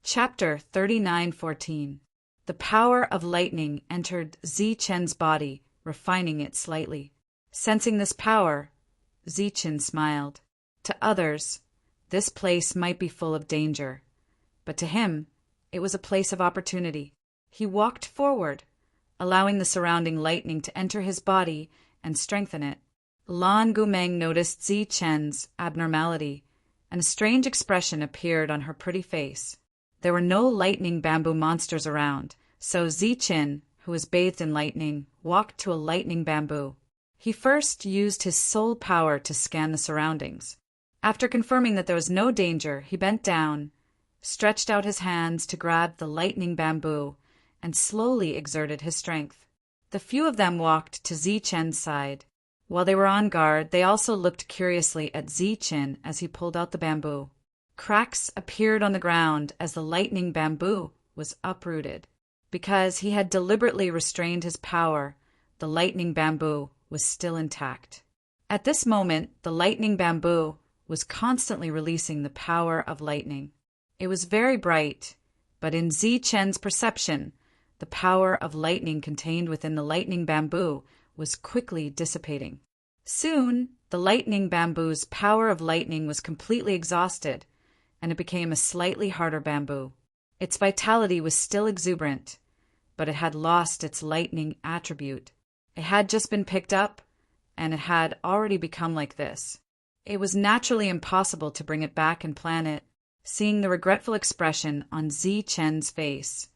Chapter 39:14. The power of lightning entered Zi-Chen's body, refining it slightly. Sensing this power, Zi-Chen smiled. To others, this place might be full of danger, but to him, it was a place of opportunity. He walked forward, allowing the surrounding lightning to enter his body and strengthen it. Lan Gumeng noticed Zi-Chen's abnormality, and a strange expression appeared on her pretty face. There were no lightning bamboo monsters around, so Zi-Chen, who was bathed in lightning, walked to a lightning bamboo. He first used his soul power to scan the surroundings. After confirming that there was no danger, he bent down, stretched out his hands to grab the lightning bamboo, and slowly exerted his strength. The few of them walked to Zi-Chen's side. While they were on guard, they also looked curiously at Zi-Chen as he pulled out the bamboo. Cracks appeared on the ground as the lightning bamboo was uprooted. Because he had deliberately restrained his power, the lightning bamboo was still intact. At this moment, the lightning bamboo was constantly releasing the power of lightning. It was very bright, but in Zi-Chen's perception, the power of lightning contained within the lightning bamboo was quickly dissipating. Soon, the lightning bamboo's power of lightning was completely exhausted, and it became a slightly harder bamboo. Its vitality was still exuberant, but it had lost its lightning attribute. It had just been picked up, and it had already become like this. It was naturally impossible to bring it back and plant it. Seeing the regretful expression on Zi-Chen's face,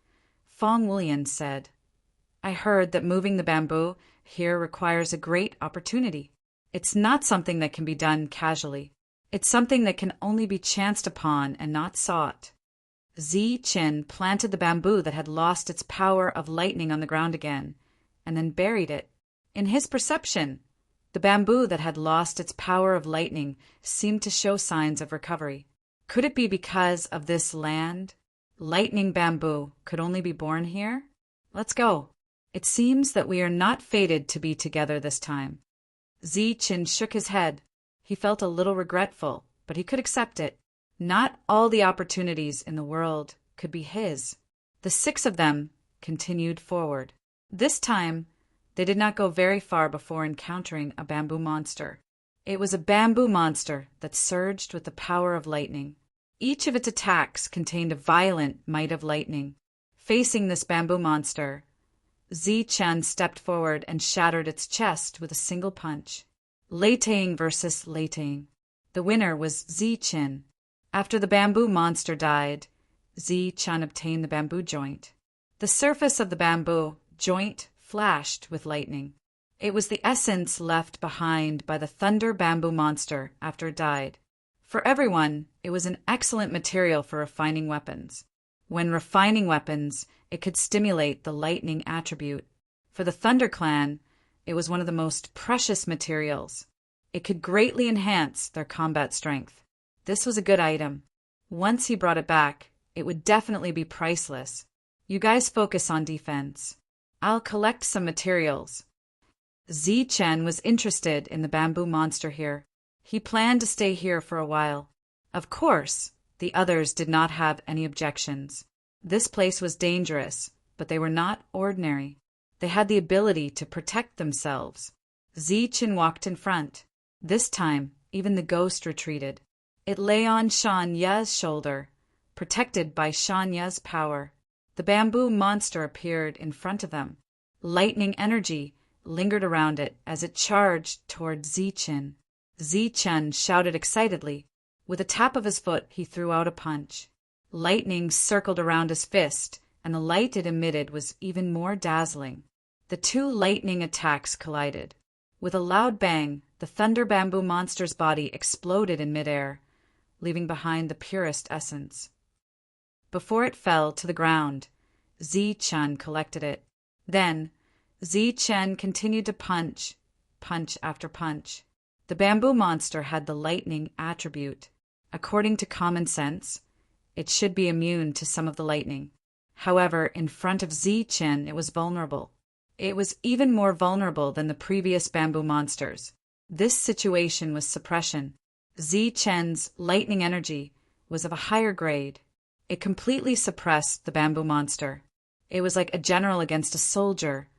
Fong Wulian said, "I heard that moving the bamboo here requires a great opportunity. It's not something that can be done casually. It's something that can only be chanced upon and not sought." Zi-Chen planted the bamboo that had lost its power of lightning on the ground again, and then buried it. In his perception, the bamboo that had lost its power of lightning seemed to show signs of recovery. Could it be because of this land? Lightning bamboo could only be born here? Let's go. It seems that we are not fated to be together this time. Zi-Chen shook his head. He felt a little regretful, but he could accept it. Not all the opportunities in the world could be his. The 6 of them continued forward. This time, they did not go very far before encountering a bamboo monster. It was a bamboo monster that surged with the power of lightning. Each of its attacks contained a violent might of lightning. Facing this bamboo monster, Zi-Chen stepped forward and shattered its chest with a single punch. Leiting versus Leiting. The winner was Zi-Chen. After the bamboo monster died, Zi-Chen obtained the bamboo joint. The surface of the bamboo joint flashed with lightning. It was the essence left behind by the thunder bamboo monster after it died. For everyone, it was an excellent material for refining weapons. When refining weapons, it could stimulate the lightning attribute. For the Thunder Clan, it was one of the most precious materials. It could greatly enhance their combat strength. This was a good item. Once he brought it back, it would definitely be priceless. You guys focus on defense. I'll collect some materials. Zi-Chen was interested in the bamboo monster here. He planned to stay here for a while. Of course, the others did not have any objections. This place was dangerous, but they were not ordinary. They had the ability to protect themselves. Zi-Chen walked in front. This time, even the ghost retreated. It lay on Shan Ye's shoulder, protected by Shan Ye's power. The bamboo monster appeared in front of them. Lightning energy lingered around it as it charged toward Zi-Chen. Zi-Chen shouted excitedly. With a tap of his foot, he threw out a punch. Lightning circled around his fist, and the light it emitted was even more dazzling. The 2 lightning attacks collided. With a loud bang, the thunder bamboo monster's body exploded in midair, leaving behind the purest essence. Before it fell to the ground, Zi-Chen collected it. Then, Zi-Chen continued to punch after punch. The bamboo monster had the lightning attribute. According to common sense, it should be immune to some of the lightning. However, in front of Zi-Chen, it was vulnerable. It was even more vulnerable than the previous bamboo monsters. This situation was suppression. Zi-Chen's lightning energy was of a higher grade. It completely suppressed the bamboo monster. It was like a general against a soldier,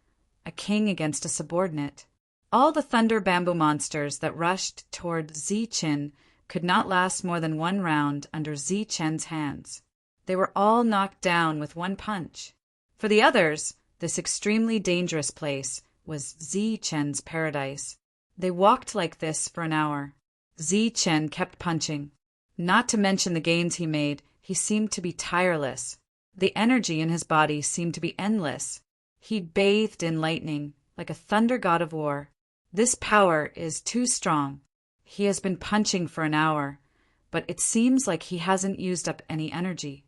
a king against a subordinate. All the thunder bamboo monsters that rushed toward Zichen could not last more than one round under Zichen's hands. They were all knocked down with one punch. For the others, this extremely dangerous place was Zichen's paradise. They walked like this for an hour. Zichen kept punching. Not to mention the gains he made, he seemed to be tireless. The energy in his body seemed to be endless. He bathed in lightning, like a thunder god of war. This power is too strong. He has been punching for an hour, but it seems like he hasn't used up any energy.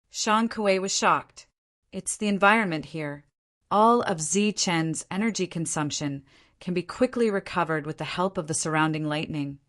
Shan Kuei was shocked. It's the environment here. All of Zichen's energy consumption can be quickly recovered with the help of the surrounding lightning,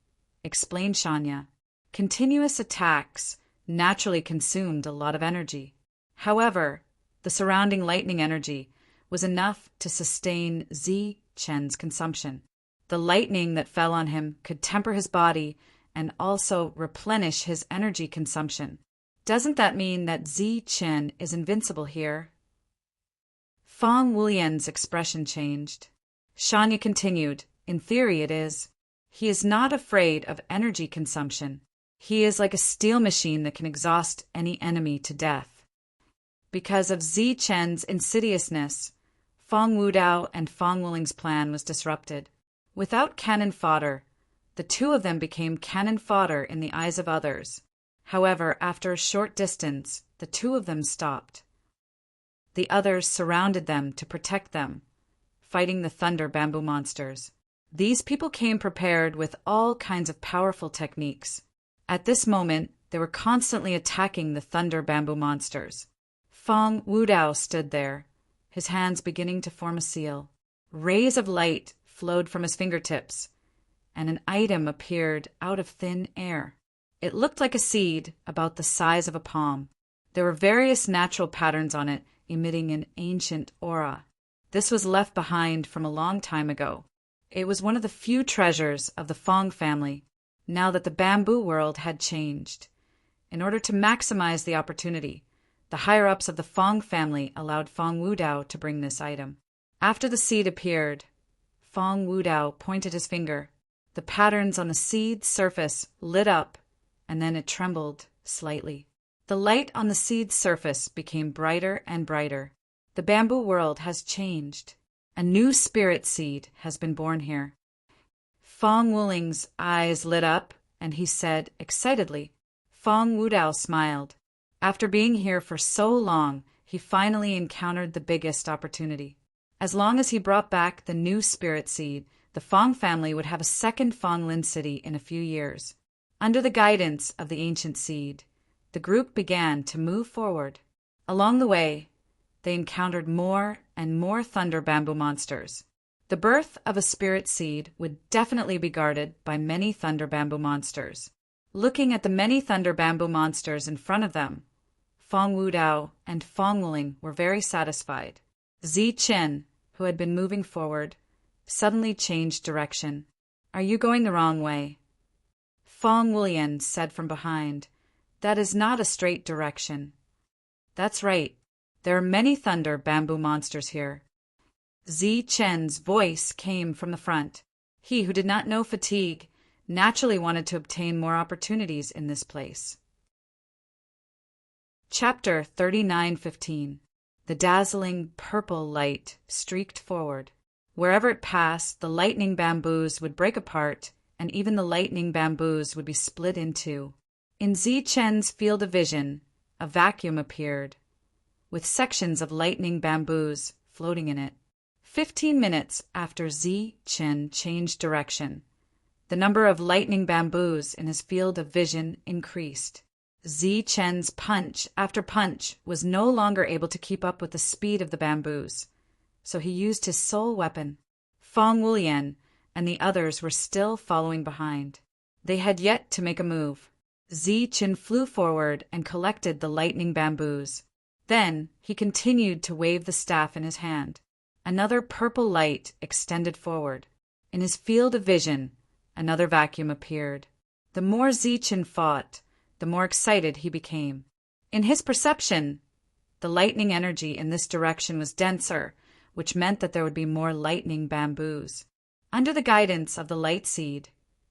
explained Shanya. Continuous attacks naturally consumed a lot of energy. However, the surrounding lightning energy was enough to sustain Zichen's consumption. The lightning that fell on him could temper his body and also replenish his energy consumption. Doesn't that mean that Zichen is invincible here? Fang Wulian's expression changed. Shanya continued, in theory it is. He is not afraid of energy consumption. He is like a steel machine that can exhaust any enemy to death. Because of Zichen's insidiousness, Fang Wudao and Fang Wuling's plan was disrupted. Without cannon fodder, the two of them became cannon fodder in the eyes of others. However, after a short distance, the two of them stopped. The others surrounded them to protect them, fighting the thunder bamboo monsters. These people came prepared with all kinds of powerful techniques. At this moment, they were constantly attacking the thunder bamboo monsters. Fang Wudao stood there, his hands beginning to form a seal. Rays of light flowed from his fingertips, and an item appeared out of thin air. It looked like a seed about the size of a palm. There were various natural patterns on it, emitting an ancient aura. This was left behind from a long time ago. It was one of the few treasures of the Fang family, now that the bamboo world had changed. In order to maximize the opportunity, the higher-ups of the Fang family allowed Fang Wudao to bring this item. After the seed appeared, Fang Wudao pointed his finger. The patterns on the seed's surface lit up, and then it trembled slightly. The light on the seed's surface became brighter and brighter. The bamboo world has changed. A new spirit seed has been born here. Fang Wuling's eyes lit up, and he said excitedly. Fang Wudao smiled. After being here for so long, he finally encountered the biggest opportunity. As long as he brought back the new spirit seed, the Fang family would have a second Fanglin city in a few years. Under the guidance of the ancient seed, the group began to move forward. Along the way, they encountered more and more thunder bamboo monsters. The birth of a spirit seed would definitely be guarded by many thunder bamboo monsters. Looking at the many thunder bamboo monsters in front of them, Fang Wudao and Fang Wuling were very satisfied. Zichen, who had been moving forward, suddenly changed direction. "Are you going the wrong way?" Fang Wulian said from behind, "That is not a straight direction." "That's right. There are many thunder bamboo monsters here." Zichen's voice came from the front. He, who did not know fatigue, naturally wanted to obtain more opportunities in this place. Chapter 39:15. The dazzling purple light streaked forward. Wherever it passed, the lightning bamboos would break apart, and even the lightning bamboos would be split in two. In Zichen's field of vision, a vacuum appeared, with sections of lightning bamboos floating in it. 15 minutes after Zichen changed direction, the number of lightning bamboos in his field of vision increased. Zichen's punch after punch was no longer able to keep up with the speed of the bamboos, so he used his sole weapon. Fang Wulian and the others were still following behind. They had yet to make a move. Zichen flew forward and collected the lightning bamboos. Then he continued to wave the staff in his hand. Another purple light extended forward. In his field of vision, another vacuum appeared. The more Zichen fought, the more excited he became. In his perception, the lightning energy in this direction was denser, which meant that there would be more lightning bamboos. Under the guidance of the light seed,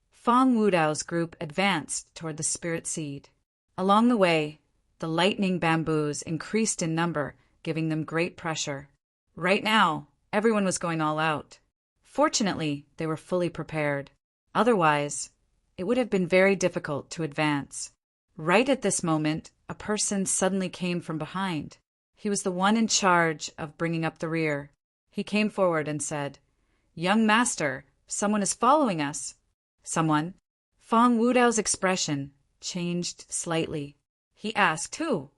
Fong Wudao's group advanced toward the spirit seed. Along the way, the lightning bamboos increased in number, giving them great pressure. Right now, everyone was going all out. Fortunately, they were fully prepared. Otherwise, it would have been very difficult to advance. Right at this moment, a person suddenly came from behind. He was the one in charge of bringing up the rear. He came forward and said, "Young master, someone is following us." Someone? Fong Wudao's expression changed slightly. He asked, "Who?"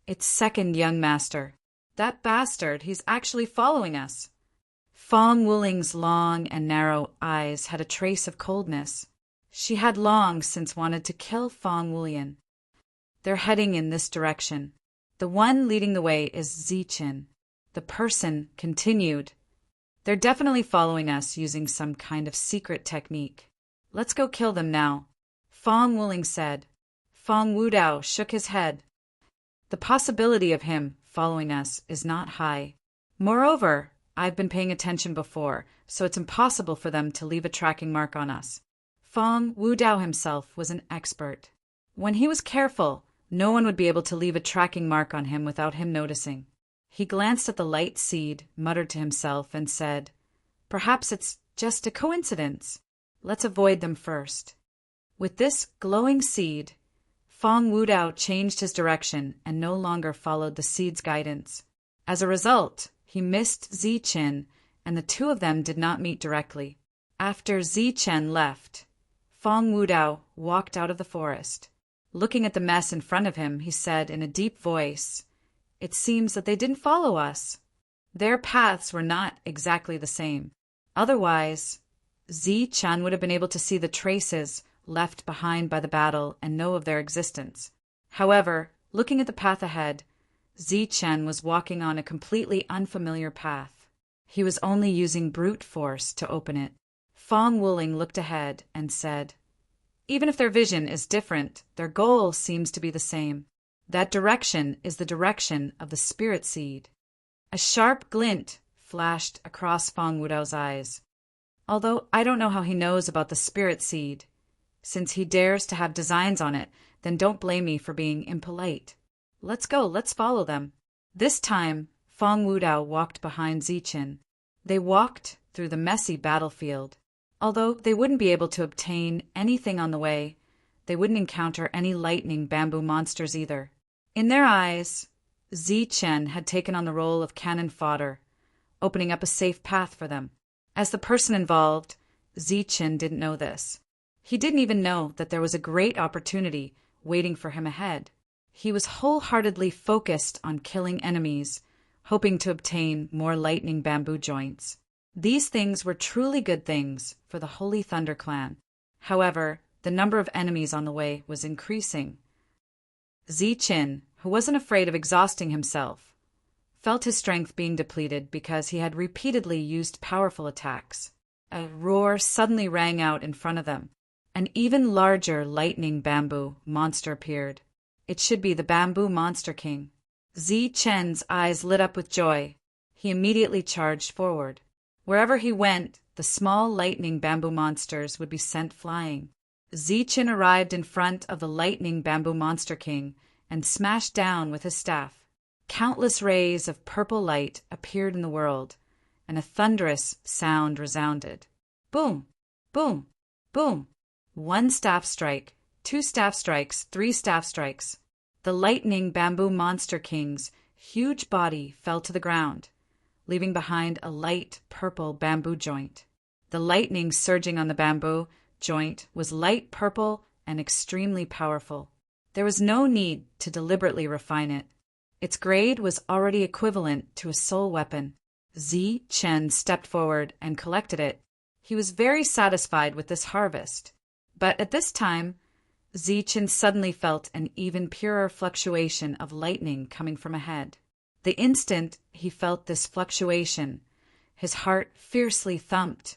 "It's second young master. That bastard, he's actually following us." Fong Wuling's long and narrow eyes had a trace of coldness. She had long since wanted to kill Fong Wulian. They're heading in this direction. The one leading the way is Ziqin. The person continued. They're definitely following us using some kind of secret technique. Let's go kill them now, Fong Wuling said. Fong Wudao shook his head. The possibility of him following us is not high. Moreover, I've been paying attention before, so it's impossible for them to leave a tracking mark on us. Fong Wudao himself was an expert. When he was careful, no one would be able to leave a tracking mark on him without him noticing. He glanced at the light seed, muttered to himself, and said, "Perhaps it's just a coincidence. Let's avoid them first." With this glowing seed, Fong Wudao changed his direction and no longer followed the seed's guidance. As a result, he missed Ziqin, and the two of them did not meet directly. After Ziqin left, Fong Wudao walked out of the forest. Looking at the mess in front of him, he said in a deep voice, "It seems that they didn't follow us. Their paths were not exactly the same. Otherwise, Ziqin would have been able to see the traces left behind by the battle and know of their existence. However, looking at the path ahead, Ziqin was walking on a completely unfamiliar path. He was only using brute force to open it." Fong Wuling looked ahead and said, "Even if their vision is different, their goal seems to be the same. That direction is the direction of the spirit seed." A sharp glint flashed across Fong Wudao's eyes. "Although I don't know how he knows about the spirit seed. Since he dares to have designs on it, then don't blame me for being impolite. Let's go, let's follow them." This time, Fong Wudao walked behind Ziqin. They walked through the messy battlefield. Although they wouldn't be able to obtain anything on the way, they wouldn't encounter any lightning bamboo monsters either. In their eyes, Ziqin had taken on the role of cannon fodder, opening up a safe path for them. As the person involved, Ziqin didn't know this. He didn't even know that there was a great opportunity waiting for him ahead. He was wholeheartedly focused on killing enemies, hoping to obtain more lightning bamboo joints. These things were truly good things for the Holy Thunder Clan. However, the number of enemies on the way was increasing. Ziqin, who wasn't afraid of exhausting himself, felt his strength being depleted because he had repeatedly used powerful attacks. A roar suddenly rang out in front of them. An even larger lightning bamboo monster appeared. It should be the Bamboo Monster King. Ziqin's eyes lit up with joy. He immediately charged forward. Wherever he went, the small lightning bamboo monsters would be sent flying. Ziqin arrived in front of the lightning bamboo monster king and smashed down with his staff. Countless rays of purple light appeared in the world, and a thunderous sound resounded. Boom! Boom! Boom! 1 staff strike, 2 staff strikes, 3 staff strikes. The lightning bamboo monster king's huge body fell to the ground, leaving behind a light purple bamboo joint. The lightning surging on the bamboo joint was light purple and extremely powerful. There was no need to deliberately refine it. Its grade was already equivalent to a soul weapon. Ziqin stepped forward and collected it. He was very satisfied with this harvest. But at this time, Ziqin suddenly felt an even purer fluctuation of lightning coming from ahead. The instant he felt this fluctuation, his heart fiercely thumped,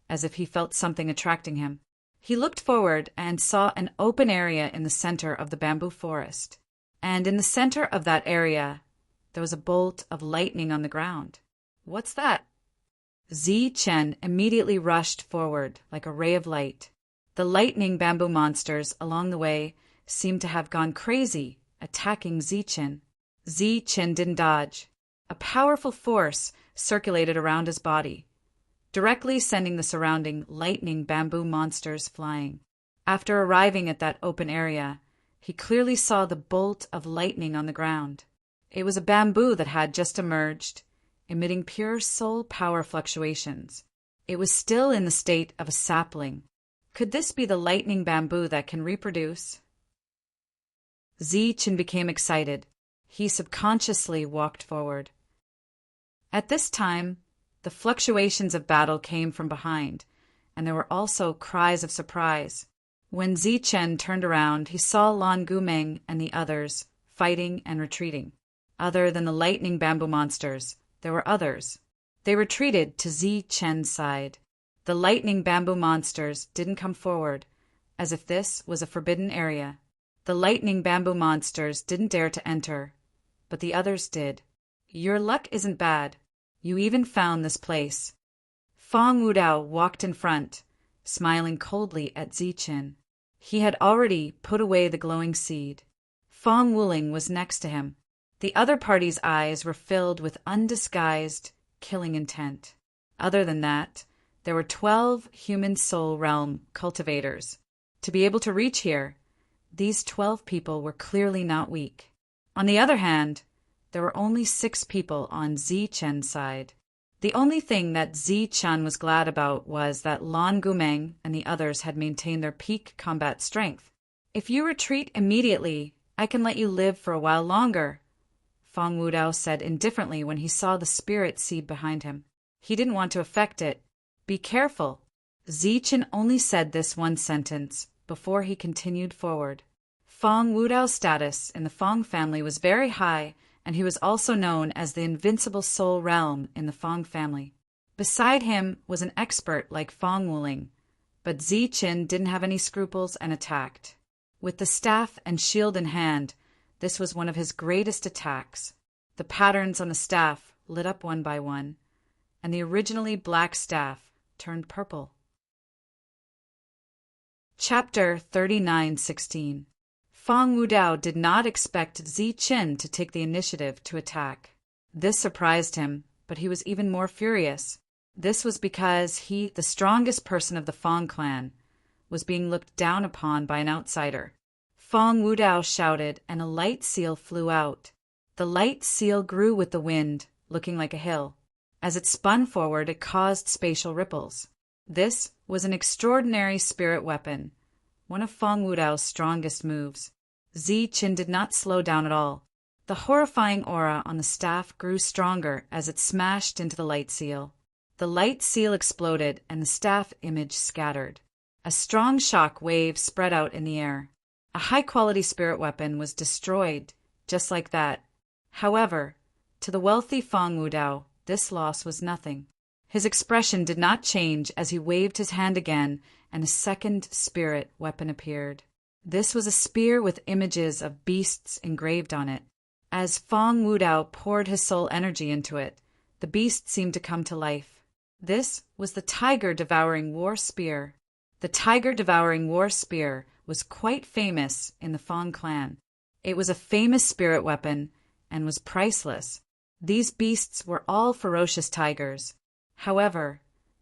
as if he felt something attracting him. He looked forward and saw an open area in the center of the bamboo forest. and in the center of that area, there was a bolt of lightning on the ground. "What's that?" Chen immediately rushed forward like a ray of light. The lightning bamboo monsters along the way seemed to have gone crazy, attacking Chen. Chen didn't dodge. A powerful force circulated around his body, directly sending the surrounding lightning bamboo monsters flying. After arriving at that open area, he clearly saw the bolt of lightning on the ground. It was a bamboo that had just emerged, emitting pure soul power fluctuations. It was still in the state of a sapling. Could this be the lightning bamboo that can reproduce? Chen became excited. He subconsciously walked forward. At this time, the fluctuations of battle came from behind, and there were also cries of surprise. When Chen turned around, he saw Lan Gumeng and the others fighting and retreating. Other than the lightning bamboo monsters, there were others. They retreated to Chen's side. The lightning bamboo monsters didn't come forward, as if this was a forbidden area. The lightning bamboo monsters didn't dare to enter, but the others did. "Your luck isn't bad. You even found this place." Fong Wudao walked in front, smiling coldly at Chen. He had already put away the glowing seed. Fong Wuling was next to him. The other party's eyes were filled with undisguised, killing intent. Other than that, there were 12 human soul realm cultivators. To be able to reach here, these 12 people were clearly not weak. On the other hand, there were only 6 people on Chen's side. The only thing that Chen was glad about was that Lan Gumeng and the others had maintained their peak combat strength. "If you retreat immediately, I can let you live for a while longer," Fong Wudao said indifferently when he saw the spirit seed behind him. He didn't want to affect it. "Be careful." Chen only said this one sentence before he continued forward. Fong Wudao's status in the Fong family was very high, and he was also known as the invincible soul realm in the Fong family. Beside him was an expert like Fong Wuling, but Chen didn't have any scruples and attacked. With the staff and shield in hand, this was one of his greatest attacks. The patterns on the staff lit up one by one, and the originally black staff turned purple. Chapter 39:16. Fong Wudao did not expect Chen to take the initiative to attack. This surprised him, but he was even more furious. This was because he, the strongest person of the Fong clan, was being looked down upon by an outsider. Fong Wudao shouted, and a light seal flew out. The light seal grew with the wind, looking like a hill. As it spun forward, it caused spatial ripples. This was an extraordinary spirit weapon, one of Fong Wudao's strongest moves. Chen did not slow down at all. The horrifying aura on the staff grew stronger as it smashed into the light seal. The light seal exploded and the staff image scattered. A strong shock wave spread out in the air. A high-quality spirit weapon was destroyed, just like that. However, to the wealthy Fong Wudao, this loss was nothing. His expression did not change as he waved his hand again, and a second spirit weapon appeared. This was a spear with images of beasts engraved on it. As Fong Wudao poured his soul energy into it, the beast seemed to come to life. This was the tiger-devouring war spear. The tiger-devouring war spear was quite famous in the Fong clan. It was a famous spirit weapon and was priceless. These beasts were all ferocious tigers. However,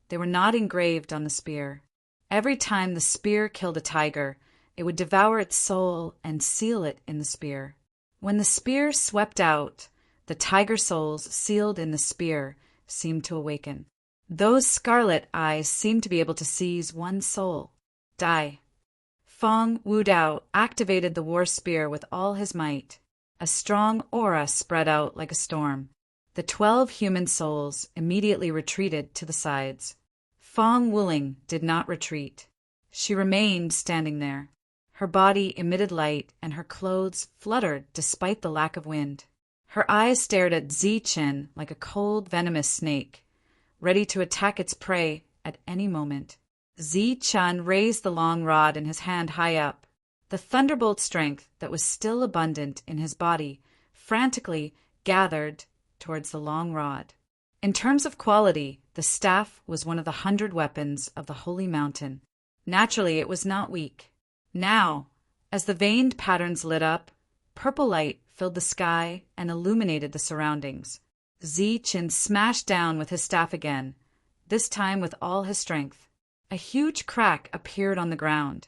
they were not engraved on the spear. Every time the spear killed a tiger, it would devour its soul and seal it in the spear. When the spear swept out, the tiger souls sealed in the spear seemed to awaken. Those scarlet eyes seemed to be able to seize one soul. Die. Fong Wudao activated the war spear with all his might. A strong aura spread out like a storm. The 12 human souls immediately retreated to the sides. Fong Wuling did not retreat. She remained standing there. Her body emitted light and her clothes fluttered despite the lack of wind. Her eyes stared at Chen like a cold, venomous snake, ready to attack its prey at any moment. Chen raised the long rod in his hand high up. The The thunderbolt strength that was still abundant in his body frantically gathered towards the long rod. In terms of quality, the staff was one of the 100 weapons of the holy mountain. Naturally, it was not weak. Now, as the veined patterns lit up, purple light filled the sky and illuminated the surroundings. Zi-Chin smashed down with his staff again, this time with all his strength. A huge crack appeared on the ground,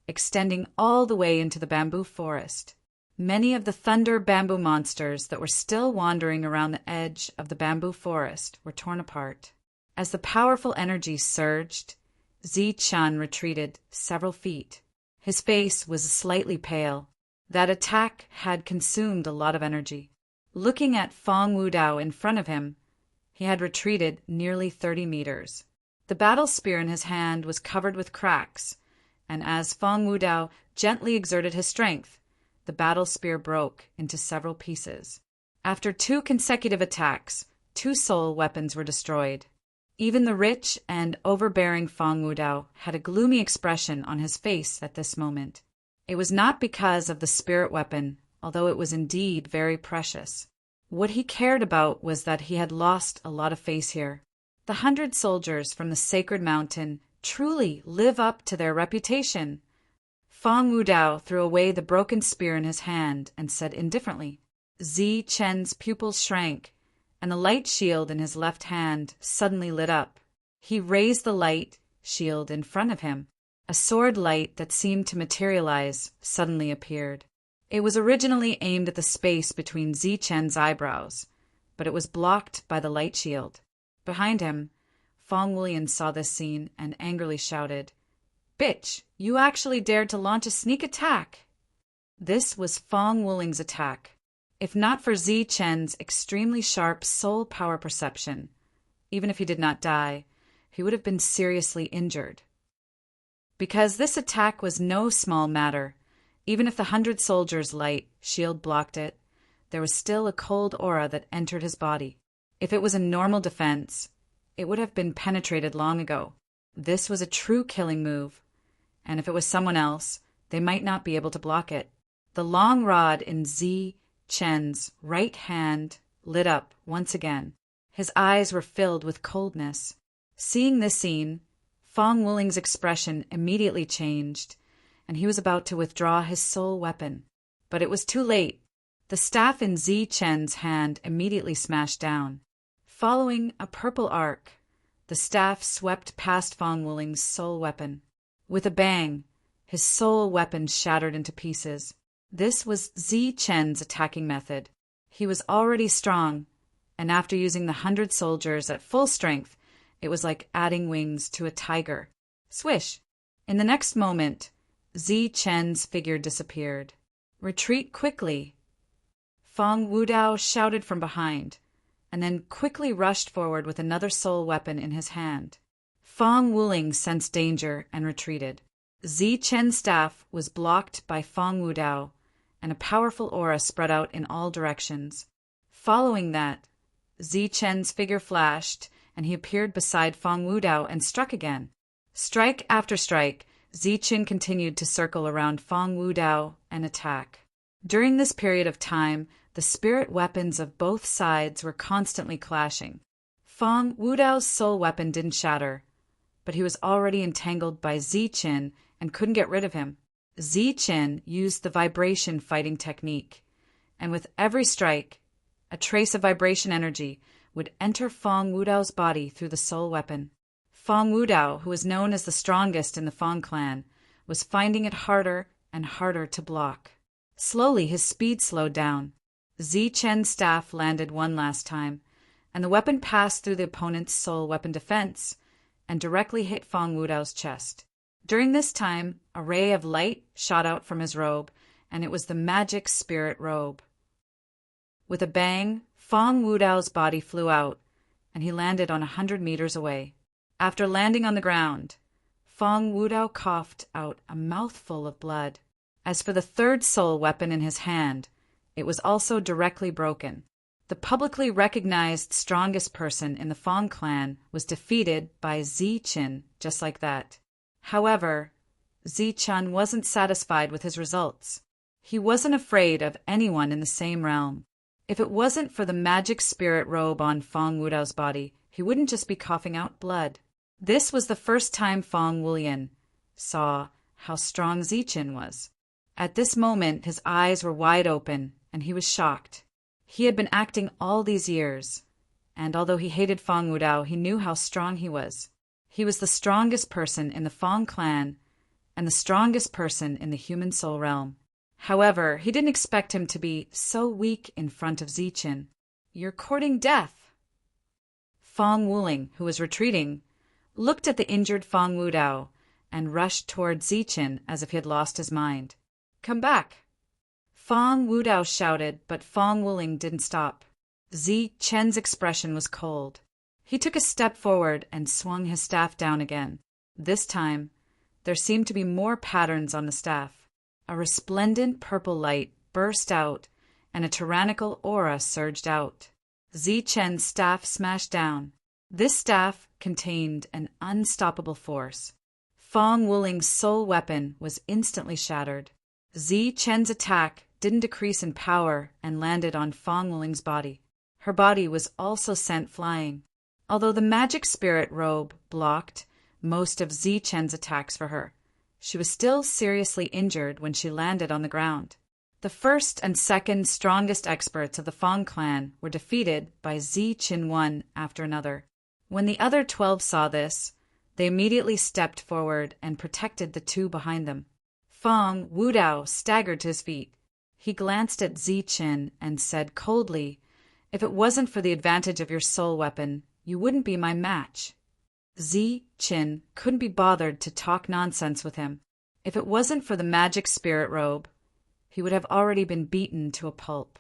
extending all the way into the bamboo forest. Many of the thunder bamboo monsters that were still wandering around the edge of the bamboo forest were torn apart. As the powerful energy surged, Zi-Chan retreated several feet. His face was slightly pale. That attack had consumed a lot of energy. Looking at Fong Wudao in front of him, he had retreated nearly 30 meters. The battle spear in his hand was covered with cracks, and as Fong Wudao gently exerted his strength, the battle spear broke into several pieces. After 2 consecutive attacks, 2 soul weapons were destroyed. Even the rich and overbearing Fong Wudao had a gloomy expression on his face at this moment. It was not because of the spirit weapon, although it was indeed very precious. What he cared about was that he had lost a lot of face here. The 100 soldiers from the sacred mountain truly live up to their reputation. Fong Wudao threw away the broken spear in his hand and said indifferently. Zi-Chen's pupils shrank, and the light shield in his left hand suddenly lit up. He raised the light shield in front of him. A sword light that seemed to materialize suddenly appeared. It was originally aimed at the space between Zi-Chen's eyebrows, but it was blocked by the light shield. Behind him, Fong Wulian saw this scene and angrily shouted, "Bitch, you actually dared to launch a sneak attack!" This was Fong Wuling's attack. If not for Zi-Chen's extremely sharp soul power perception, even if he did not die, he would have been seriously injured. Because this attack was no small matter, even if the 100 soldiers' light shield blocked it, there was still a cold aura that entered his body. If it was a normal defense, it would have been penetrated long ago. This was a true killing move, and if it was someone else, they might not be able to block it. The long rod in Zi-Chen's right hand lit up once again. His eyes were filled with coldness. Seeing this scene, Fong Wuling's expression immediately changed, and he was about to withdraw his soul weapon. But it was too late. The staff in Zi-Chen's hand immediately smashed down. Following a purple arc, the staff swept past Fong Wuling's soul weapon. With a bang, his soul weapon shattered into pieces. This was Zi-Chen's attacking method. He was already strong, and after using the 100 soldiers at full strength, it was like adding wings to a tiger. Swish! In the next moment, Zi-Chen's figure disappeared. "Retreat quickly!" Fong Wudao shouted from behind, and then quickly rushed forward with another soul weapon in his hand. Fong Wuling sensed danger and retreated. Zi-Chen's staff was blocked by Fong Wudao, and a powerful aura spread out in all directions. Following that, Zi-Chen's figure flashed, and he appeared beside Fong Wudao and struck again. Strike after strike, Zi-Chen continued to circle around Fong Wudao and attack. During this period of time, the spirit weapons of both sides were constantly clashing. Fong Wudao's soul weapon didn't shatter, but he was already entangled by Zi-Chen and couldn't get rid of him. Zi-Chen used the vibration fighting technique, and with every strike, a trace of vibration energy would enter Fong Wudao's body through the soul weapon. Fong Wudao, who was known as the strongest in the Fong clan, was finding it harder and harder to block. Slowly, his speed slowed down. Zi-Chen's staff landed one last time, and the weapon passed through the opponent's soul weapon defense and directly hit Fong Wudao's chest. During this time, a ray of light shot out from his robe, and it was the magic spirit robe. With a bang, Fong Wudao's body flew out, and he landed on 100 meters away. After landing on the ground, Fong Wudao coughed out a mouthful of blood. As for the third soul weapon in his hand, it was also directly broken. The publicly recognized strongest person in the Fong clan was defeated by Zi-Chen just like that. However, Zichun wasn't satisfied with his results. He wasn't afraid of anyone in the same realm. If it wasn't for the magic spirit robe on Fong Wudao's body, he wouldn't just be coughing out blood. This was the first time Fong Wulian saw how strong Zichun was. At this moment, his eyes were wide open, and he was shocked. He had been acting all these years, and although he hated Fong Wudao, he knew how strong he was. He was the strongest person in the Fong clan and the strongest person in the human soul realm. However, he didn't expect him to be so weak in front of Zichun. "You're courting death." Fong Wuling, who was retreating, looked at the injured Fong Wudao and rushed toward Zichun as if he had lost his mind. "Come back!" Fong Wudao shouted, but Fong Wuling didn't stop. Zichen's expression was cold. He took a step forward and swung his staff down again. This time, there seemed to be more patterns on the staff. A resplendent purple light burst out, and a tyrannical aura surged out. Zichen's staff smashed down. This staff contained an unstoppable force. Fong Wuling's soul weapon was instantly shattered. Zichen's attack didn't decrease in power and landed on Fong Wuling's body. Her body was also sent flying. Although the magic spirit robe blocked most of Zichen's attacks for her, she was still seriously injured when she landed on the ground. The first and second strongest experts of the Fong clan were defeated by Zichen one after another. When the other 12 saw this, they immediately stepped forward and protected the two behind them. Fong Wudao staggered to his feet. He glanced at Zichen and said coldly, "If it wasn't for the advantage of your soul weapon, you wouldn't be my match." Zichen couldn't be bothered to talk nonsense with him. If it wasn't for the magic spirit robe, he would have already been beaten to a pulp.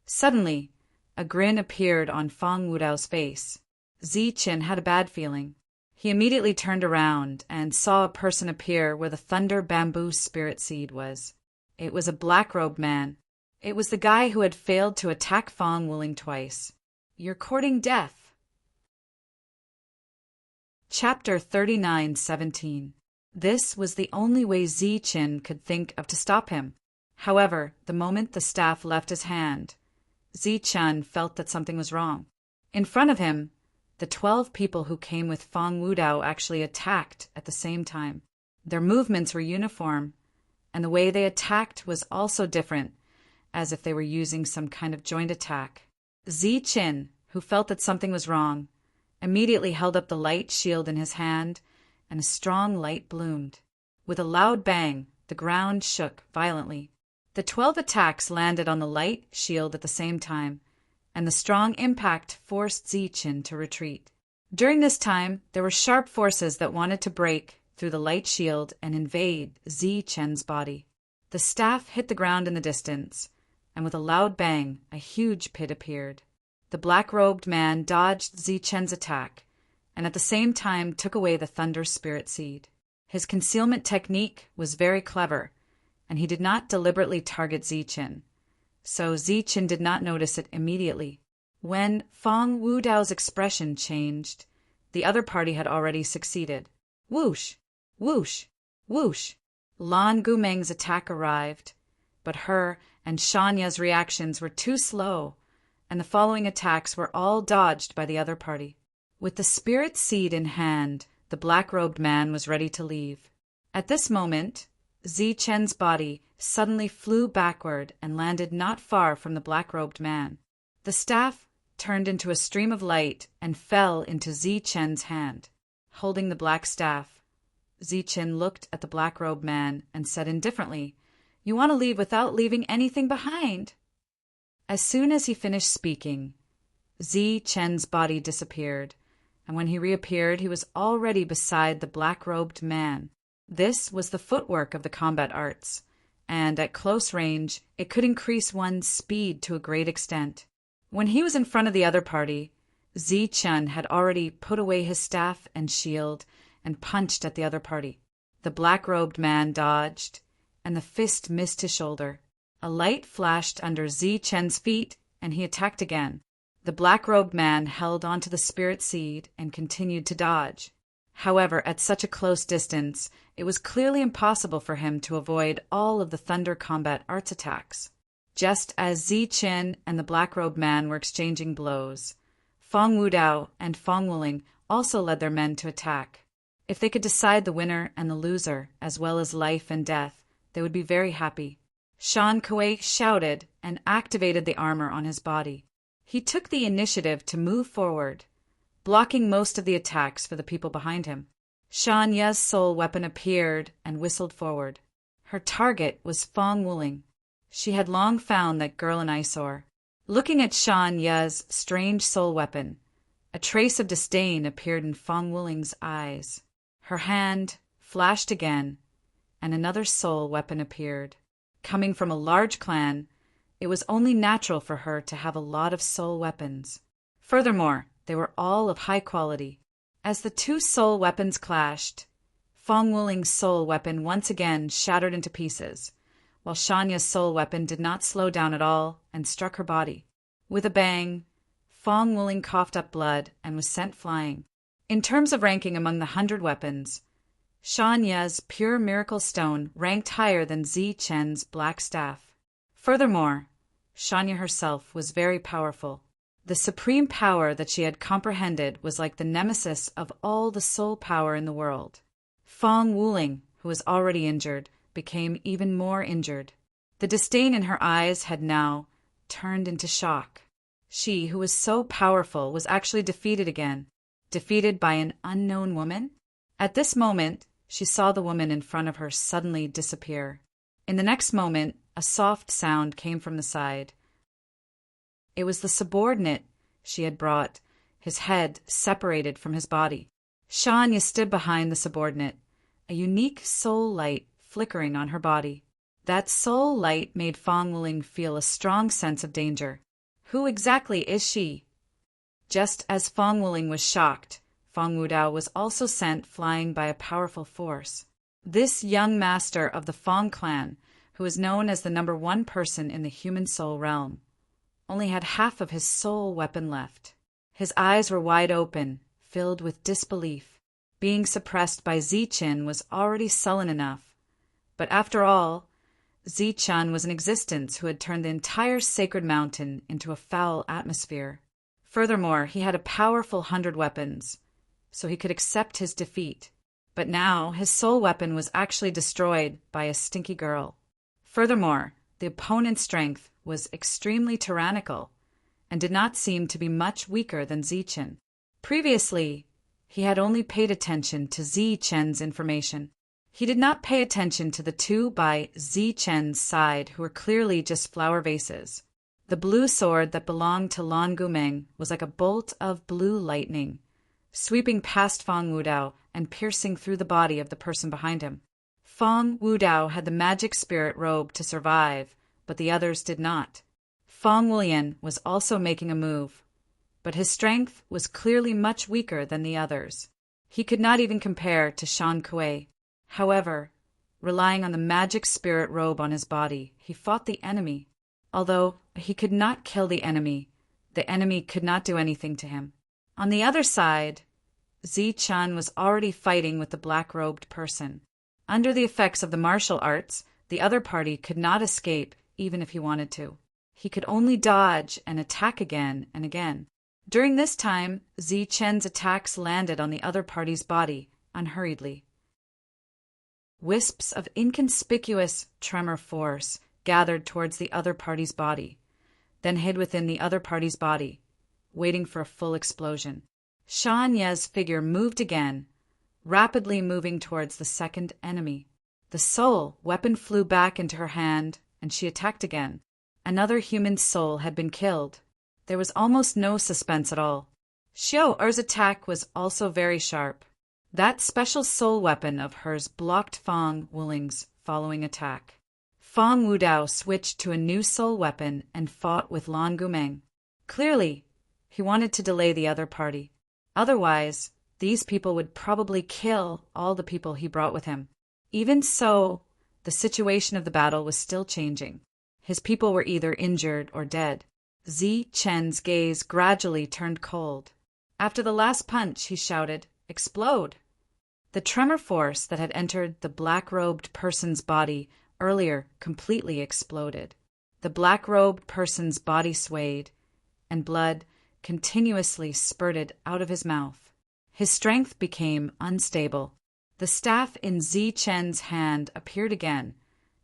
Suddenly, a grin appeared on Fong Wudao's face. Zichen had a bad feeling. He immediately turned around and saw a person appear where the thunder bamboo spirit seed was. It was a black-robed man. It was the guy who had failed to attack Fong Wuling twice. "You're courting death." Chapter 39:17. This was the only way Zichen could think of to stop him. However, the moment the staff left his hand, Zichen felt that something was wrong. In front of him, the 12 people who came with Fong Wudao actually attacked at the same time. Their movements were uniform, and the way they attacked was also different, as if they were using some kind of joint attack. Zichen, who felt that something was wrong, immediately held up the light shield in his hand, and a strong light bloomed. With a loud bang, the ground shook violently. The 12 attacks landed on the light shield at the same time, and the strong impact forced Zichen to retreat. During this time, there were sharp forces that wanted to break through the light shield and invade Zichen's body. The staff hit the ground in the distance, and with a loud bang, a huge pit appeared. The black-robed man dodged Zichen's attack, and at the same time took away the thunder spirit seed. His concealment technique was very clever, and he did not deliberately target Zichen, so Zichen did not notice it immediately. When Fong Wudao's expression changed, the other party had already succeeded. Whoosh! Whoosh! Whoosh! Lan Gumeng's attack arrived, but her and Shanya's reactions were too slow, and the following attacks were all dodged by the other party. With the spirit seed in hand, the black-robed man was ready to leave. At this moment, Zichen's body suddenly flew backward and landed not far from the black-robed man. The staff turned into a stream of light and fell into Zichen's hand. Holding the black staff, Zichen looked at the black-robed man and said indifferently, "You want to leave without leaving anything behind." As soon as he finished speaking, Zichen's body disappeared, and when he reappeared, he was already beside the black-robed man. This was the footwork of the combat arts, and at close range, it could increase one's speed to a great extent. When he was in front of the other party, Zichen had already put away his staff and shield and punched at the other party. The black-robed man dodged, and the fist missed his shoulder. A light flashed under Zichen's feet, and he attacked again. The black-robed man held onto the spirit seed and continued to dodge. However, at such a close distance, it was clearly impossible for him to avoid all of the Thunder Combat Arts attacks. Just as Zichen and the black-robed man were exchanging blows, Fong Wudao and Fong Wuling also led their men to attack. If they could decide the winner and the loser, as well as life and death, they would be very happy. Shan Kuei shouted and activated the armor on his body. He took the initiative to move forward, blocking most of the attacks for the people behind him. Shan Ye's soul weapon appeared and whistled forward. Her target was Fong Wuling. She had long found that girl an eyesore. Looking at Shan Ye's strange soul weapon, a trace of disdain appeared in Fong Wuling's eyes. Her hand flashed again, and another soul weapon appeared. Coming from a large clan, it was only natural for her to have a lot of soul weapons. Furthermore, they were all of high quality. As the two soul weapons clashed, Fong Wuling's soul weapon once again shattered into pieces, while Shanya's soul weapon did not slow down at all and struck her body. With a bang, Fong Wuling coughed up blood and was sent flying. In terms of ranking among the 100 weapons, Shan Ye's pure miracle stone ranked higher than Zichen's black staff. Furthermore, Shanya herself was very powerful. The supreme power that she had comprehended was like the nemesis of all the soul power in the world. Fong Wuling, who was already injured, became even more injured. The disdain in her eyes had now turned into shock. She, who was so powerful, was actually defeated again. Defeated by an unknown woman? At this moment, she saw the woman in front of her suddenly disappear. In the next moment, a soft sound came from the side. It was the subordinate she had brought, his head separated from his body. Shanya stood behind the subordinate, a unique soul light flickering on her body. That soul light made Fong Wuling feel a strong sense of danger. Who exactly is she? Just as Fong Wuling was shocked, Fong Wudao was also sent flying by a powerful force. This young master of the Fong clan, who was known as the #1 person in the human soul realm, only had half of his soul weapon left. His eyes were wide open, filled with disbelief. Being suppressed by Zichen was already sullen enough. But after all, Zichan was an existence who had turned the entire sacred mountain into a foul atmosphere. Furthermore, he had a powerful 100 weapons, so he could accept his defeat. But now his soul weapon was actually destroyed by a stinky girl. Furthermore, the opponent's strength was extremely tyrannical and did not seem to be much weaker than Zichen. Previously, he had only paid attention to Zichen's information. He did not pay attention to the two by Zichen's side who were clearly just flower vases. The blue sword that belonged to Lan Gumeng was like a bolt of blue lightning, sweeping past Fong Wudao and piercing through the body of the person behind him. Fong Wudao had the magic spirit robe to survive, but the others did not. Fong Wulian was also making a move, but his strength was clearly much weaker than the others. He could not even compare to Shan Kuei. However, relying on the magic spirit robe on his body, he fought the enemy. Although he could not kill the enemy could not do anything to him. On the other side, Zichan was already fighting with the black-robed person. Under the effects of the martial arts, the other party could not escape even if he wanted to. He could only dodge and attack again and again. During this time, Zichen's attacks landed on the other party's body unhurriedly. Wisps of inconspicuous tremor force gathered towards the other party's body, then hid within the other party's body, waiting for a full explosion. Shan Ye's figure moved again, rapidly moving towards the second enemy. The soul weapon flew back into her hand, and she attacked again. Another human soul had been killed. There was almost no suspense at all. Xiao Er's attack was also very sharp. That special soul weapon of hers blocked Fong Wuling's following attack. Fong Wudao switched to a new soul weapon and fought with Lan Gumeng. Clearly, he wanted to delay the other party. Otherwise, these people would probably kill all the people he brought with him. Even so, the situation of the battle was still changing. His people were either injured or dead. Zichen's gaze gradually turned cold. After the last punch, he shouted, "Explode!" The tremor force that had entered the black-robed person's body earlier completely exploded. The black-robed person's body swayed, and blood continuously spurted out of his mouth. His strength became unstable. The staff in Zi Chen's hand appeared again,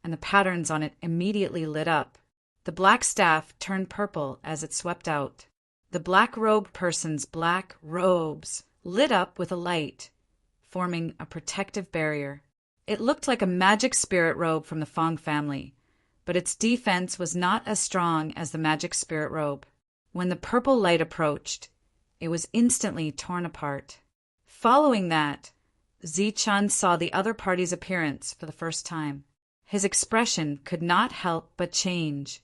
and the patterns on it immediately lit up. The black staff turned purple as it swept out. The black-robed person's black robes lit up with a light, forming a protective barrier. It looked like a magic spirit robe from the Fong family, but its defense was not as strong as the magic spirit robe. When the purple light approached, it was instantly torn apart. Following that, Zichun saw the other party's appearance for the first time. His expression could not help but change,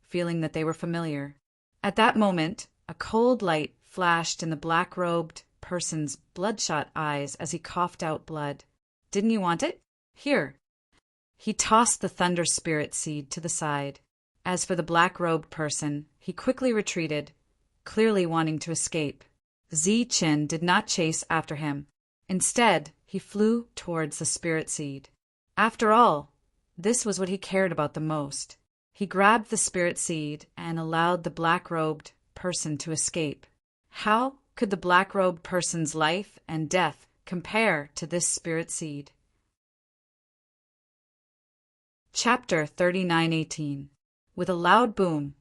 feeling that they were familiar. At that moment, a cold light flashed in the black-robed person's bloodshot eyes as he coughed out blood. "Didn't you want it? Here." He tossed the thunder spirit seed to the side. As for the black-robed person, he quickly retreated, clearly wanting to escape. Zi Qin did not chase after him. Instead, he flew towards the spirit seed. After all, this was what he cared about the most. He grabbed the spirit seed and allowed the black-robed person to escape. How could the black-robed person's life and death compare to this spirit seed? Chapter 39:18. With a loud boom,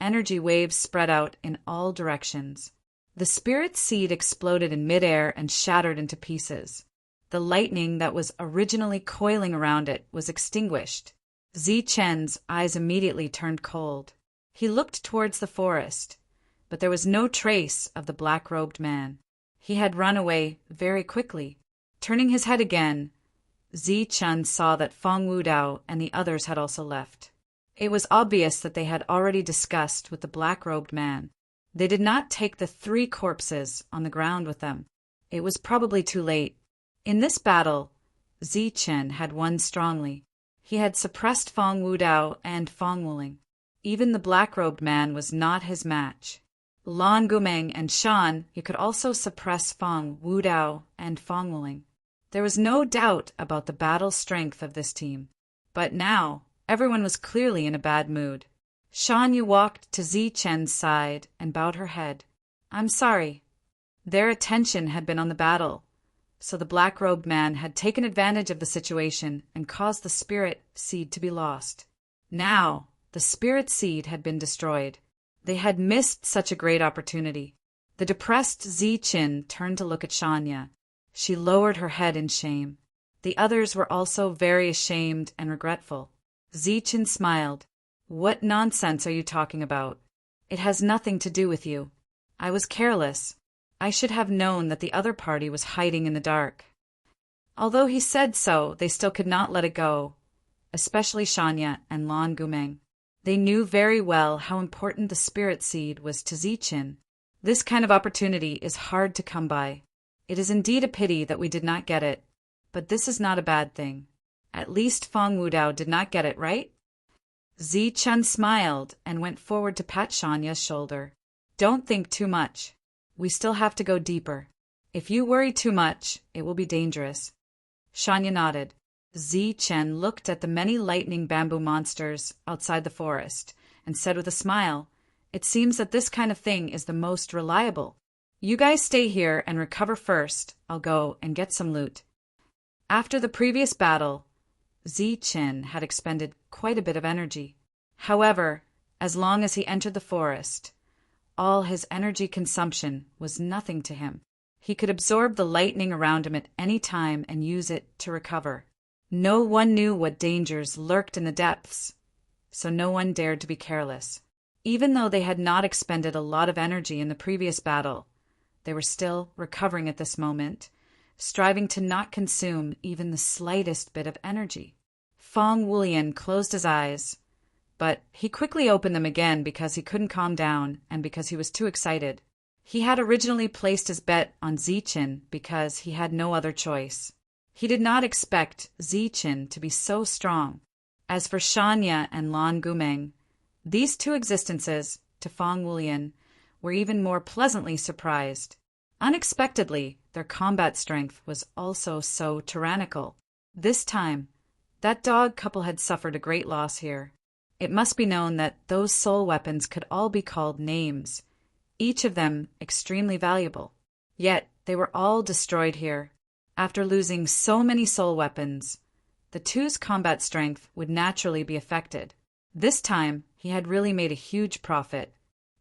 energy waves spread out in all directions. The spirit seed exploded in midair and shattered into pieces. The lightning that was originally coiling around it was extinguished. Zi Chen's eyes immediately turned cold. He looked towards the forest, but there was no trace of the black-robed man. He had run away very quickly. Turning his head again, Zi Chen saw that Fong Wudao and the others had also left. It was obvious that they had already discussed with the black-robed man. They did not take the 3 corpses on the ground with them. It was probably too late. In this battle, Zi Chen had won strongly. He had suppressed Fong Wudao and Fong Wuling. Even the black-robed man was not his match. Lan Gumeng and Shan, he could also suppress Fong Wudao and Fong Wuling. There was no doubt about the battle strength of this team. But now, everyone was clearly in a bad mood. Shan Yu walked to Zi Chen's side and bowed her head. "I'm sorry." Their attention had been on the battle, so the black-robed man had taken advantage of the situation and caused the spirit seed to be lost. Now, the spirit seed had been destroyed. They had missed such a great opportunity. The depressed Zi Qin turned to look at Shanya. She lowered her head in shame. The others were also very ashamed and regretful. Zi Qin smiled. "What nonsense are you talking about? It has nothing to do with you. I was careless. I should have known that the other party was hiding in the dark." Although he said so, they still could not let it go, especially Shanya and Lan Gumeng. They knew very well how important the spirit seed was to Zi Qin. This kind of opportunity is hard to come by. It is indeed a pity that we did not get it, but this is not a bad thing. At least Fong Wudao did not get it, right? Zi Chen smiled and went forward to pat Shanya's shoulder. "Don't think too much. We still have to go deeper. If you worry too much, it will be dangerous." Shanya nodded. Zi Chen looked at the many lightning bamboo monsters outside the forest and said with a smile, "It seems that this kind of thing is the most reliable. You guys stay here and recover first. I'll go and get some loot." After the previous battle, Zi Qin had expended quite a bit of energy. However, as long as he entered the forest, all his energy consumption was nothing to him. He could absorb the lightning around him at any time and use it to recover. No one knew what dangers lurked in the depths, so no one dared to be careless. Even though they had not expended a lot of energy in the previous battle, they were still recovering at this moment, striving to not consume even the slightest bit of energy. Fong Wulian closed his eyes, but he quickly opened them again because he couldn't calm down and because he was too excited. He had originally placed his bet on Zi Qin because he had no other choice. He did not expect Zi Qin to be so strong. As for Shanya and Lan Gumeng, these 2 existences, to Fong Wulian, were even more pleasantly surprised. Unexpectedly, their combat strength was also so tyrannical. This time, that dog couple had suffered a great loss here. It must be known that those soul weapons could all be called names, each of them extremely valuable. Yet, they were all destroyed here. After losing so many soul weapons, the two's combat strength would naturally be affected. This time, he had really made a huge profit.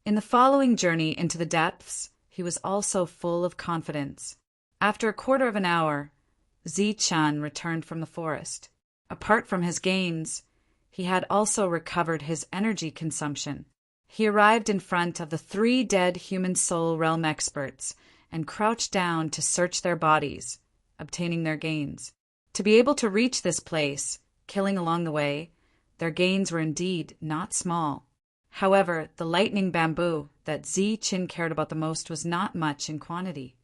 In the following journey into the depths, he was also full of confidence. After a quarter of an hour, Zi-chan returned from the forest. Apart from his gains, he had also recovered his energy consumption. He arrived in front of the 3 dead human soul realm experts and crouched down to search their bodies, obtaining their gains. To be able to reach this place, killing along the way, their gains were indeed not small. However, the lightning bamboo that Zi-chin cared about the most was not much in quantity.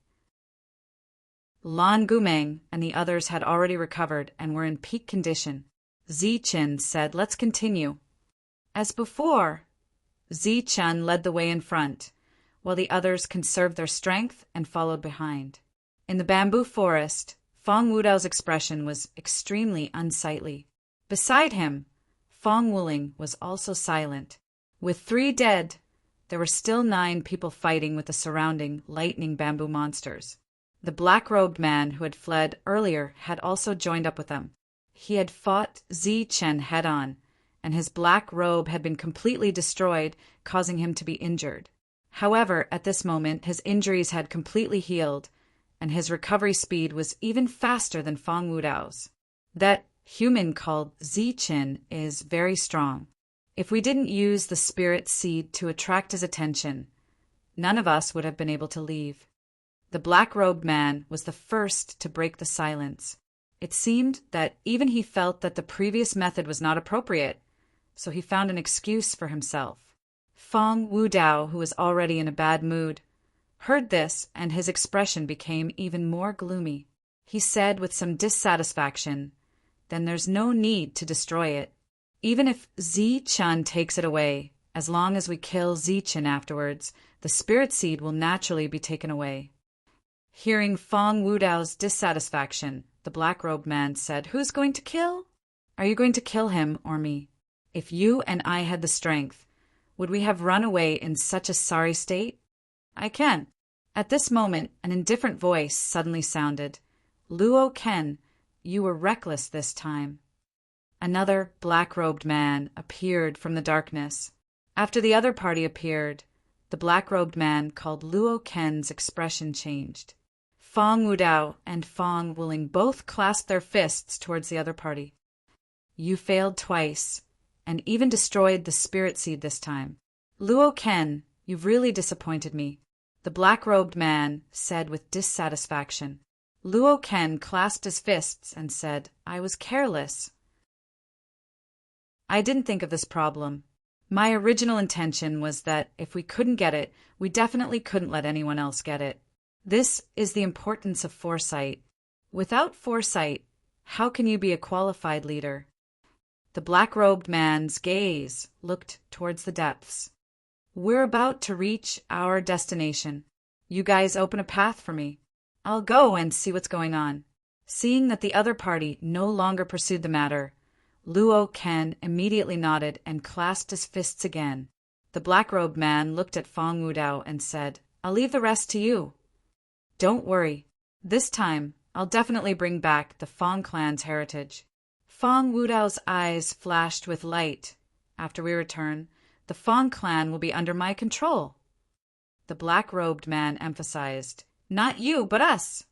Lan Gumeng and the others had already recovered and were in peak condition. Zi-chin said, "Let's continue." As before, Zi-chan led the way in front, while the others conserved their strength and followed behind. In the bamboo forest, Fong Wudao's expression was extremely unsightly. Beside him, Fong Wuling was also silent. With 3 dead, there were still 9 people fighting with the surrounding lightning bamboo monsters. The black-robed man who had fled earlier had also joined up with them. He had fought Zi-chen head-on, and his black robe had been completely destroyed, causing him to be injured. However, at this moment, his injuries had completely healed, and his recovery speed was even faster than Fong Wudao's. That human called Zi-chin is very strong. If we didn't use the spirit seed to attract his attention, none of us would have been able to leave. The black-robed man was the first to break the silence. It seemed that even he felt that the previous method was not appropriate, so he found an excuse for himself. Fong Wudao, who was already in a bad mood, heard this, and his expression became even more gloomy. He said with some dissatisfaction, "Then there's no need to destroy it. Even if Zi-chan takes it away, as long as we kill Zi-chan afterwards, the spirit seed will naturally be taken away." Hearing Fong Wudao's dissatisfaction, the black-robed man said, "Who's going to kill? Are you going to kill him or me? If you and I had the strength, would we have run away in such a sorry state? I can." At this moment, an indifferent voice suddenly sounded. "Luo Ken, you were reckless this time." Another black-robed man appeared from the darkness. After the other party appeared, the black-robed man called Luo Ken's expression changed. Fong Wudao and Fong Wuling both clasped their fists towards the other party. "You failed twice, and even destroyed the spirit seed this time. Luo Ken, you've really disappointed me," the black-robed man said with dissatisfaction. Luo Ken clasped his fists and said, "I was careless. I didn't think of this problem. My original intention was that if we couldn't get it, we definitely couldn't let anyone else get it. This is the importance of foresight. Without foresight, how can you be a qualified leader?" The black-robed man's gaze looked towards the depths. "We're about to reach our destination. You guys open a path for me. I'll go and see what's going on." Seeing that the other party no longer pursued the matter, Luo Ken immediately nodded and clasped his fists again. The black-robed man looked at Fong Wudao and said, "I'll leave the rest to you. Don't worry. This time, I'll definitely bring back the Fong clan's heritage." Fong Wudao's eyes flashed with light. "After we return, the Fong clan will be under my control." The black-robed man emphasized, "Not you, but us."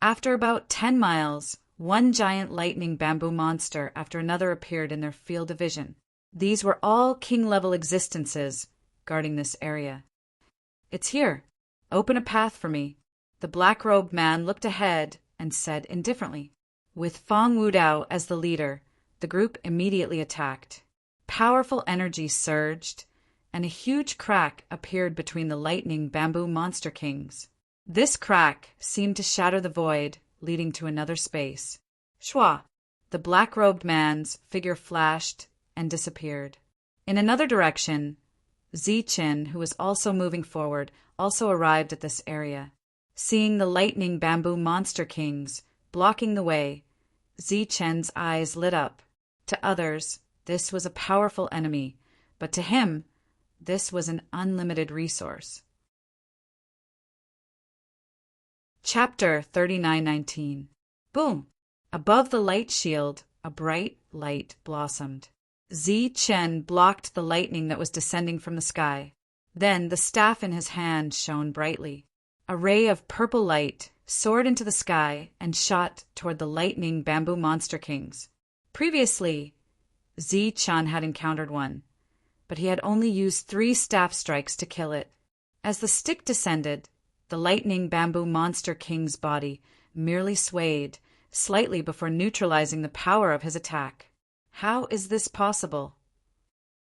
After about 10 miles, one giant lightning bamboo monster after another appeared in their field of vision. These were all king-level existences guarding this area. "It's here. Open a path for me." The black-robed man looked ahead and said indifferently. With Fong Wudao as the leader, the group immediately attacked. Powerful energy surged, and a huge crack appeared between the lightning bamboo monster kings. This crack seemed to shatter the void, leading to another space. Shua! The black-robed man's figure flashed and disappeared. In another direction, Zi-chin, who was also moving forward, also arrived at this area. Seeing the lightning bamboo monster kings blocking the way, Zichen's eyes lit up. To others, this was a powerful enemy, but to him, this was an unlimited resource. Chapter 3919. Boom! Above the light shield, a bright light blossomed. Zichen blocked the lightning that was descending from the sky. Then the staff in his hand shone brightly. A ray of purple light soared into the sky and shot toward the lightning bamboo monster kings. Previously, Zichen had encountered one, but he had only used 3 staff strikes to kill it. As the stick descended, the lightning bamboo monster king's body merely swayed slightly before neutralizing the power of his attack. How is this possible?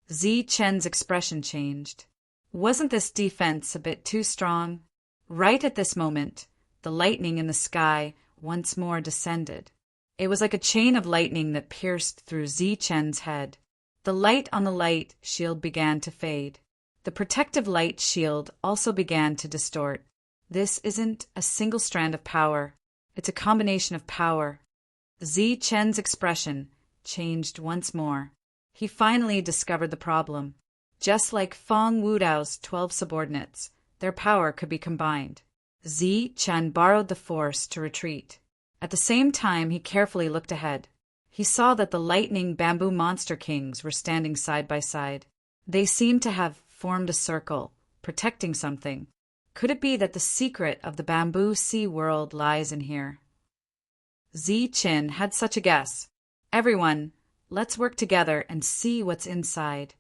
Zichen's expression changed. Wasn't this defense a bit too strong? Right at this moment, the lightning in the sky once more descended. It was like a chain of lightning that pierced through Zichen's head. The light on the light shield began to fade. The protective light shield also began to distort. This isn't a single strand of power. It's a combination of power. Zichen's expression changed once more. He finally discovered the problem. Just like Feng Wudao's 12 subordinates, their power could be combined. Zichen borrowed the force to retreat. At the same time, he carefully looked ahead. He saw that the lightning bamboo monster kings were standing side by side. They seemed to have formed a circle, protecting something. Could it be that the secret of the bamboo sea world lies in here? Zichen had such a guess. Everyone, let's work together and see what's inside.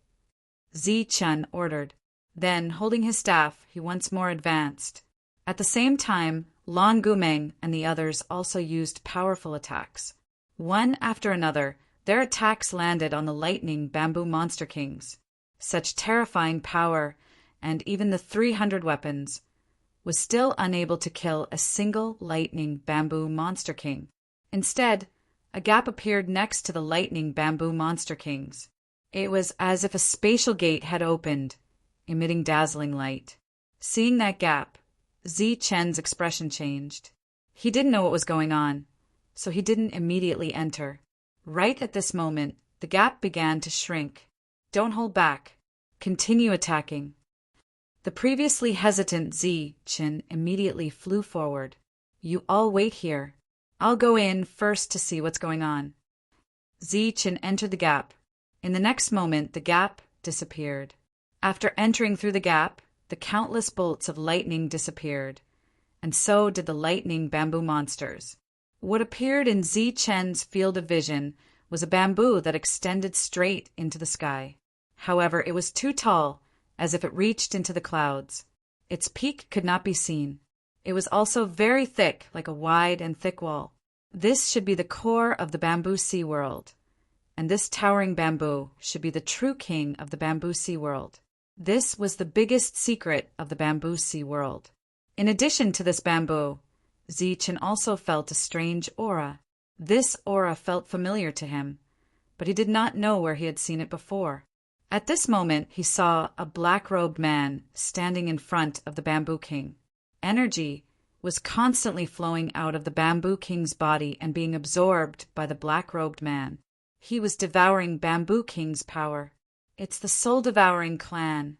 Zichen ordered. Then, holding his staff, he once more advanced. At the same time, Lan Gumeng and the others also used powerful attacks. One after another, their attacks landed on the lightning bamboo monster kings. Such terrifying power, and even the 300 weapons, was still unable to kill a single lightning bamboo monster king. Instead, a gap appeared next to the lightning bamboo monster kings. It was as if a spatial gate had opened, emitting dazzling light. Seeing that gap, Zichen's expression changed. He didn't know what was going on, so he didn't immediately enter. Right at this moment, the gap began to shrink. Don't hold back. Continue attacking. The previously hesitant Zichen immediately flew forward. You all wait here. I'll go in first to see what's going on. Zichen entered the gap. In the next moment, the gap disappeared. After entering through the gap, the countless bolts of lightning disappeared, and so did the lightning bamboo monsters. What appeared in Zichen's field of vision was a bamboo that extended straight into the sky. However, it was too tall, as if it reached into the clouds. Its peak could not be seen. It was also very thick, like a wide and thick wall. This should be the core of the bamboo sea world, and this towering bamboo should be the true king of the bamboo sea world. This was the biggest secret of the bamboo sea world. In addition to this bamboo, Zichen also felt a strange aura. This aura felt familiar to him, but he did not know where he had seen it before. At this moment, he saw a black-robed man standing in front of the bamboo king. Energy was constantly flowing out of the bamboo king's body and being absorbed by the black-robed man. He was devouring bamboo king's power. It's the soul-devouring clan.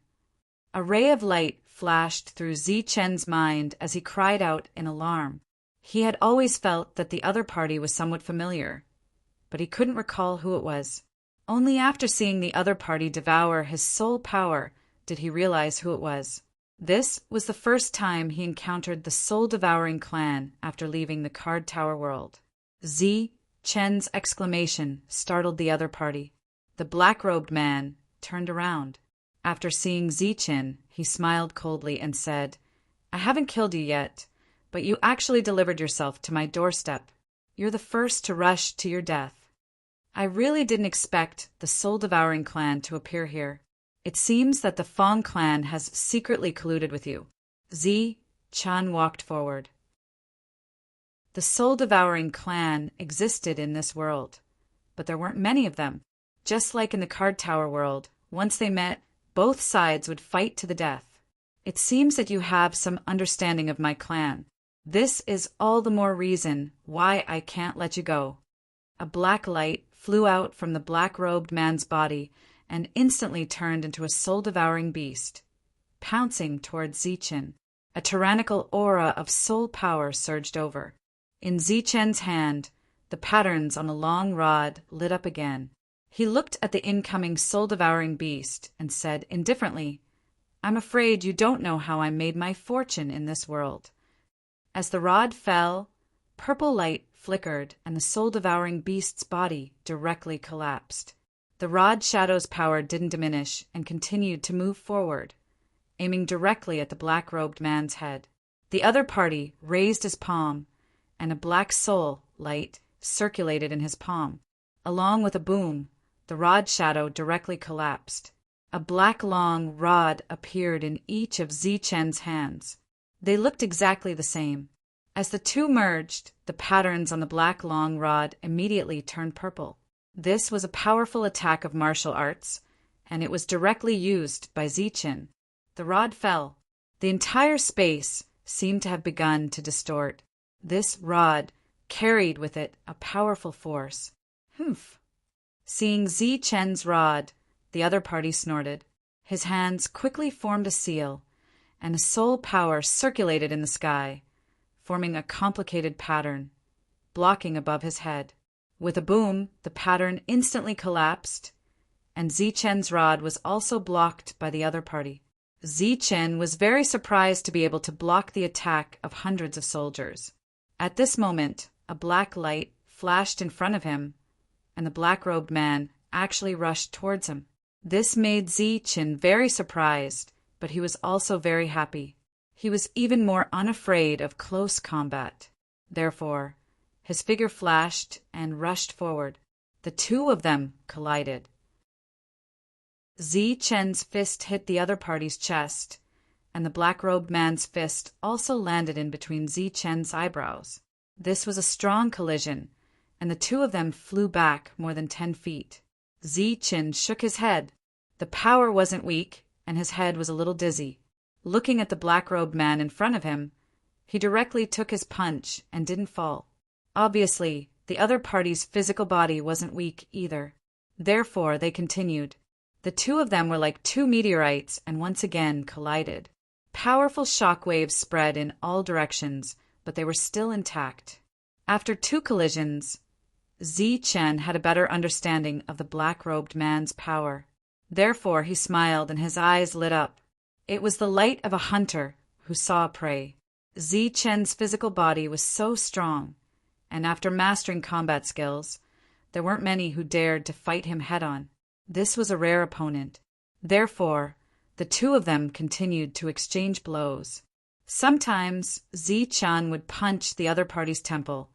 A ray of light flashed through Zichen's mind as he cried out in alarm. He had always felt that the other party was somewhat familiar, but he couldn't recall who it was. Only after seeing the other party devour his soul power did he realize who it was. This was the first time he encountered the soul-devouring clan after leaving the Card Tower world. Zichen's exclamation startled the other party. The black-robed man turned around. After seeing Zichen, he smiled coldly and said, I haven't killed you yet, but you actually delivered yourself to my doorstep. You're the first to rush to your death. I really didn't expect the soul-devouring clan to appear here. It seems that the Feng clan has secretly colluded with you. Zichen walked forward. The soul-devouring clan existed in this world, but there weren't many of them. Just like in the Card Tower world, once they met, both sides would fight to the death. It seems that you have some understanding of my clan. This is all the more reason why I can't let you go. A black light flew out from the black-robed man's body and instantly turned into a soul-devouring beast, pouncing towards Zichen. A tyrannical aura of soul power surged over. In Zichen's hand, the patterns on a long rod lit up again. He looked at the incoming soul-devouring beast and said indifferently, "I'm afraid you don't know how I made my fortune in this world." As the rod fell, purple light flickered and the soul-devouring beast's body directly collapsed. The rod shadow's power didn't diminish and continued to move forward, aiming directly at the black-robed man's head. The other party raised his palm, and a black soul light circulated in his palm. Along with a boom, the rod shadow directly collapsed. A black long rod appeared in each of Zichen's hands. They looked exactly the same. As the two merged, the patterns on the black long rod immediately turned purple. This was a powerful attack of martial arts, and it was directly used by Zichen. The rod fell. The entire space seemed to have begun to distort. This rod carried with it a powerful force. Humph! Seeing Zichen's rod, the other party snorted. His hands quickly formed a seal, and a soul power circulated in the sky, forming a complicated pattern, blocking above his head. With a boom, the pattern instantly collapsed, and Zichen's rod was also blocked by the other party. Zichen was very surprised to be able to block the attack of hundreds of soldiers. At this moment, a black light flashed in front of him, and the black-robed man actually rushed towards him. This made Zichen very surprised, but he was also very happy. He was even more unafraid of close combat. Therefore, his figure flashed and rushed forward. The two of them collided. Zichen's fist hit the other party's chest, and the black-robed man's fist also landed in between Zichen's eyebrows. This was a strong collision, and the two of them flew back more than 10 feet. Zichen shook his head. The power wasn't weak, and his head was a little dizzy. Looking at the black-robed man in front of him, he directly took his punch and didn't fall. Obviously, the other party's physical body wasn't weak either. Therefore, they continued. The two of them were like two meteorites and once again collided. Powerful shock waves spread in all directions, but they were still intact. After 2 collisions, Zichen had a better understanding of the black-robed man's power. Therefore, he smiled and his eyes lit up. It was the light of a hunter who saw prey. Zichen's physical body was so strong, and after mastering combat skills, there weren't many who dared to fight him head-on. This was a rare opponent. Therefore, the two of them continued to exchange blows. Sometimes, Zichen would punch the other party's temple,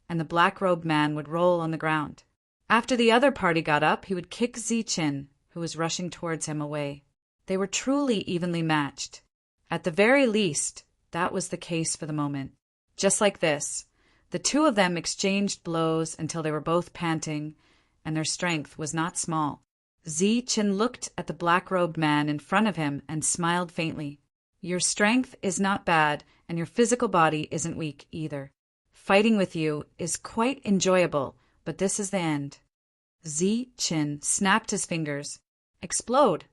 and the black-robed man would roll on the ground. After the other party got up, he would kick Zichen, who was rushing towards him, away. They were truly evenly matched. At the very least, that was the case for the moment. Just like this, the two of them exchanged blows until they were both panting, and their strength was not small. Zichen looked at the black-robed man in front of him and smiled faintly. Your strength is not bad, and your physical body isn't weak either. Fighting with you is quite enjoyable, but this is the end. Zichen snapped his fingers. Explode!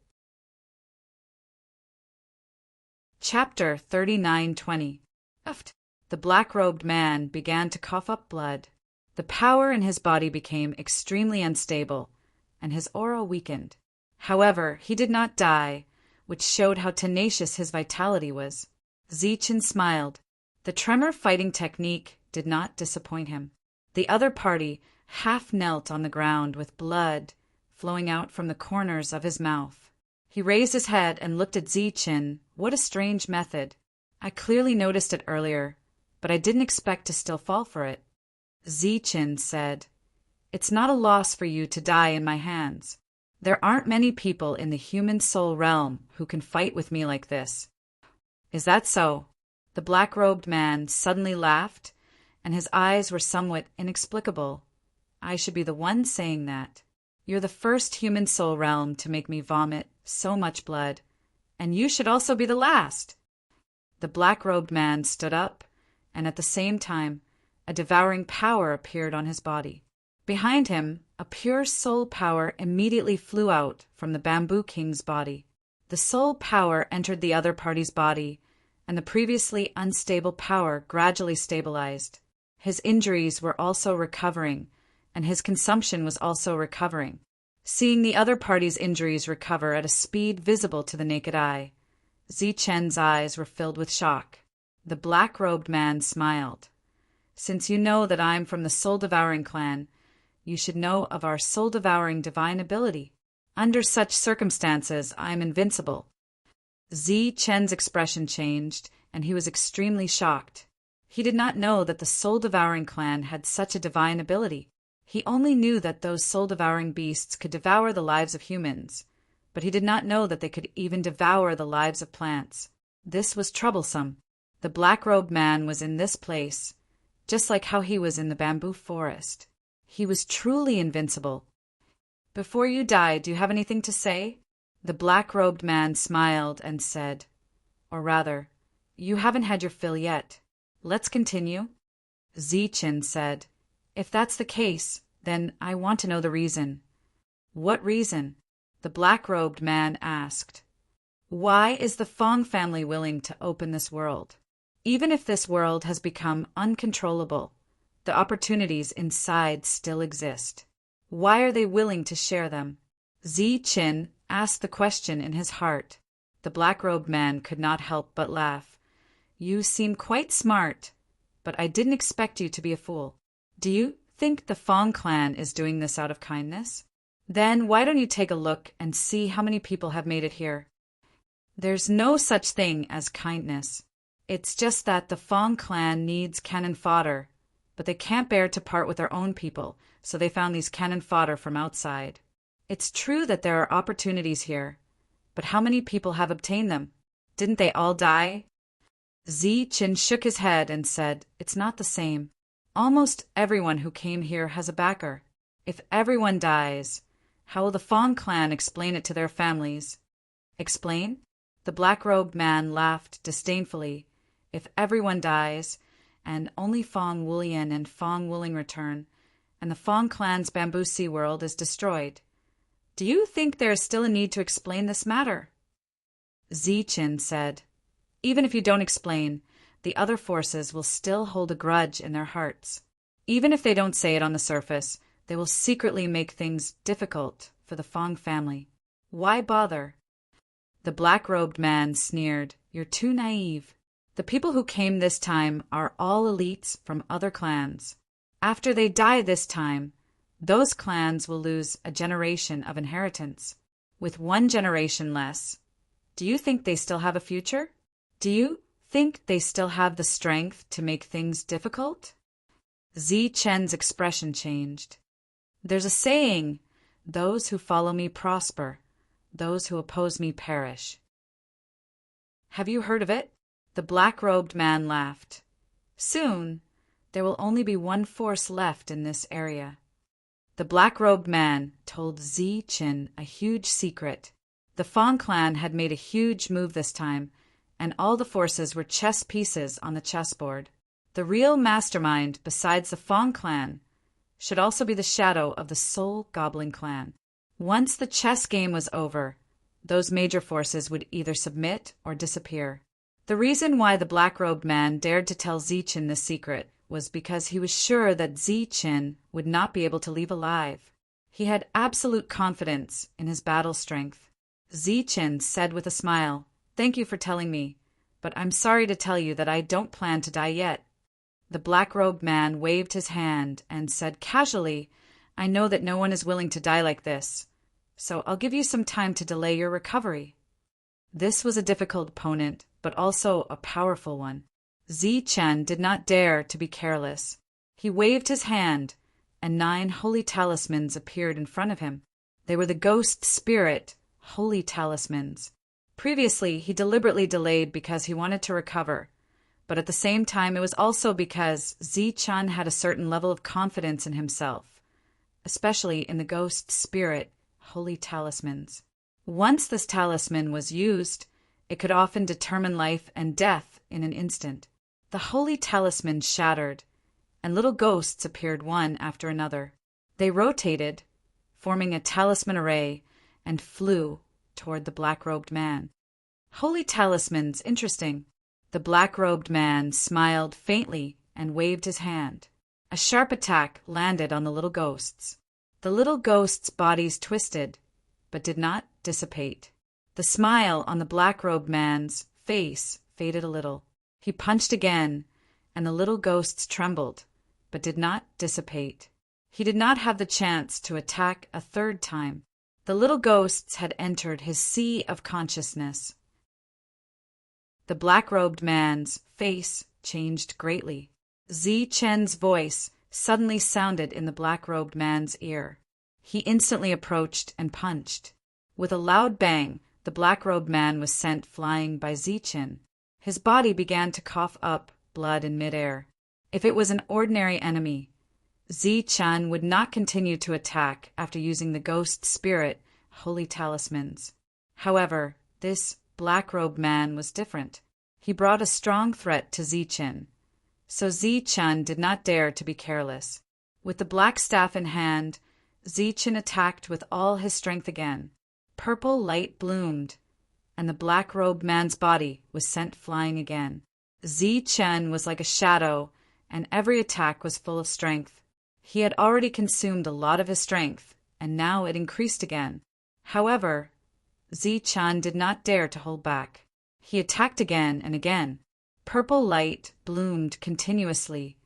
Chapter 39:20. The black-robed man began to cough up blood. The power in his body became extremely unstable, and his aura weakened. However, he did not die, which showed how tenacious his vitality was. Zichen smiled. The tremor fighting technique did not disappoint him. The other party half knelt on the ground with blood flowing out from the corners of his mouth. He raised his head and looked at Zichen. What a strange method. I clearly noticed it earlier, but I didn't expect to still fall for it. Zichen said, It's not a loss for you to die in my hands. There aren't many people in the human soul realm who can fight with me like this. Is that so? The black-robed man suddenly laughed, and his eyes were somewhat inexplicable. I should be the one saying that. You're the first human soul realm to make me vomit so much blood, and you should also be the last. The black-robed man stood up, and at the same time, a devouring power appeared on his body. Behind him, a pure soul power immediately flew out from the Bamboo King's body. The soul power entered the other party's body, and the previously unstable power gradually stabilized. His injuries were also recovering, and his consumption was also recovering. Seeing the other party's injuries recover at a speed visible to the naked eye, Zichen's eyes were filled with shock. The black-robed man smiled. "Since you know that I am from the soul-devouring clan, you should know of our soul-devouring divine ability. Under such circumstances, I am invincible." Zichen's expression changed, and he was extremely shocked. He did not know that the soul-devouring clan had such a divine ability. He only knew that those soul-devouring beasts could devour the lives of humans, but he did not know that they could even devour the lives of plants. This was troublesome. The black-robed man was in this place, just like how he was in the bamboo forest. He was truly invincible. "Before you die, do you have anything to say?" The black-robed man smiled and said, "Or rather, you haven't had your fill yet. Let's continue." Zichen said, "If that's the case, then I want to know the reason." "What reason?" the black-robed man asked. "Why is the Fong family willing to open this world? Even if this world has become uncontrollable, the opportunities inside still exist. Why are they willing to share them?" Zichen asked the question in his heart. The black-robed man could not help but laugh. "You seem quite smart, but I didn't expect you to be a fool. Do you think the Fong clan is doing this out of kindness? Then why don't you take a look and see how many people have made it here? There's no such thing as kindness. It's just that the Fong clan needs cannon fodder, but they can't bear to part with their own people, so they found these cannon fodder from outside. It's true that there are opportunities here, but how many people have obtained them? Didn't they all die?" Zichen shook his head and said, "It's not the same. Almost everyone who came here has a backer. If everyone dies, how will the Fong clan explain it to their families?" "Explain?" The black-robed man laughed disdainfully. "If everyone dies, and only Fong Wulian and Fong Wuling return, and the Fong clan's bamboo sea world is destroyed, do you think there is still a need to explain this matter?" Zichen said, "Even if you don't explain, the other forces will still hold a grudge in their hearts. Even if they don't say it on the surface, they will secretly make things difficult for the Fong family. Why bother?" The black-robed man sneered, "You're too naive. The people who came this time are all elites from other clans. After they die this time, those clans will lose a generation of inheritance. With one generation less, do you think they still have a future? Do you think they still have the strength to make things difficult?" Zichen's expression changed. "There's a saying, 'Those who follow me prosper, those who oppose me perish.' Have you heard of it?" The black-robed man laughed. "Soon, there will only be one force left in this area." The black-robed man told Zichen a huge secret. The Fong clan had made a huge move this time, and all the forces were chess pieces on the chessboard. The real mastermind, besides the Fong clan, should also be the shadow of the Soul Goblin clan. Once the chess game was over, those major forces would either submit or disappear. The reason why the black-robed man dared to tell Zichen this secret was because he was sure that Zichen would not be able to leave alive. He had absolute confidence in his battle strength. Zichen said with a smile, "Thank you for telling me, but I'm sorry to tell you that I don't plan to die yet." The black-robed man waved his hand and said casually, "I know that no one is willing to die like this, so I'll give you some time to delay your recovery." This was a difficult opponent, but also a powerful one. Zichen did not dare to be careless. He waved his hand, and 9 holy talismans appeared in front of him. They were the ghost spirit holy talismans. Previously, he deliberately delayed because he wanted to recover, but at the same time it was also because Zichen had a certain level of confidence in himself, especially in the ghost spirit holy talismans. Once this talisman was used, it could often determine life and death in an instant. The holy talisman shattered, and little ghosts appeared one after another. They rotated, forming a talisman array, and flew toward the black-robed man. Holy talismans, interesting. The black-robed man smiled faintly and waved his hand. A sharp attack landed on the little ghosts. The little ghosts' bodies twisted, but did not dissipate. The smile on the black-robed man's face faded a little. He punched again, and the little ghosts trembled, but did not dissipate. He did not have the chance to attack a third time. The little ghosts had entered his sea of consciousness. The black-robed man's face changed greatly. Zi-Chen's voice suddenly sounded in the black-robed man's ear. He instantly approached and punched. With a loud bang, the black-robed man was sent flying by Zi-Chen. His body began to cough up blood in midair. If it was an ordinary enemy, Zi-Chen would not continue to attack after using the ghost spirit holy talismans. However, this black-robed man was different. He brought a strong threat to Zi-Chen, so Zi-Chen did not dare to be careless. With the black staff in hand, Zi-Chen attacked with all his strength again. Purple light bloomed, and the black-robed man's body was sent flying again. Zi-Chen was like a shadow, and every attack was full of strength. He had already consumed a lot of his strength, and now it increased again. However, Zi-Chen did not dare to hold back. He attacked again and again. Purple light bloomed continuously,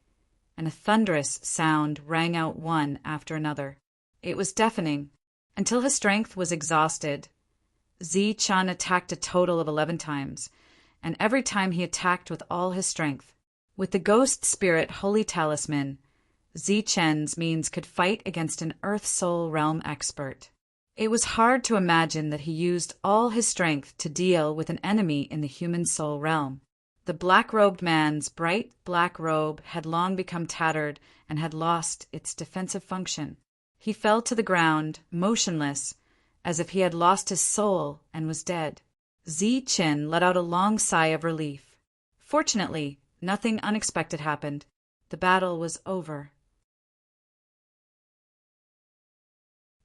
and a thunderous sound rang out one after another. It was deafening. Until his strength was exhausted, Zi-Chen attacked a total of 11 times, and every time he attacked with all his strength. With the ghost spirit holy talisman, Zi-Chen's means could fight against an Earth Soul Realm expert. It was hard to imagine that he used all his strength to deal with an enemy in the human soul realm. The black-robed man's bright black robe had long become tattered and had lost its defensive function. He fell to the ground, motionless, as if he had lost his soul and was dead. Zi-Chen let out a long sigh of relief. Fortunately, nothing unexpected happened. The battle was over.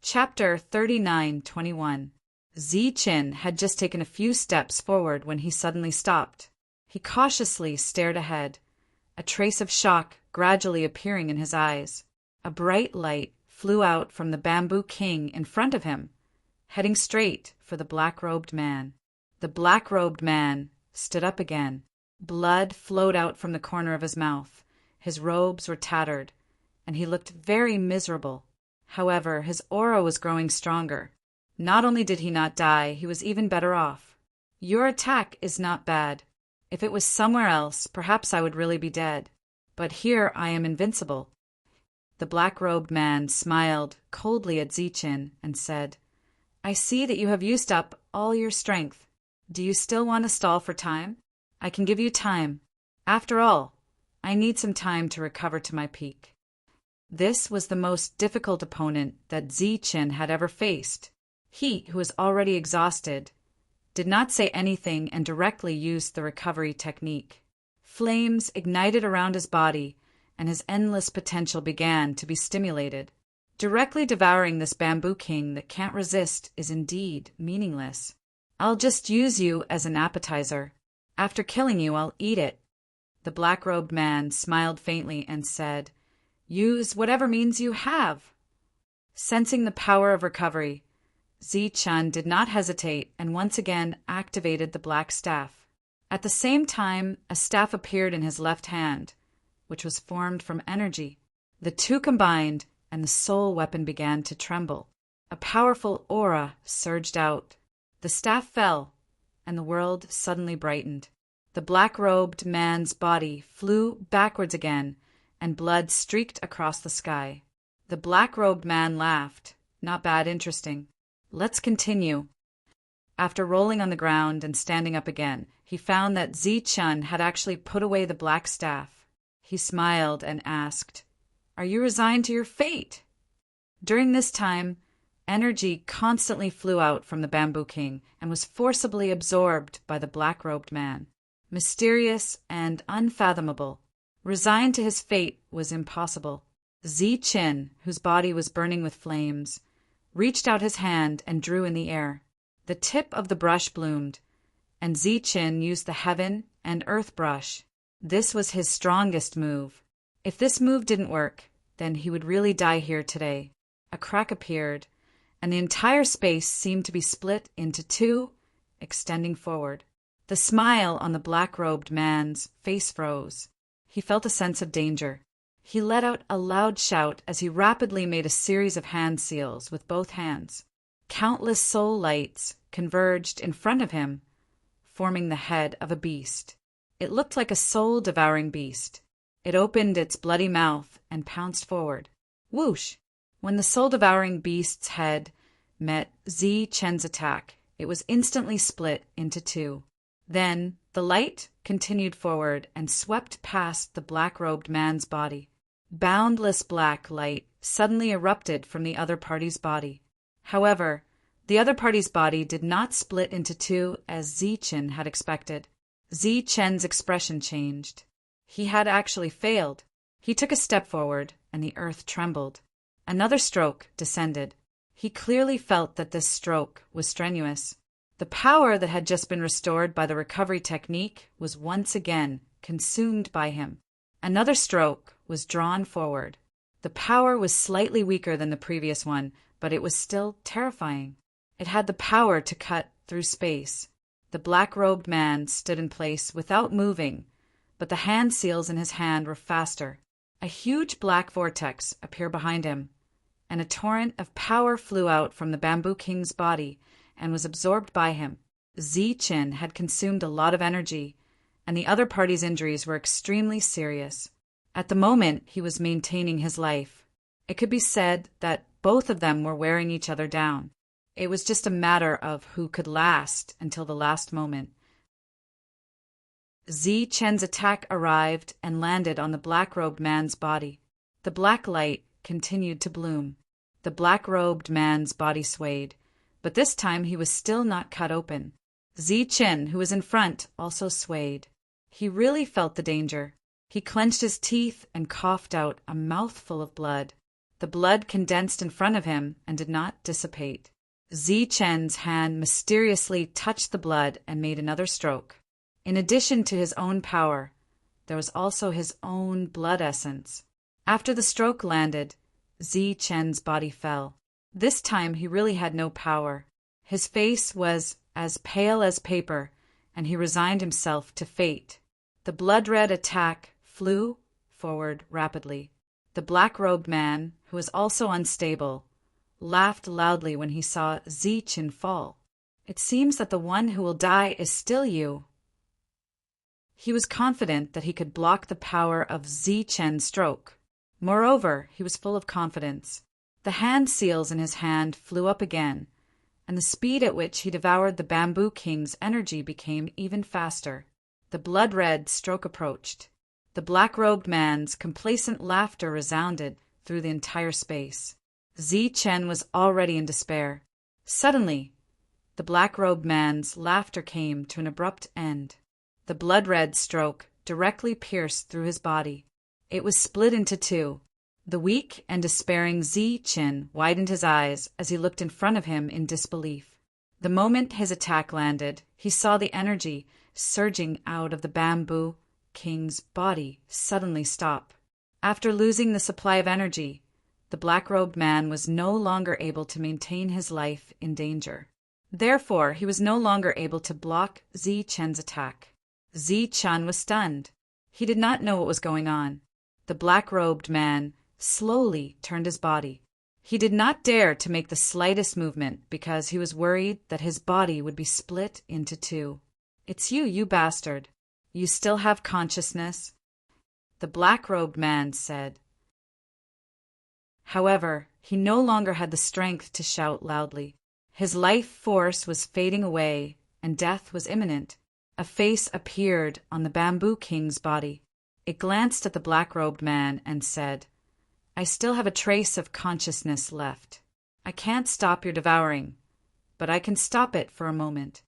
Chapter 39:21. Zi-Chen had just taken a few steps forward when he suddenly stopped. He cautiously stared ahead, a trace of shock gradually appearing in his eyes. A bright light flew out from the bamboo king in front of him, heading straight for the black-robed man. The black-robed man stood up again. Blood flowed out from the corner of his mouth. His robes were tattered, and he looked very miserable. However, his aura was growing stronger. Not only did he not die, he was even better off. Your attack is not bad. If it was somewhere else, perhaps I would really be dead. But here I am invincible. The black-robed man smiled coldly at Zi-Chen and said, I see that you have used up all your strength. Do you still want to stall for time? I can give you time. After all, I need some time to recover to my peak. This was the most difficult opponent that Zi-Chen had ever faced. He, who was already exhausted, did not say anything and directly used the recovery technique. Flames ignited around his body, and his endless potential began to be stimulated. Directly devouring this bamboo king that can't resist is indeed meaningless. I'll just use you as an appetizer. After killing you, I'll eat it. The black-robed man smiled faintly and said, Use whatever means you have. Sensing the power of recovery, Zi-Chen did not hesitate and once again activated the black staff. At the same time, a staff appeared in his left hand, which was formed from energy. The two combined, and the soul weapon began to tremble. A powerful aura surged out. The staff fell, and the world suddenly brightened. The black-robed man's body flew backwards again, and blood streaked across the sky. The black-robed man laughed. Not bad, interesting. Let's continue. After rolling on the ground and standing up again, he found that Zi-Chen had actually put away the black staff. He smiled and asked, Are you resigned to your fate? During this time, energy constantly flew out from the bamboo king and was forcibly absorbed by the black-robed man. mysterious and unfathomable. Resigned to his fate was impossible. Zi-Chin, whose body was burning with flames, reached out his hand and drew in the air. The tip of the brush bloomed, and Zi-Chin used the heaven and earth brush. This was his strongest move. If this move didn't work, then he would really die here today. A crack appeared, and the entire space seemed to be split into two, extending forward. The smile on the black-robed man's face froze. He felt a sense of danger. He let out a loud shout as he rapidly made a series of hand seals with both hands. Countless soul lights converged in front of him, forming the head of a beast. It looked like a soul-devouring beast. It opened its bloody mouth and pounced forward. Whoosh! When the soul-devouring beast's head met Zi-Chen's attack, it was instantly split into two. Then the light continued forward and swept past the black-robed man's body. Boundless black light suddenly erupted from the other party's body. However, the other party's body did not split into two as Zi-Chen had expected. Zi-Chen's expression changed. He had actually failed. He took a step forward, and the earth trembled. Another stroke descended. He clearly felt that this stroke was strenuous. The power that had just been restored by the recovery technique was once again consumed by him. Another stroke was drawn forward. The power was slightly weaker than the previous one, but it was still terrifying. It had the power to cut through space. The black-robed man stood in place without moving, but the hand seals in his hand were faster. A huge black vortex appeared behind him, and a torrent of power flew out from the Bamboo King's body and was absorbed by him. Zi-Chin had consumed a lot of energy, and the other party's injuries were extremely serious. At the moment, he was maintaining his life. It could be said that both of them were wearing each other down. It was just a matter of who could last until the last moment. Zi-Chen's attack arrived and landed on the black-robed man's body. The black light continued to bloom. The black-robed man's body swayed, but this time he was still not cut open. Zi-Chen, who was in front, also swayed. He really felt the danger. He clenched his teeth and coughed out a mouthful of blood. The blood condensed in front of him and did not dissipate. Zi-Chen's hand mysteriously touched the blood and made another stroke. In addition to his own power, there was also his own blood essence. After the stroke landed, Zi-Chen's body fell. This time he really had no power. His face was as pale as paper, and he resigned himself to fate. The blood-red attack flew forward rapidly. The black-robed man, who was also unstable, laughed loudly when he saw Zi-Chen fall. It seems that the one who will die is still you. He was confident that he could block the power of Zi-Chen's stroke. Moreover, he was full of confidence. The hand seals in his hand flew up again, and the speed at which he devoured the Bamboo King's energy became even faster. The blood-red stroke approached. The black-robed man's complacent laughter resounded through the entire space. Zi-Chen was already in despair. Suddenly, the black-robed man's laughter came to an abrupt end. The blood-red stroke directly pierced through his body. It was split into two. The weak and despairing Zi-Chen widened his eyes as he looked in front of him in disbelief. The moment his attack landed, he saw the energy surging out of the Bamboo King's body suddenly stop. After losing the supply of energy, the black-robed man was no longer able to maintain his life in danger. Therefore, he was no longer able to block Zi-Chen's attack. Zi-Chen was stunned. He did not know what was going on. The black-robed man slowly turned his body. He did not dare to make the slightest movement because he was worried that his body would be split into two. "It's you, you bastard. You still have consciousness," the black-robed man said. However, he no longer had the strength to shout loudly. His life force was fading away, and death was imminent. A face appeared on the Bamboo King's body. It glanced at the black-robed man and said, "I still have a trace of consciousness left. I can't stop your devouring, but I can stop it for a moment."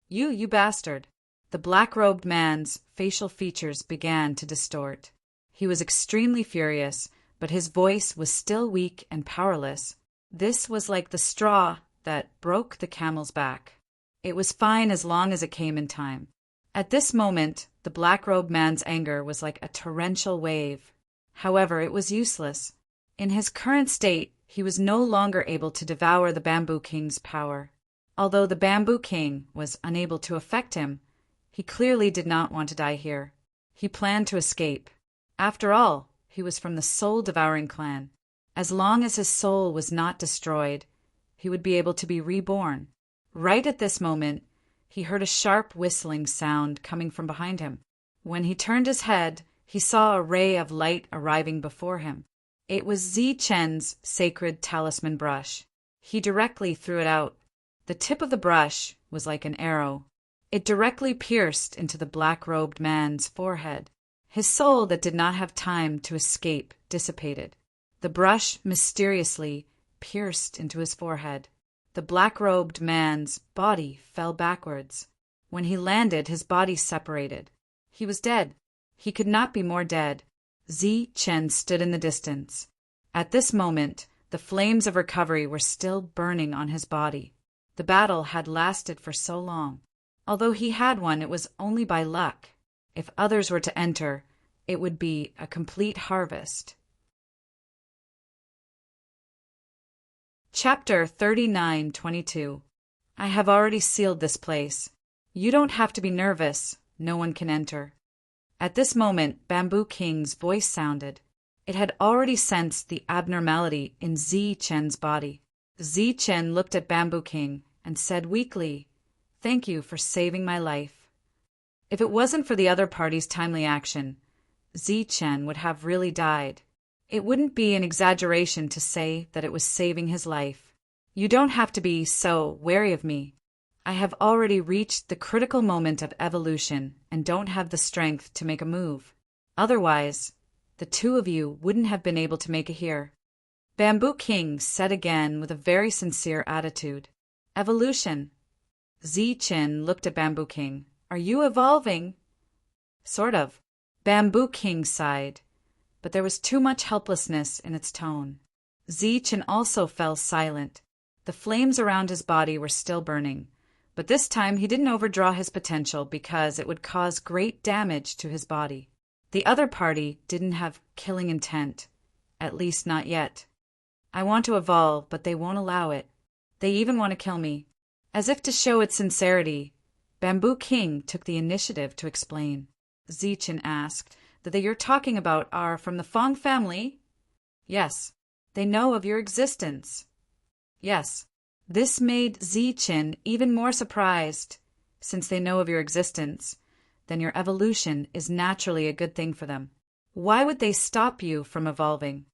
You bastard," The black-robed man's facial features began to distort. He was extremely furious, but his voice was still weak and powerless. This was like the straw that broke the camel's back. It was fine as long as it came in time. At this moment, the black-robed man's anger was like a torrential wave. However, it was useless. In his current state, he was no longer able to devour the Bamboo King's power. Although the Bamboo King was unable to affect him, he clearly did not want to die here. He planned to escape. After all, he was from the soul-devouring clan. As long as his soul was not destroyed, he would be able to be reborn. Right at this moment, he heard a sharp whistling sound coming from behind him. When he turned his head, he saw a ray of light arriving before him. It was Zichen's sacred talisman brush. He directly threw it out. The tip of the brush was like an arrow. It directly pierced into the black-robed man's forehead. His soul that did not have time to escape dissipated. The brush mysteriously pierced into his forehead. The black-robed man's body fell backwards. When he landed, his body separated. He was dead. He could not be more dead. Zichen stood in the distance. At this moment, the flames of recovery were still burning on his body. The battle had lasted for so long. Although he had won, it was only by luck. If others were to enter, it would be a complete harvest. Chapter 39:22. I have already sealed this place. You don't have to be nervous. No one can enter. At this moment, Bamboo King's voice sounded. It had already sensed the abnormality in Zichen's body. Zichen looked at Bamboo King and said weakly, "Thank you for saving my life." If it wasn't for the other party's timely action, Zichen would have really died. It wouldn't be an exaggeration to say that it was saving his life. You don't have to be so wary of me. I have already reached the critical moment of evolution and don't have the strength to make a move. Otherwise, the two of you wouldn't have been able to make it here. Bamboo King said again with a very sincere attitude. Evolution. Zichen looked at Bamboo King. Are you evolving? Sort of. Bamboo King sighed, but there was too much helplessness in its tone. Zichen also fell silent. The flames around his body were still burning, but this time he didn't overdraw his potential because it would cause great damage to his body. The other party didn't have killing intent, at least not yet. I want to evolve, but they won't allow it. They even want to kill me. As if to show its sincerity, Bamboo King took the initiative to explain. Zichen asked, "That they you're talking about are from the Fong family?" "Yes." "They know of your existence?" "Yes." This made Zichen even more surprised. "Since they know of your existence, then your evolution is naturally a good thing for them. Why would they stop you from evolving?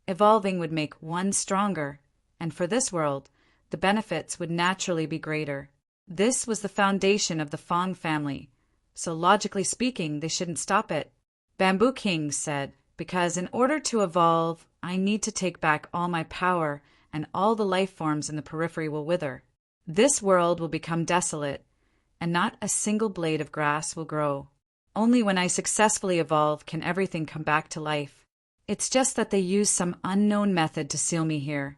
Evolving would make one stronger, and for this world, the benefits would naturally be greater. This was the foundation of the Fong family, so logically speaking, they shouldn't stop it." Bamboo King said, "Because in order to evolve, I need to take back all my power, and all the life forms in the periphery will wither. This world will become desolate, and not a single blade of grass will grow. Only when I successfully evolve can everything come back to life. It's just that they use some unknown method to seal me here,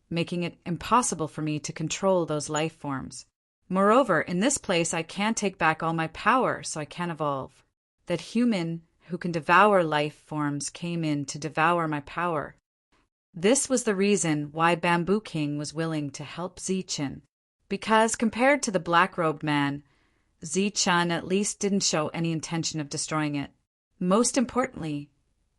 making it impossible for me to control those life forms. Moreover, in this place I can't take back all my power, so I can't evolve. That human who can devour life forms came in to devour my power." This was the reason why Bamboo King was willing to help Zichen, because compared to the black-robed man, Zichen at least didn't show any intention of destroying it. Most importantly,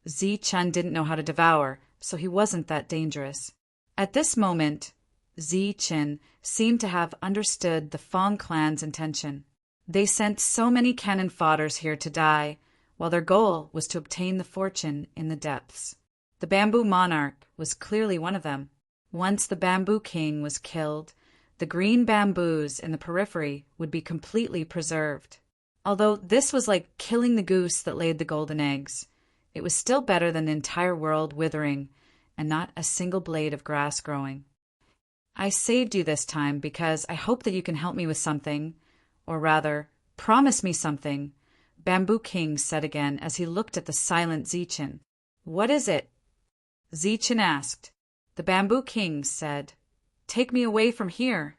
Zichen didn't know how to devour, so he wasn't that dangerous. At this moment, Zichen seemed to have understood the Fong clan's intention. They sent so many cannon fodders here to die, while their goal was to obtain the fortune in the depths. The Bamboo Monarch was clearly one of them. Once the Bamboo King was killed, the green bamboos in the periphery would be completely preserved. Although this was like killing the goose that laid the golden eggs, it was still better than the entire world withering and not a single blade of grass growing. I saved you this time because I hope that you can help me with something, or rather, Promise me something, Bamboo King said again as he looked at the silent Zichen. What is it? Zichen asked. The Bamboo King said, Take me away from here.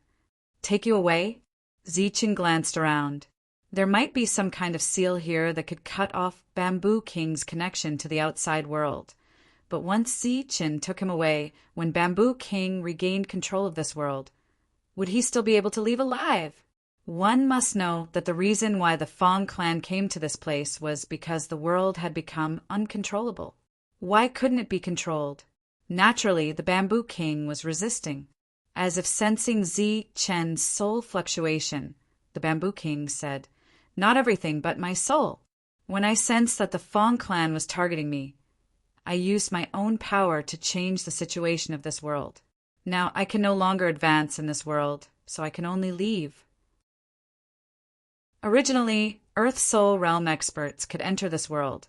Take you away? Zichen glanced around. There might be some kind of seal here that could cut off Bamboo King's connection to the outside world. But once Zichen took him away, when Bamboo King regained control of this world, would he still be able to leave alive? One must know that the reason why the Fong clan came to this place was because the world had become uncontrollable. Why couldn't it be controlled? Naturally, the Bamboo King was resisting. As if sensing Zichen's soul fluctuation, the Bamboo King said, Not everything but my soul. When I sensed that the Fong clan was targeting me, I used my own power to change the situation of this world. Now I can no longer advance in this world, so I can only leave. Originally, Earth Soul Realm experts could enter this world,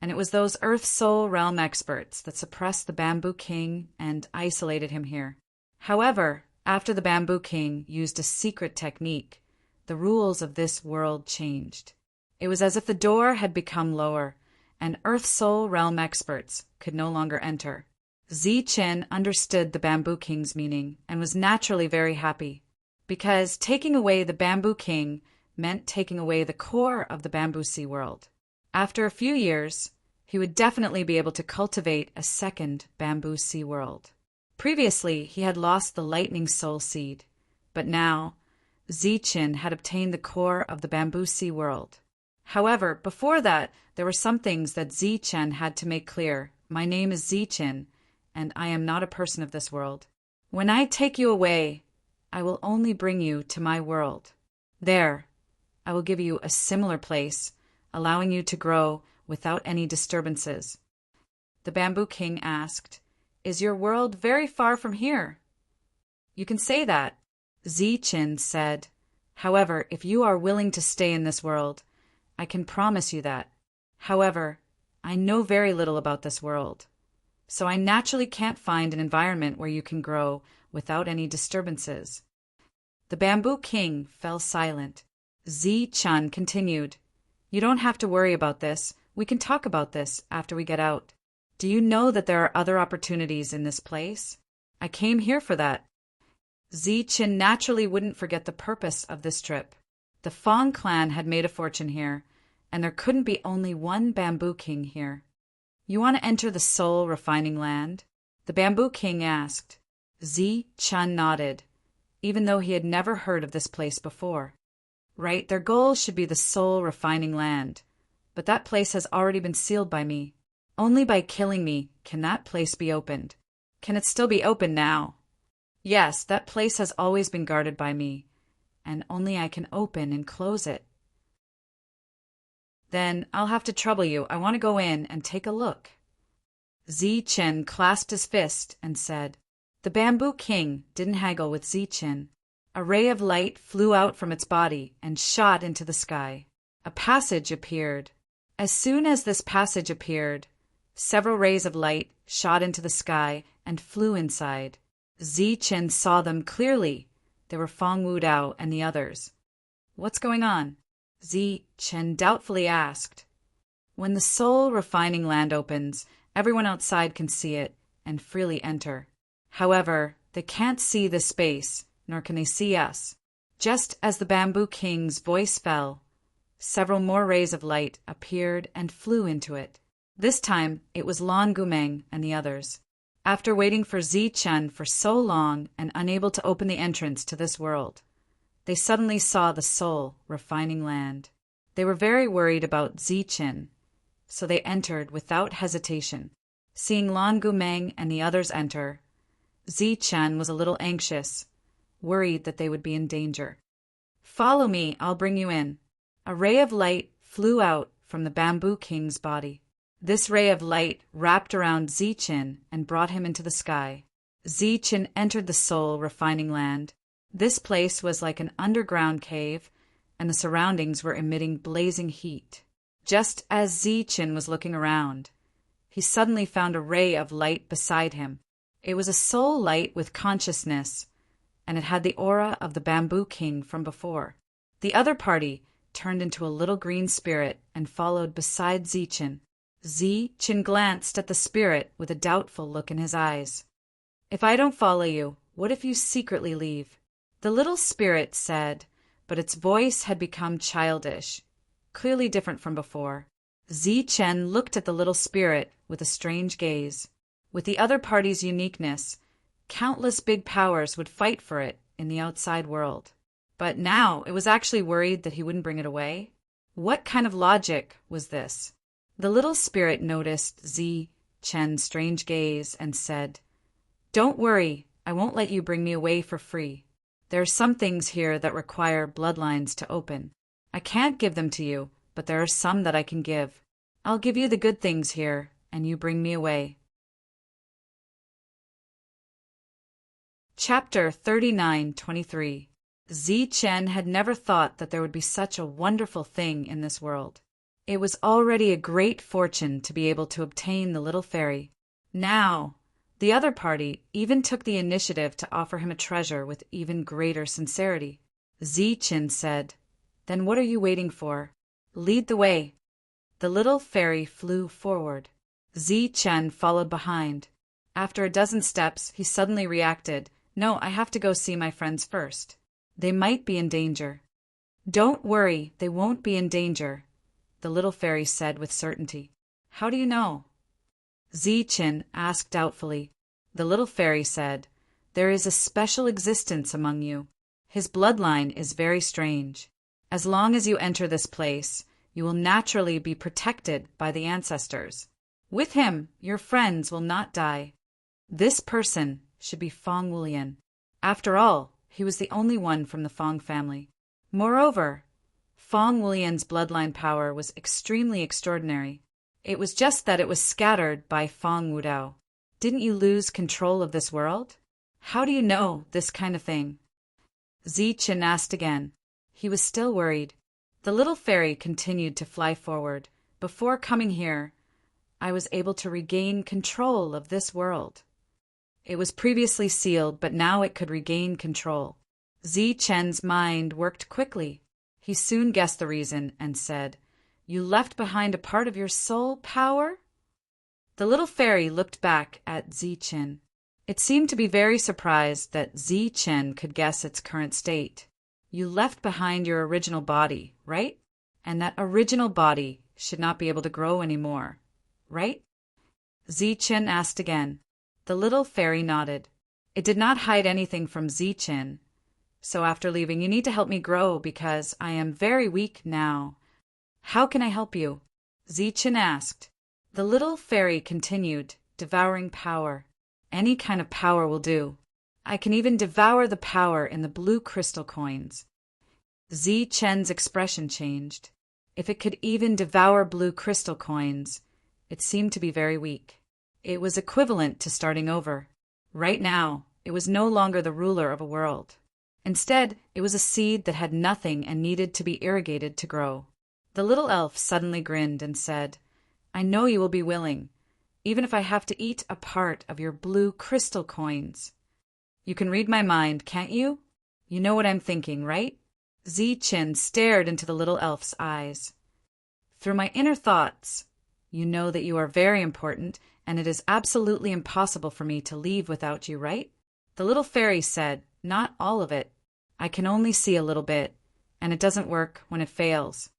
and it was those Earth Soul Realm experts that suppressed the Bamboo King and isolated him here. However, after the Bamboo King used a secret technique, the rules of this world changed. It was as if the door had become lower, and Earth Soul Realm experts could no longer enter. Zichen understood the Bamboo King's meaning and was naturally very happy, because taking away the Bamboo King meant taking away the core of the Bamboo Sea world. After a few years, he would definitely be able to cultivate a second Bamboo Sea world. Previously, he had lost the Lightning Soul Seed, but now, Zichen had obtained the core of the Bamboo Sea world. However, before that, there were some things that Zichen had to make clear. My name is Zichen, and I am not a person of this world. When I take you away, I will only bring you to my world. There, I will give you a similar place, allowing you to grow without any disturbances. The Bamboo King asked, Is your world very far from here? You can say that. Zichen said, However, if you are willing to stay in this world, I can promise you that. However, I know very little about this world, so I naturally can't find an environment where you can grow without any disturbances. The Bamboo King fell silent. Zichen continued, You don't have to worry about this. We can talk about this after we get out. Do you know that there are other opportunities in this place? I came here for that. Zichen naturally wouldn't forget the purpose of this trip. The Fong clan had made a fortune here, and there couldn't be only one Bamboo King here. You want to enter the soul refining land? The Bamboo King asked. Zichen nodded, even though he had never heard of this place before. Right, their goal should be the soul refining land, but that place has already been sealed by me. Only by killing me can that place be opened. Can it still be opened now? Yes, that place has always been guarded by me, and only I can open and close it. Then I'll have to trouble you. I want to go in and take a look. Zichen clasped his fist and said. The Bamboo King didn't haggle with Zichen. A ray of light flew out from its body and shot into the sky. A passage appeared. As soon as this passage appeared, several rays of light shot into the sky and flew inside. Zichen saw them clearly. They were Fong Wudao and the others. What's going on? Zichen doubtfully asked. When the soul refining land opens, everyone outside can see it and freely enter. However, they can't see this space, nor can they see us. Just as the Bamboo King's voice fell, several more rays of light appeared and flew into it. This time, it was Lan Gumeng and the others. After waiting for Zichen for so long and unable to open the entrance to this world, they suddenly saw the soul refining land. They were very worried about Zichen, so they entered without hesitation. Seeing Lan Gumeng and the others enter, Zichen was a little anxious, worried that they would be in danger. Follow me, I'll bring you in. A ray of light flew out from the Bamboo King's body. This ray of light wrapped around Zichen and brought him into the sky. Zichen entered the soul refining land. This place was like an underground cave, and the surroundings were emitting blazing heat. Just as Zichen was looking around, he suddenly found a ray of light beside him. It was a soul light with consciousness, and it had the aura of the Bamboo King from before. The other party turned into a little green spirit and followed beside Zichen. Zichen glanced at the spirit with a doubtful look in his eyes. "If I don't follow you, what if you secretly leave?" The little spirit said, but its voice had become childish, clearly different from before. Zichen looked at the little spirit with a strange gaze. With the other party's uniqueness, countless big powers would fight for it in the outside world. But now it was actually worried that he wouldn't bring it away. What kind of logic was this? The little spirit noticed Zichen's strange gaze and said, "Don't worry, I won't let you bring me away for free. There are some things here that require bloodlines to open. I can't give them to you, but there are some that I can give. I'll give you the good things here, and you bring me away." Chapter 39:23. Zichen had never thought that there would be such a wonderful thing in this world. It was already a great fortune to be able to obtain the little fairy. Now, the other party even took the initiative to offer him a treasure with even greater sincerity. Zichen said, "Then what are you waiting for? Lead the way." The little fairy flew forward. Zichen followed behind. After a dozen steps, he suddenly reacted, "No, I have to go see my friends first. They might be in danger." "Don't worry, they won't be in danger," the little fairy said with certainty. "How do you know?" Zichen asked doubtfully. The little fairy said, "There is a special existence among you. His bloodline is very strange. As long as you enter this place, you will naturally be protected by the ancestors. With him, your friends will not die. This person should be Fong Wulian. After all, he was the only one from the Fong family. Moreover, Fong Wulian's bloodline power was extremely extraordinary. It was just that it was scattered by Fong Wudao. Didn't you lose control of this world? How do you know this kind of thing?" Zichen asked again. He was still worried. The little fairy continued to fly forward. "Before coming here, I was able to regain control of this world. It was previously sealed, but now it could regain control." Zichen's mind worked quickly. He soon guessed the reason and said, "You left behind a part of your soul power?" The little fairy looked back at Zichen. It seemed to be very surprised that Zichen could guess its current state. "You left behind your original body, right? And that original body should not be able to grow anymore, right?" Zichen asked again. The little fairy nodded. It did not hide anything from Zichen. "So after leaving, you need to help me grow because I am very weak now. How can I help you?" Zichen asked. The little fairy continued, devouring power. "Any kind of power will do. I can even devour the power in the blue crystal coins." Zichen's expression changed. If it could even devour blue crystal coins, it seemed to be very weak. It was equivalent to starting over. Right now, it was no longer the ruler of a world. Instead, it was a seed that had nothing and needed to be irrigated to grow. The little elf suddenly grinned and said, "I know you will be willing, even if I have to eat a part of your blue crystal coins. You can read my mind, can't you? You know what I'm thinking, right?" Zichen stared into the little elf's eyes. "Through my inner thoughts, you know that you are very important, and it is absolutely impossible for me to leave without you, right?" The little fairy said, "Not all of it. I can only see a little bit, and it doesn't work when it fails."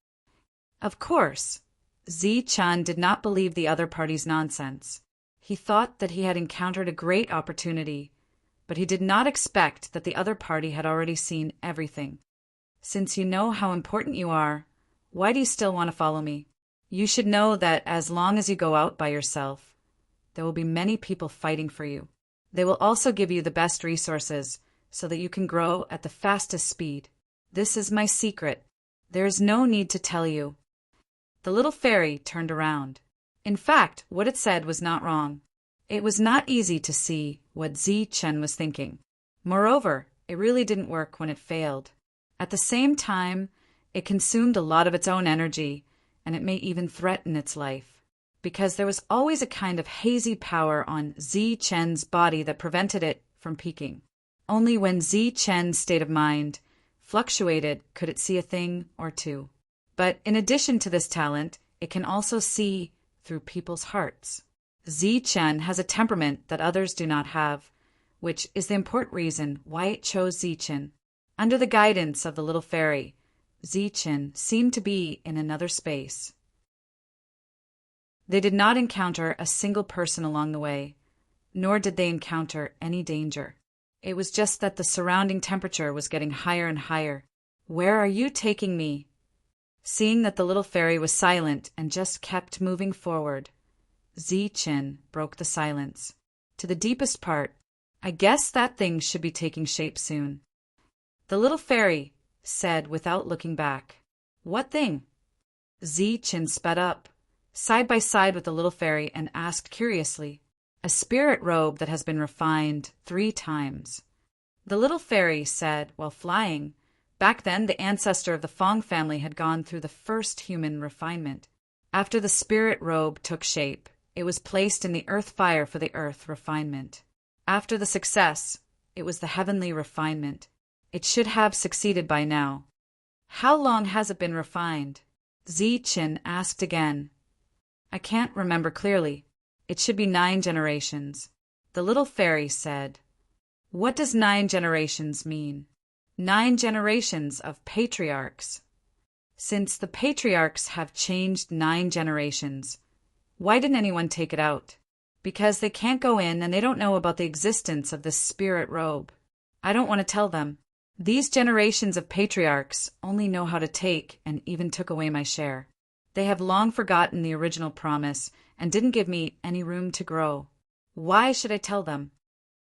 Of course, Zichen did not believe the other party's nonsense. He thought that he had encountered a great opportunity, but he did not expect that the other party had already seen everything. "Since you know how important you are, why do you still want to follow me? You should know that as long as you go out by yourself, there will be many people fighting for you. They will also give you the best resources so that you can grow at the fastest speed. This is my secret. There is no need to tell you." The little fairy turned around. In fact, what it said was not wrong. It was not easy to see what Zichen was thinking. Moreover, it really didn't work when it failed. At the same time, it consumed a lot of its own energy, and it may even threaten its life, because there was always a kind of hazy power on Zichen's body that prevented it from peaking. Only when Zichen's state of mind fluctuated could it see a thing or two. But in addition to this talent, it can also see through people's hearts. Zichen has a temperament that others do not have, which is the important reason why it chose Zichen. Under the guidance of the little fairy, Zichen seemed to be in another space. They did not encounter a single person along the way, nor did they encounter any danger. It was just that the surrounding temperature was getting higher and higher. "Where are you taking me?" Seeing that the little fairy was silent and just kept moving forward, Zichen broke the silence. To the deepest part, "I guess that thing should be taking shape soon." The little fairy said without looking back. "What thing?" Zichen sped up, side by side with the little fairy, and asked curiously. "A spirit robe that has been refined 3 times. The little fairy said while flying. Back then, the ancestor of the Fong family had gone through the first human refinement. After the spirit robe took shape, it was placed in the earth fire for the earth refinement. After the success, it was the heavenly refinement. It should have succeeded by now. How long has it been refined?" Zichen asked again. "I can't remember clearly. It should be 9 generations. The little fairy said. "What does 9 generations mean?" 9 generations of patriarchs. Since the patriarchs have changed 9 generations, why didn't anyone take it out? Because they can't go in and they don't know about the existence of this spirit robe. I don't want to tell them. These generations of patriarchs only know how to take and even took away my share. They have long forgotten the original promise and didn't give me any room to grow. Why should I tell them?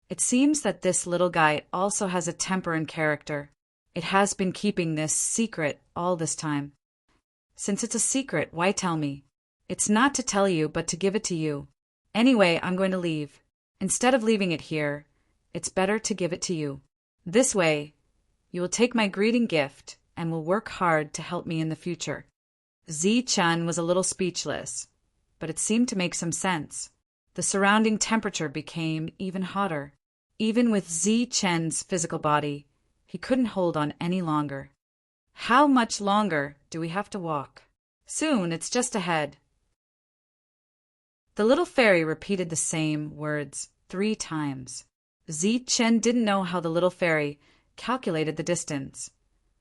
It seems that this little guy also has a temper and character. It has been keeping this secret all this time. Since it's a secret, why tell me? It's not to tell you, but to give it to you. Anyway, I'm going to leave. Instead of leaving it here, it's better to give it to you. This way, you will take my greeting gift and will work hard to help me in the future." Zichen was a little speechless, but it seemed to make some sense. The surrounding temperature became even hotter. Even with Zichen's physical body, he couldn't hold on any longer. "How much longer do we have to walk?" "Soon, it's just ahead." The little fairy repeated the same words 3 times. Zichen didn't know how the little fairy calculated the distance,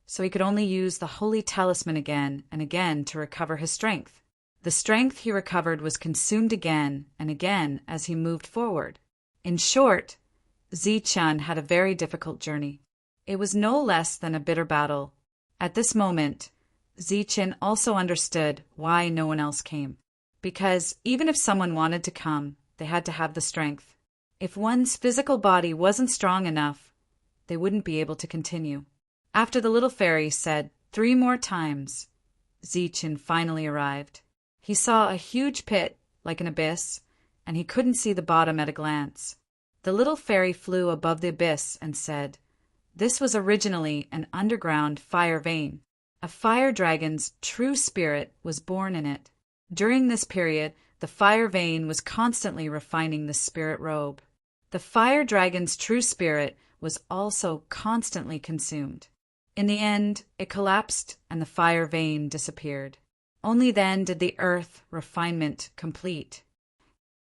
so he could only use the holy talisman again and again to recover his strength. The strength he recovered was consumed again and again as he moved forward. In short, Zichen had a very difficult journey. It was no less than a bitter battle. At this moment, Zichen also understood why no one else came. Because even if someone wanted to come, they had to have the strength. If one's physical body wasn't strong enough, they wouldn't be able to continue. After the little fairy said 3 more times, Zichen finally arrived. He saw a huge pit, like an abyss, and he couldn't see the bottom at a glance. The little fairy flew above the abyss and said, "This was originally an underground fire vein. A fire dragon's true spirit was born in it. During this period, the fire vein was constantly refining the spirit robe. The fire dragon's true spirit was also constantly consumed. In the end, it collapsed and the fire vein disappeared. Only then did the earth refinement complete."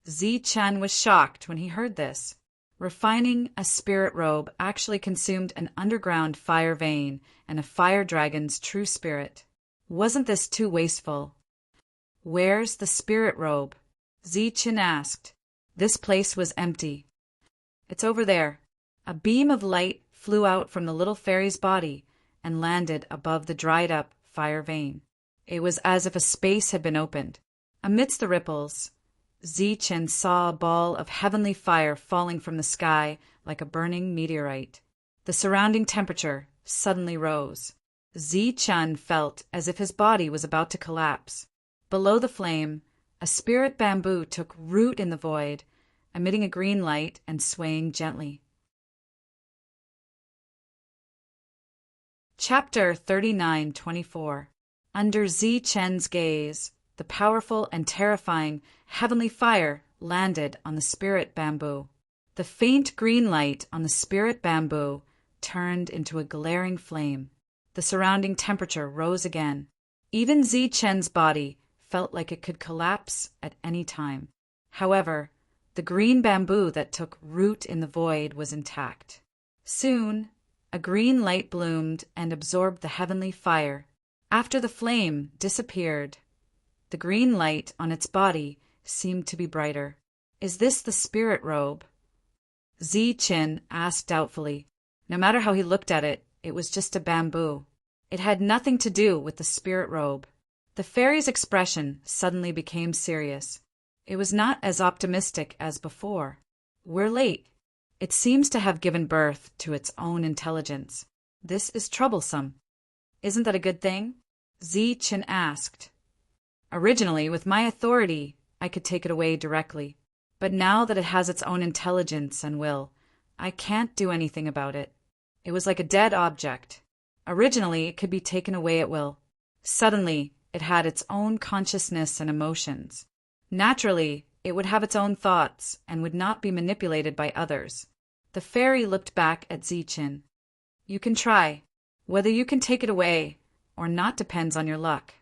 Zichen was shocked when he heard this. Refining a spirit robe actually consumed an underground fire vein and a fire dragon's true spirit. Wasn't this too wasteful? "Where's the spirit robe?" Zichen asked. This place was empty. "It's over there." A beam of light flew out from the little fairy's body and landed above the dried-up fire vein. It was as if a space had been opened. Amidst the ripples, Zichen saw a ball of heavenly fire falling from the sky like a burning meteorite. The surrounding temperature suddenly rose. Zichen felt as if his body was about to collapse. Below the flame, a spirit bamboo took root in the void, emitting a green light and swaying gently. Chapter 39:24. Under Zichen's gaze, the powerful and terrifying heavenly fire landed on the spirit bamboo. The faint green light on the spirit bamboo turned into a glaring flame. The surrounding temperature rose again. Even Zi-Chen's body felt like it could collapse at any time. However, the green bamboo that took root in the void was intact. Soon, a green light bloomed and absorbed the heavenly fire. After the flame disappeared, the green light on its body seemed to be brighter. "Is this the spirit robe?" Zi-Chen asked doubtfully. No matter how he looked at it, it was just a bamboo. It had nothing to do with the spirit robe. The fairy's expression suddenly became serious. It was not as optimistic as before. "We're late. It seems to have given birth to its own intelligence. This is troublesome." "Isn't that a good thing?" Zi-Chen asked. "Originally, with my authority, I could take it away directly. But now that it has its own intelligence and will, I can't do anything about it. It was like a dead object. Originally, it could be taken away at will. Suddenly, it had its own consciousness and emotions. Naturally, it would have its own thoughts and would not be manipulated by others." The fairy looked back at Zi-Chen. "You can try. Whether you can take it away or not depends on your luck."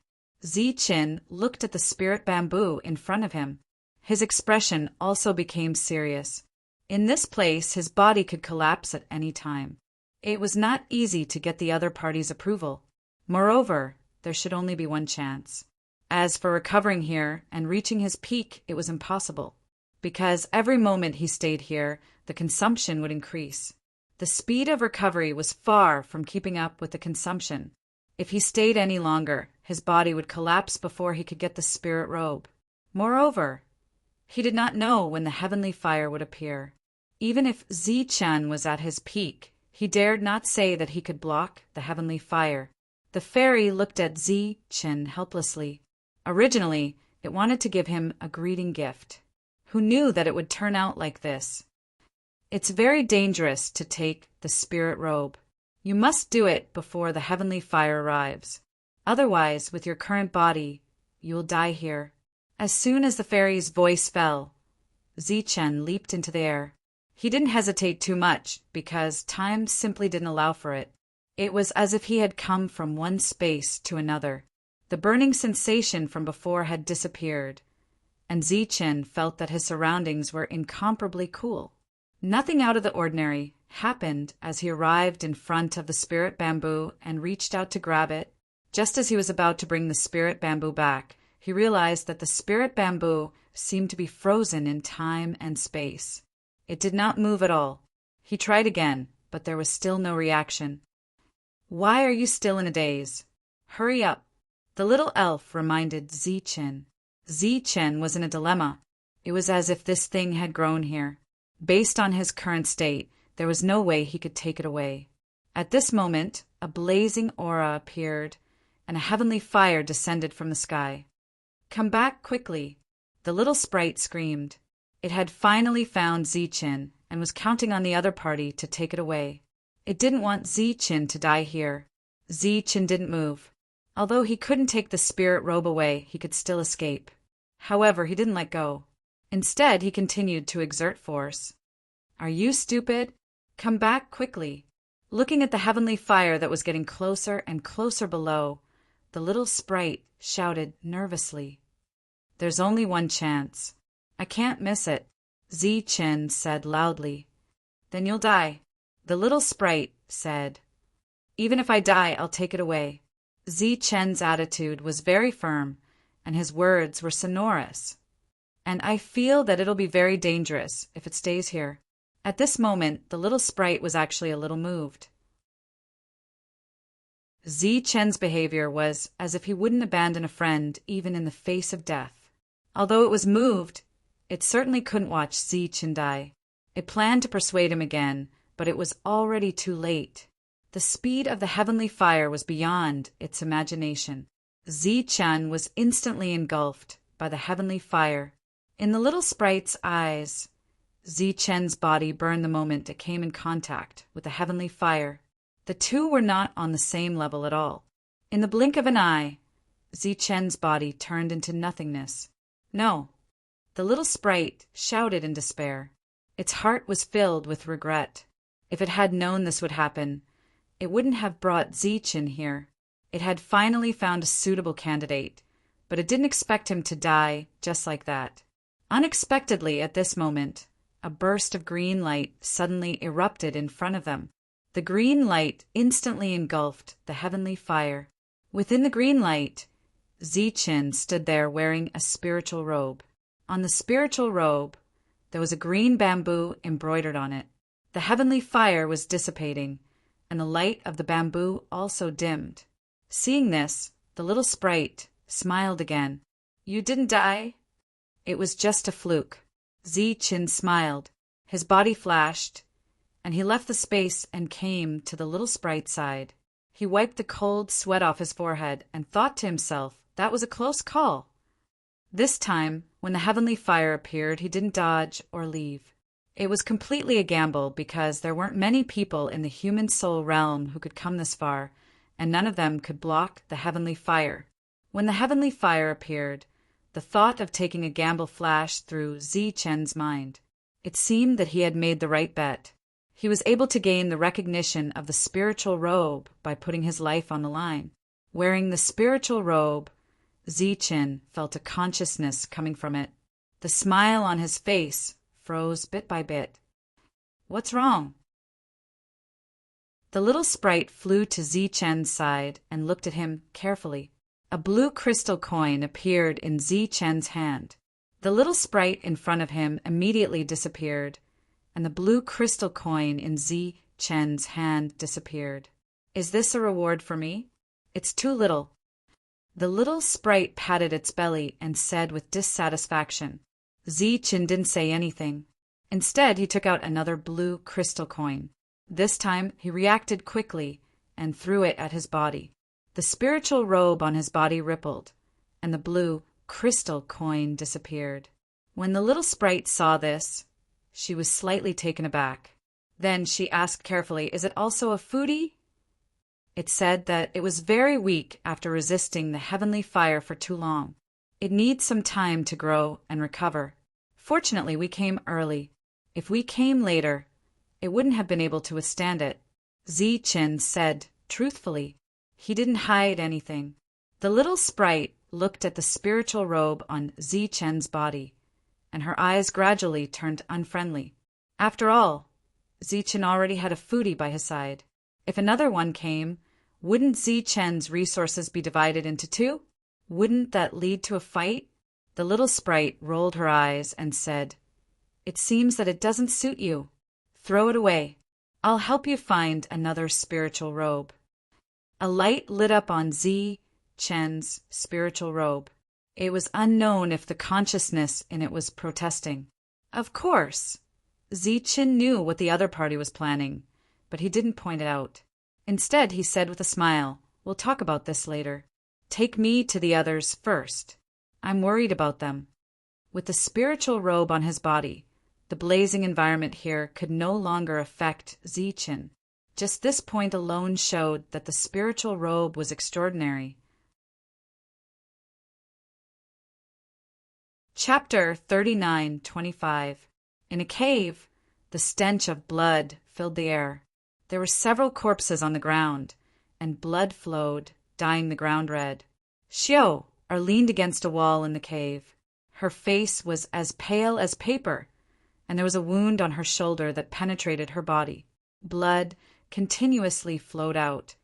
Zi-Chen looked at the spirit bamboo in front of him. His expression also became serious. In this place, his body could collapse at any time. It was not easy to get the other party's approval. Moreover, there should only be one chance. As for recovering here and reaching his peak, it was impossible, because every moment he stayed here, the consumption would increase. The speed of recovery was far from keeping up with the consumption. If he stayed any longer, his body would collapse before he could get the spirit robe. Moreover, he did not know when the heavenly fire would appear. Even if Zi-Chen was at his peak, he dared not say that he could block the heavenly fire. The fairy looked at Zi-Chen helplessly. Originally, it wanted to give him a greeting gift. Who knew that it would turn out like this? "It's very dangerous to take the spirit robe. You must do it before the heavenly fire arrives. Otherwise, with your current body, you will die here." As soon as the fairy's voice fell, Zi-Chen leaped into the air. He didn't hesitate too much, because time simply didn't allow for it. It was as if he had come from one space to another. The burning sensation from before had disappeared, and Zi-Chen felt that his surroundings were incomparably cool. Nothing out of the ordinary happened as he arrived in front of the spirit bamboo and reached out to grab it. Just as he was about to bring the spirit bamboo back, he realized that the spirit bamboo seemed to be frozen in time and space. It did not move at all. He tried again, but there was still no reaction. "Why are you still in a daze? Hurry up," the little elf reminded Zi-Chen. Zi-Chen was in a dilemma. It was as if this thing had grown here. Based on his current state, there was no way he could take it away. At this moment, a blazing aura appeared, and a heavenly fire descended from the sky. "Come back quickly," the little sprite screamed. It had finally found Zi-Chen and was counting on the other party to take it away. It didn't want Zi-Chen to die here. Zi-Chen didn't move. Although he couldn't take the spirit robe away, he could still escape. However, he didn't let go. Instead, he continued to exert force. "Are you stupid? Come back quickly." Looking at the heavenly fire that was getting closer and closer below, the little sprite shouted nervously. "There's only one chance. I can't miss it," Zi-Chen said loudly. "Then you'll die," the little sprite said. "Even if I die, I'll take it away." Zi-Chen's attitude was very firm, and his words were sonorous. "And I feel that it'll be very dangerous if it stays here." At this moment, the little sprite was actually a little moved. Zi-Chen's behavior was as if he wouldn't abandon a friend even in the face of death. Although it was moved, it certainly couldn't watch Zi-Chen die. It planned to persuade him again, but it was already too late. The speed of the heavenly fire was beyond its imagination. Zi-Chen was instantly engulfed by the heavenly fire. In the little sprite's eyes, Zi-Chen's body burned the moment it came in contact with the heavenly fire. The two were not on the same level at all. In the blink of an eye, Zi-Chen's body turned into nothingness. "No!" The little sprite shouted in despair. Its heart was filled with regret. If it had known this would happen, it wouldn't have brought Zi-Chen here. It had finally found a suitable candidate, but it didn't expect him to die just like that. Unexpectedly, at this moment, a burst of green light suddenly erupted in front of them. The green light instantly engulfed the heavenly fire. Within the green light, Zichen stood there wearing a spiritual robe. On the spiritual robe, there was a green bamboo embroidered on it. The heavenly fire was dissipating, and the light of the bamboo also dimmed. Seeing this, the little sprite smiled again. "You didn't die?" "It was just a fluke." Zichen smiled. His body flashed, and he left the space and came to the little sprite's side. He wiped the cold sweat off his forehead and thought to himself, that was a close call. This time, when the heavenly fire appeared, he didn't dodge or leave. It was completely a gamble because there weren't many people in the human soul realm who could come this far, and none of them could block the heavenly fire. When the heavenly fire appeared, the thought of taking a gamble flashed through Zichen's mind. It seemed that he had made the right bet. He was able to gain the recognition of the spiritual robe by putting his life on the line. Wearing the spiritual robe, Zichen felt a consciousness coming from it. The smile on his face froze bit by bit. "What's wrong?" The little sprite flew to Zichen's side and looked at him carefully. A blue crystal coin appeared in Zichen's hand. The little sprite in front of him immediately disappeared, and the blue crystal coin in Zichen's hand disappeared. "Is this a reward for me?" "It's too little." The little sprite patted its belly and said with dissatisfaction. Zichen didn't say anything. Instead, he took out another blue crystal coin. This time, he reacted quickly and threw it at his body. The spiritual robe on his body rippled, and the blue crystal coin disappeared. When the little sprite saw this, she was slightly taken aback. Then she asked carefully, "Is it also a foodie?" It said that it was very weak after resisting the heavenly fire for too long. It needs some time to grow and recover. Fortunately, we came early. If we came later, it wouldn't have been able to withstand it. Zichen said truthfully. He didn't hide anything. The little sprite looked at the spiritual robe on Zichen's body, and her eyes gradually turned unfriendly. After all, Zichen already had a foodie by his side. If another one came, wouldn't Zichen's resources be divided into two? Wouldn't that lead to a fight? The little sprite rolled her eyes and said, "It seems that it doesn't suit you. Throw it away. I'll help you find another spiritual robe." A light lit up on Zichen's spiritual robe. It was unknown if the consciousness in it was protesting. Of course, Zichen knew what the other party was planning, but he didn't point it out. Instead, he said with a smile, "We'll talk about this later. Take me to the others first. I'm worried about them." With the spiritual robe on his body, the blazing environment here could no longer affect Zichen. Just this point alone showed that the spiritual robe was extraordinary. Chapter 39:25. In a cave, the stench of blood filled the air. There were several corpses on the ground, and blood flowed, dyeing the ground red. Xiao leaned against a wall in the cave. Her face was as pale as paper, and there was a wound on her shoulder that penetrated her body. Blood continuously flowed out,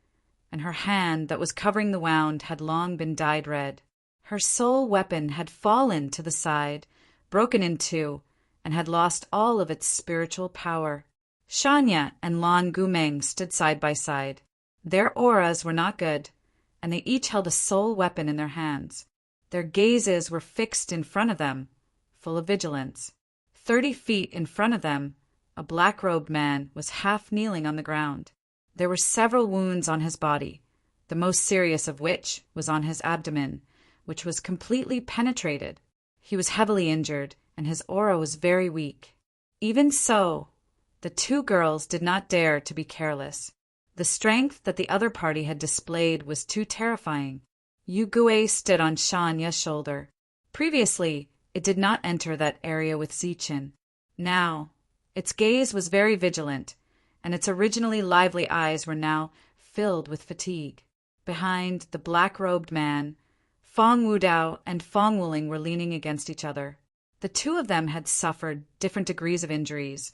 and her hand that was covering the wound had long been dyed red. Her sole weapon had fallen to the side, broken in two, and had lost all of its spiritual power. Shanya and Lan Gumeng stood side by side. Their auras were not good, and they each held a sole weapon in their hands. Their gazes were fixed in front of them, full of vigilance. 30 feet in front of them, a black-robed man was half kneeling on the ground. There were several wounds on his body, the most serious of which was on his abdomen, which was completely penetrated. He was heavily injured, and his aura was very weak. Even so, the two girls did not dare to be careless. The strength that the other party had displayed was too terrifying. Yu Gui stood on Shanya's shoulder. Previously, it did not enter that area with Zichen. Now, its gaze was very vigilant, and its originally lively eyes were now filled with fatigue. behind the black-robed man, Fong Wudao and Fong Wuling were leaning against each other. The two of them had suffered different degrees of injuries,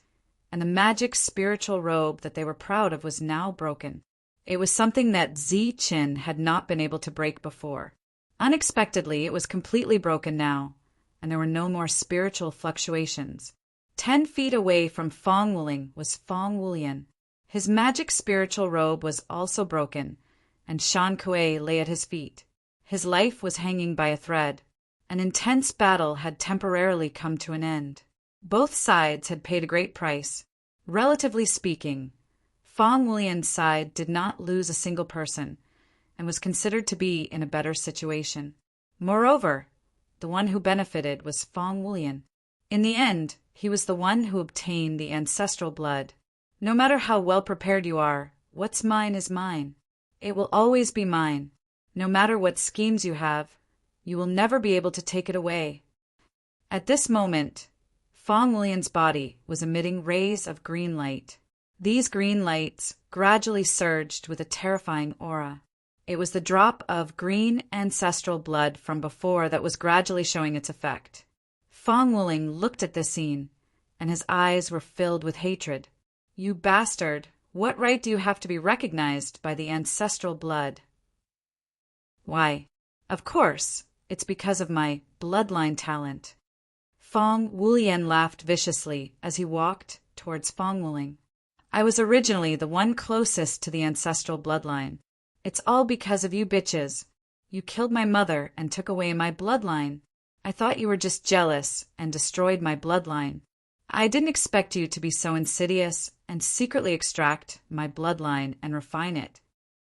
and the magic spiritual robe that they were proud of was now broken. It was something that Zi Qin had not been able to break before. Unexpectedly, it was completely broken now, and there were no more spiritual fluctuations. 10 feet away from Fong Wuling was Fong Wulian. His magic spiritual robe was also broken, and Shan Kuei lay at his feet. His life was hanging by a thread. An intense battle had temporarily come to an end. Both sides had paid a great price. Relatively speaking, Fong Wulian's side did not lose a single person, and was considered to be in a better situation. Moreover, the one who benefited was Fong Wulian. In the end, he was the one who obtained the ancestral blood. No matter how well prepared you are, what's mine is mine. It will always be mine. No matter what schemes you have, you will never be able to take it away. At this moment, Fong Wulian's body was emitting rays of green light. These green lights gradually surged with a terrifying aura. It was the drop of green ancestral blood from before that was gradually showing its effect. Fong Wuling looked at this scene, and his eyes were filled with hatred. "You bastard! What right do you have to be recognized by the ancestral blood?" "Why, of course, it's because of my bloodline talent." Fong Wulian laughed viciously as he walked towards Fong Wuling. "I was originally the one closest to the ancestral bloodline. It's all because of you bitches. You killed my mother and took away my bloodline. I thought you were just jealous and destroyed my bloodline. I didn't expect you to be so insidious and secretly extract my bloodline and refine it."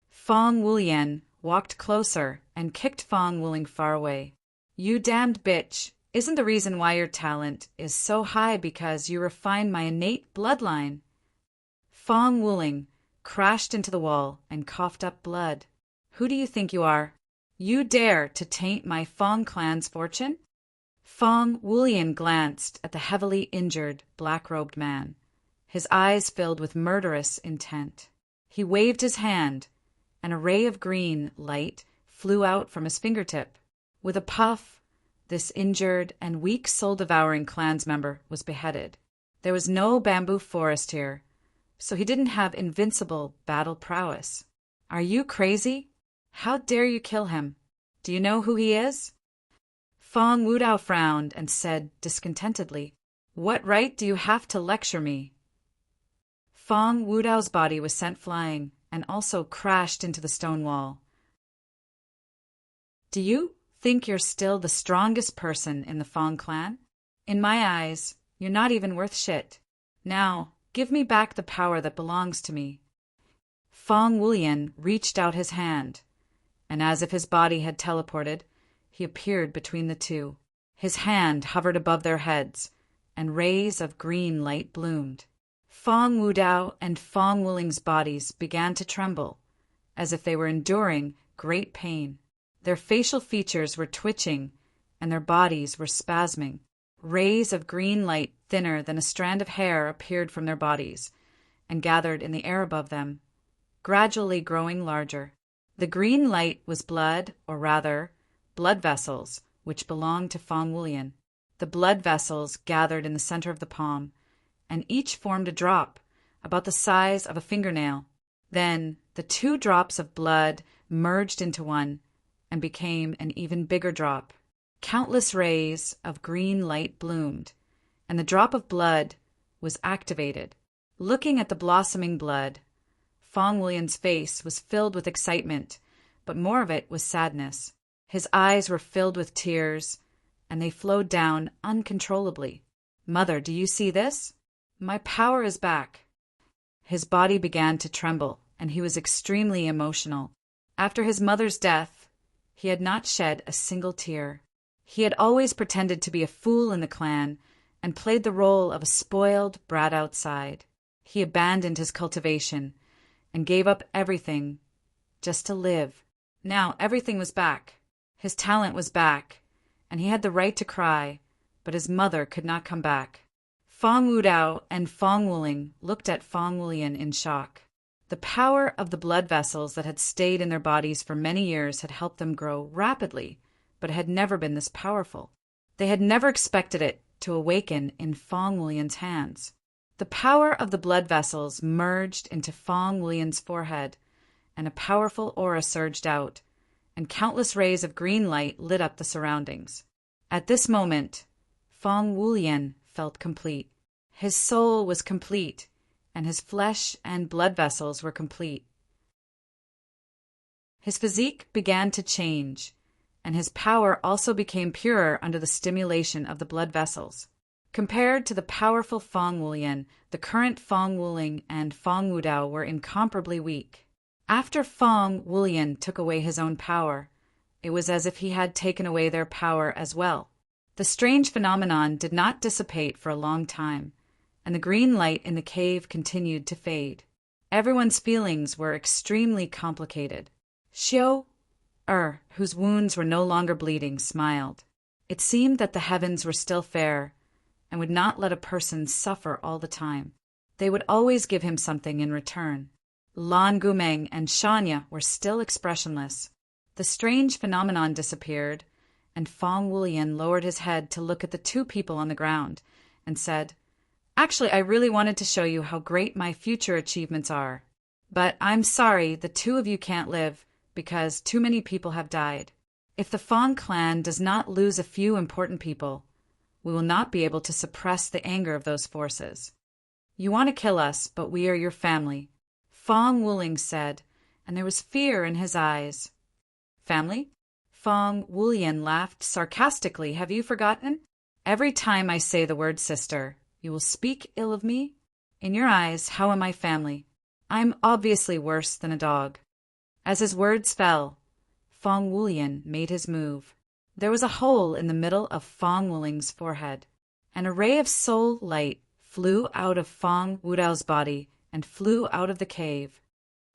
Fong Wulian walked closer and kicked Fong Wuling far away. "You damned bitch! Isn't the reason why your talent is so high because you refine my innate bloodline?" Fong Wuling crashed into the wall and coughed up blood. "Who do you think you are? You dare to taint my Fong clan's fortune?" Fong Wulian glanced at the heavily injured, black-robed man. His eyes filled with murderous intent. He waved his hand, and a ray of green light flew out from his fingertip. With a puff, this injured and weak soul-devouring clans member was beheaded. There was no bamboo forest here, so he didn't have invincible battle prowess. "Are you crazy? How dare you kill him? Do you know who he is?" Fong Wudao frowned and said discontentedly, "What right do you have to lecture me?" Fong Wudao's body was sent flying and also crashed into the stone wall. "Do you think you're still the strongest person in the Fong clan? In my eyes, you're not even worth shit. Now, give me back the power that belongs to me." Fong Wulian reached out his hand, and as if his body had teleported, he appeared between the two. His hand hovered above their heads, and rays of green light bloomed. Fong Wudao and Fong Wuling's bodies began to tremble, as if they were enduring great pain. Their facial features were twitching, and their bodies were spasming. Rays of green light thinner than a strand of hair appeared from their bodies, and gathered in the air above them, gradually growing larger. The green light was blood, or rather, blood vessels, which belonged to Fong Wulian. The blood vessels gathered in the center of the palm, and each formed a drop, about the size of a fingernail. Then the 2 drops of blood merged into one, and became an even bigger drop. Countless rays of green light bloomed, and the drop of blood was activated. Looking at the blossoming blood, Fong Wulian's face was filled with excitement, but more of it was sadness. His eyes were filled with tears, and they flowed down uncontrollably. "Mother, do you see this? My power is back." His body began to tremble, and he was extremely emotional. After his mother's death, he had not shed a single tear. He had always pretended to be a fool in the clan and played the role of a spoiled brat outside. He abandoned his cultivation and gave up everything just to live. Now everything was back. His talent was back, and he had the right to cry, but his mother could not come back. Fong Wudao and Fong Wuling looked at Fong Wulian in shock. The power of the blood vessels that had stayed in their bodies for many years had helped them grow rapidly, but it had never been this powerful. They had never expected it to awaken in Fong Wulian's hands. The power of the blood vessels merged into Fong Wulian's forehead, and a powerful aura surged out, and countless rays of green light lit up the surroundings. At this moment, Fong Wulian felt complete. His soul was complete, and his flesh and blood vessels were complete. His physique began to change, and his power also became purer under the stimulation of the blood vessels. Compared to the powerful Fong Wulian, the current Fong Wuling and Fong Wudao were incomparably weak. After Fong Wulian took away his own power, it was as if he had taken away their power as well. The strange phenomenon did not dissipate for a long time, and the green light in the cave continued to fade. Everyone's feelings were extremely complicated. Xiao whose wounds were no longer bleeding, smiled. It seemed that the heavens were still fair and would not let a person suffer all the time. They would always give him something in return. Lan Gumeng and Shanya were still expressionless. The strange phenomenon disappeared, and Fong Wulian lowered his head to look at the two people on the ground and said, "Actually, I really wanted to show you how great my future achievements are. But I'm sorry the two of you can't live because too many people have died. If the Fong clan does not lose a few important people, we will not be able to suppress the anger of those forces. You want to kill us, but we are your family," Fong Wuling said, and there was fear in his eyes. "Family?" Fong Wulian laughed sarcastically. "Have you forgotten? Every time I say the word sister, you will speak ill of me? In your eyes, how am I family? I'm obviously worse than a dog." As his words fell, Fong Wulian made his move. There was a hole in the middle of Fong Wuling's forehead, and a ray of soul light flew out of Fong Wudao's body and flew out of the cave.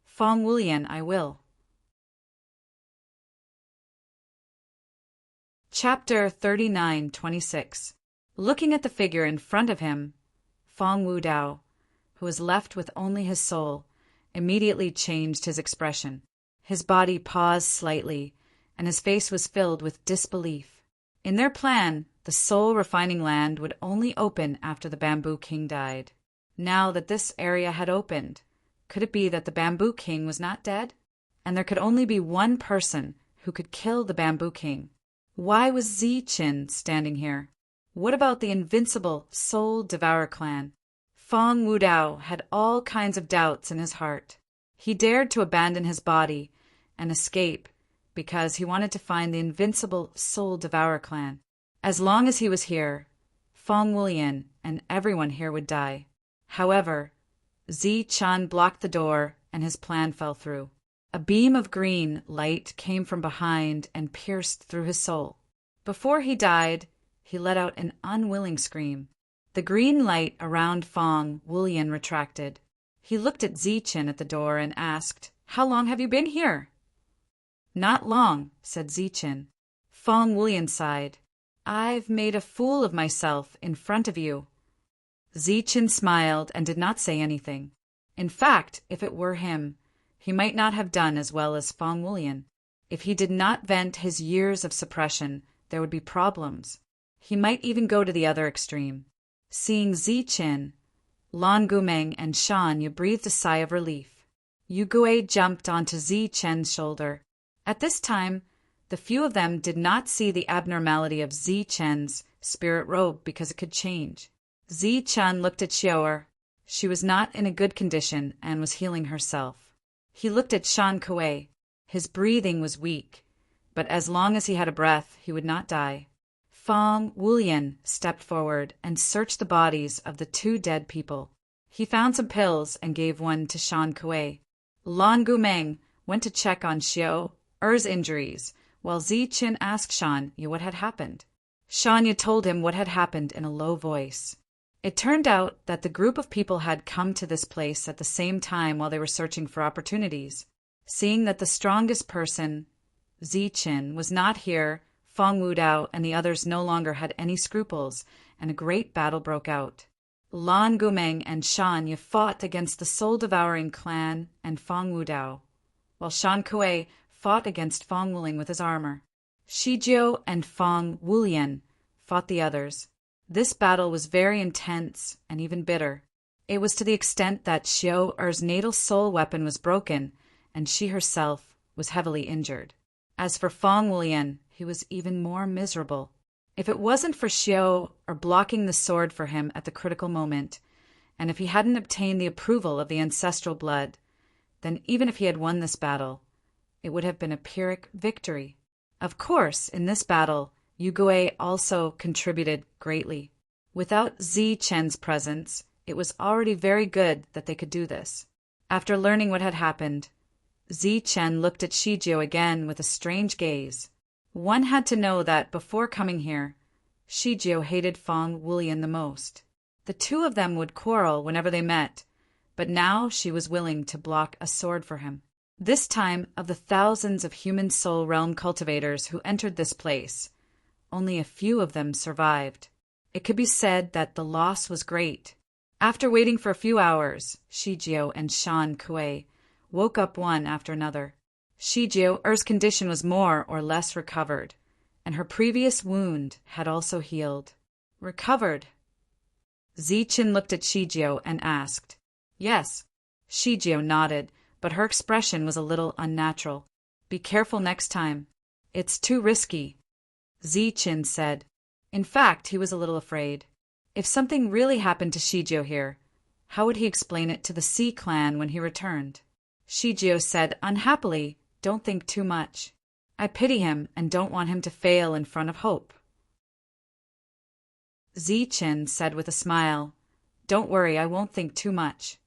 "Fong Wulian, I will." Chapter 39:26. Looking at the figure in front of him, Fong Wudao, who was left with only his soul, immediately changed his expression. His body paused slightly, and his face was filled with disbelief. In their plan, the soul refining land would only open after the Bamboo King died. Now that this area had opened, could it be that the Bamboo King was not dead? And there could only be one person who could kill the Bamboo King. Why was Ziqin standing here? What about the invincible Soul Devourer clan? Fong Wudao had all kinds of doubts in his heart. He dared to abandon his body and escape because he wanted to find the invincible Soul Devourer clan. As long as he was here, Fong Wulian and everyone here would die. However, Ziqin blocked the door and his plan fell through. A beam of green light came from behind and pierced through his soul. Before he died, he let out an unwilling scream. The green light around Fong Wulian retracted. He looked at Ziqin at the door and asked, "How long have you been here?" "Not long," said Ziqin. Fong Wulian sighed. "I've made a fool of myself in front of you." Ziqin smiled and did not say anything. In fact, if it were him, he might not have done as well as Fong Wulian. If he did not vent his years of suppression, there would be problems. He might even go to the other extreme. Seeing Ziqin, Lan Gumeng and Shanya breathed a sigh of relief. Yu Gui jumped onto Ziqin's shoulder. At this time, the few of them did not see the abnormality of Ziqin's spirit robe because it could change. Ziqin looked at Xiao'er. She was not in a good condition and was healing herself. He looked at Shan Kuei. His breathing was weak, but as long as he had a breath, he would not die. Fong Wulian stepped forward and searched the bodies of the two dead people. He found some pills and gave one to Shan Kuei. Lan Gumeng went to check on Xiao'er's injuries, while Ziqin asked Shanya what had happened. Shanya told him what had happened in a low voice. It turned out that the group of people had come to this place at the same time while they were searching for opportunities. Seeing that the strongest person, Ziqin, was not here, Fong Wudao and the others no longer had any scruples, and a great battle broke out. Lan Gumeng and Shan Ye fought against the soul-devouring clan and Fong Wudao, while Shan Kuei fought against Fong Wuling with his armor. Shi Jiao and Fong Wulian fought the others. This battle was very intense and even bitter. It was to the extent that Xiao Er's natal soul weapon was broken, and she herself was heavily injured. As for Fong Wulian, he was even more miserable. If it wasn't for Xiao Er blocking the sword for him at the critical moment, and if he hadn't obtained the approval of the ancestral blood, then even if he had won this battle, it would have been a Pyrrhic victory. Of course, in this battle, Yugui also contributed greatly. Without Zi Chen's presence, it was already very good that they could do this. After learning what had happened, Zi Chen looked at Shijiao again with a strange gaze. One had to know that before coming here, Shijiao hated Fong Wulian the most. The two of them would quarrel whenever they met, but now she was willing to block a sword for him. This time, of the thousands of human soul realm cultivators who entered this place, only a few of them survived. It could be said that the loss was great. After waiting for a few hours, Shijiao and Shan Kuei woke up one after another. Shijiao Er's condition was more or less recovered, and her previous wound had also healed. Recovered? Zi Chen looked at Shijiao and asked. Yes. Shijiao nodded, but her expression was a little unnatural. Be careful next time. It's too risky, Zi Chen said. In fact, he was a little afraid. If something really happened to Shijiao here, how would he explain it to the Sea clan when he returned? Shijiao said unhappily, Don't think too much. I pity him and don't want him to fail in front of hope. Zi Chen said with a smile, Don't worry, I won't think too much.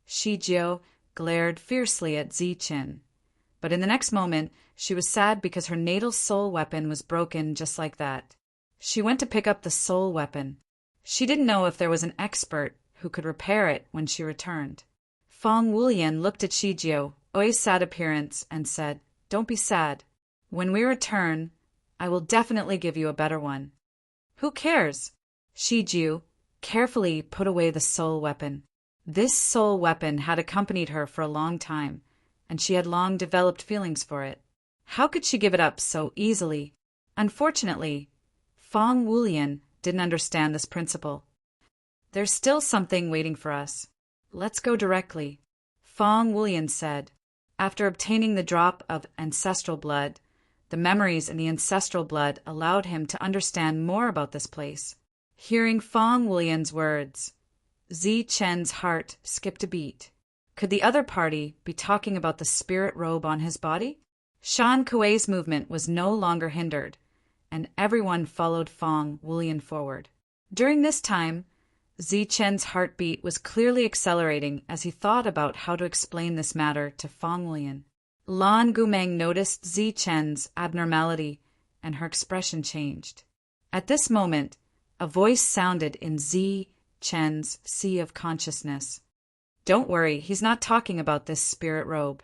Shijiao glared fiercely at Zi Chen, but in the next moment she was sad because her natal soul weapon was broken just like that. She went to pick up the soul weapon. She didn't know if there was an expert who could repair it when she returned. Fong Wulian looked at Shijiao, always sad appearance, and said, Don't be sad. When we return, I will definitely give you a better one. Who cares? Shijiao carefully put away the soul weapon. This soul weapon had accompanied her for a long time, and she had long developed feelings for it. How could she give it up so easily? Unfortunately, Fong Wulian didn't understand this principle. There's still something waiting for us. Let's go directly, Fong Wulian said. After obtaining the drop of ancestral blood, the memories in the ancestral blood allowed him to understand more about this place. Hearing Fong Wulian's words, Zi Chen's heart skipped a beat. Could the other party be talking about the spirit robe on his body? Shan Kuei's movement was no longer hindered, and everyone followed Fong Wulian forward. During this time, Zi Chen's heartbeat was clearly accelerating as he thought about how to explain this matter to Fong Wulian. Lan Gumeng noticed Zi Chen's abnormality, and her expression changed. At this moment, a voice sounded in Zi Chen's sea of consciousness. Don't worry, he's not talking about this spirit robe.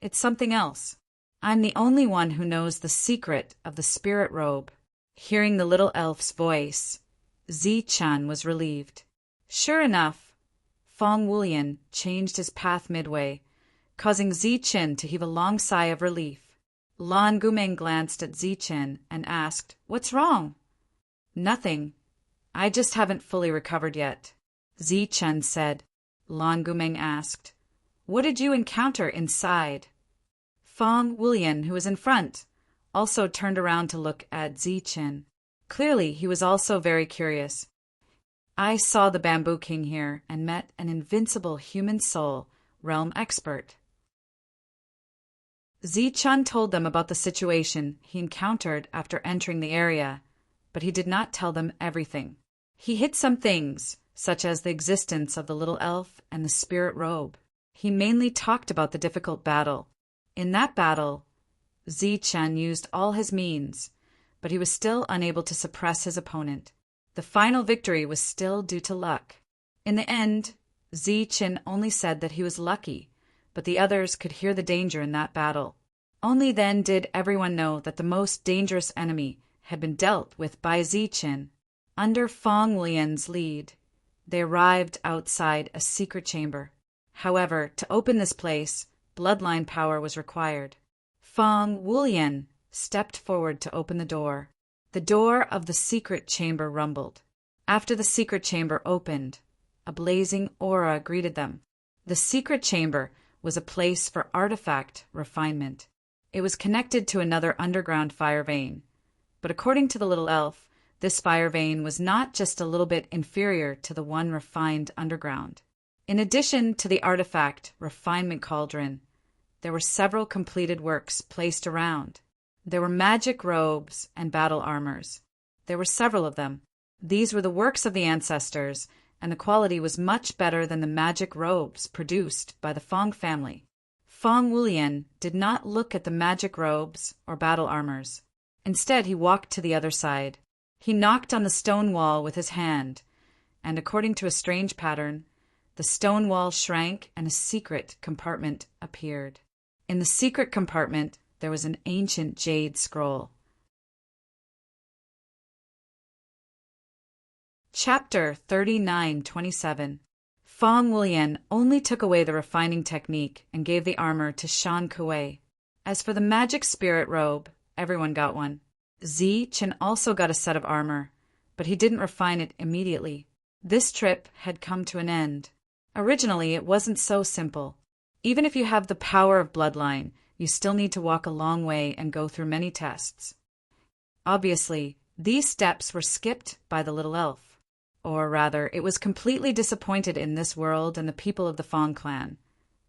It's something else. I'm the only one who knows the secret of the spirit robe. Hearing the little elf's voice, Zi Chen was relieved. Sure enough, Fong Wulian changed his path midway, causing Zi Chen to heave a long sigh of relief. Lan Gumeng glanced at Zi Chen and asked, What's wrong? Nothing. I just haven't fully recovered yet, Zi Chen said. Lan Gumeng asked, What did you encounter inside? Fong Wulian, who was in front, also turned around to look at Zi Chen. Clearly, he was also very curious. I saw the Bamboo King here and met an invincible human soul realm expert. Zi Chen told them about the situation he encountered after entering the area, but he did not tell them everything. He hid some things, such as the existence of the little elf and the spirit robe. He mainly talked about the difficult battle. In that battle, Zi Chen used all his means, but he was still unable to suppress his opponent. The final victory was still due to luck. In the end, Zi Chen only said that he was lucky, but the others could hear the danger in that battle. Only then did everyone know that the most dangerous enemy had been dealt with by Zi Chen. Under Fong Wulian's lead, They arrived outside a secret chamber. However, to open this place, bloodline power was required. Feng Wulian stepped forward to open the door. The door of the secret chamber rumbled. After the secret chamber opened, a blazing aura greeted them. The secret chamber was a place for artifact refinement. It was connected to another underground fire vein. But according to the little elf, this fire vein was not just a little bit inferior to the one refined underground. In addition to the artifact refinement cauldron, there were several completed works placed around. There were magic robes and battle armors. There were several of them. These were the works of the ancestors, and the quality was much better than the magic robes produced by the Feng family. Feng Wulian did not look at the magic robes or battle armors. Instead, he walked to the other side. He knocked on the stone wall with his hand, and according to a strange pattern, the stone wall shrank and a secret compartment appeared. In the secret compartment, there was an ancient jade scroll. Chapter 39:27. Feng Wulian only took away the refining technique and gave the armor to Shan Kuei. As for the magic spirit robe, everyone got one. Zichen also got a set of armor, but he didn't refine it immediately. This trip had come to an end. Originally, it wasn't so simple. Even if you have the power of bloodline, you still need to walk a long way and go through many tests. Obviously, these steps were skipped by the little elf. Or rather, it was completely disappointed in this world and the people of the Feng clan.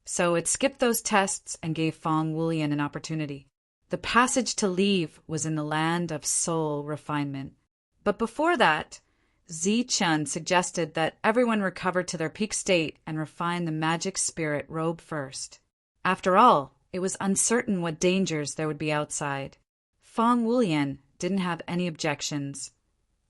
So it skipped those tests and gave Feng Wulian an opportunity. The passage to leave was in the land of soul refinement. But before that, Zichen suggested that everyone recover to their peak state and refine the magic spirit robe first. After all, it was uncertain what dangers there would be outside. Feng Wulian didn't have any objections,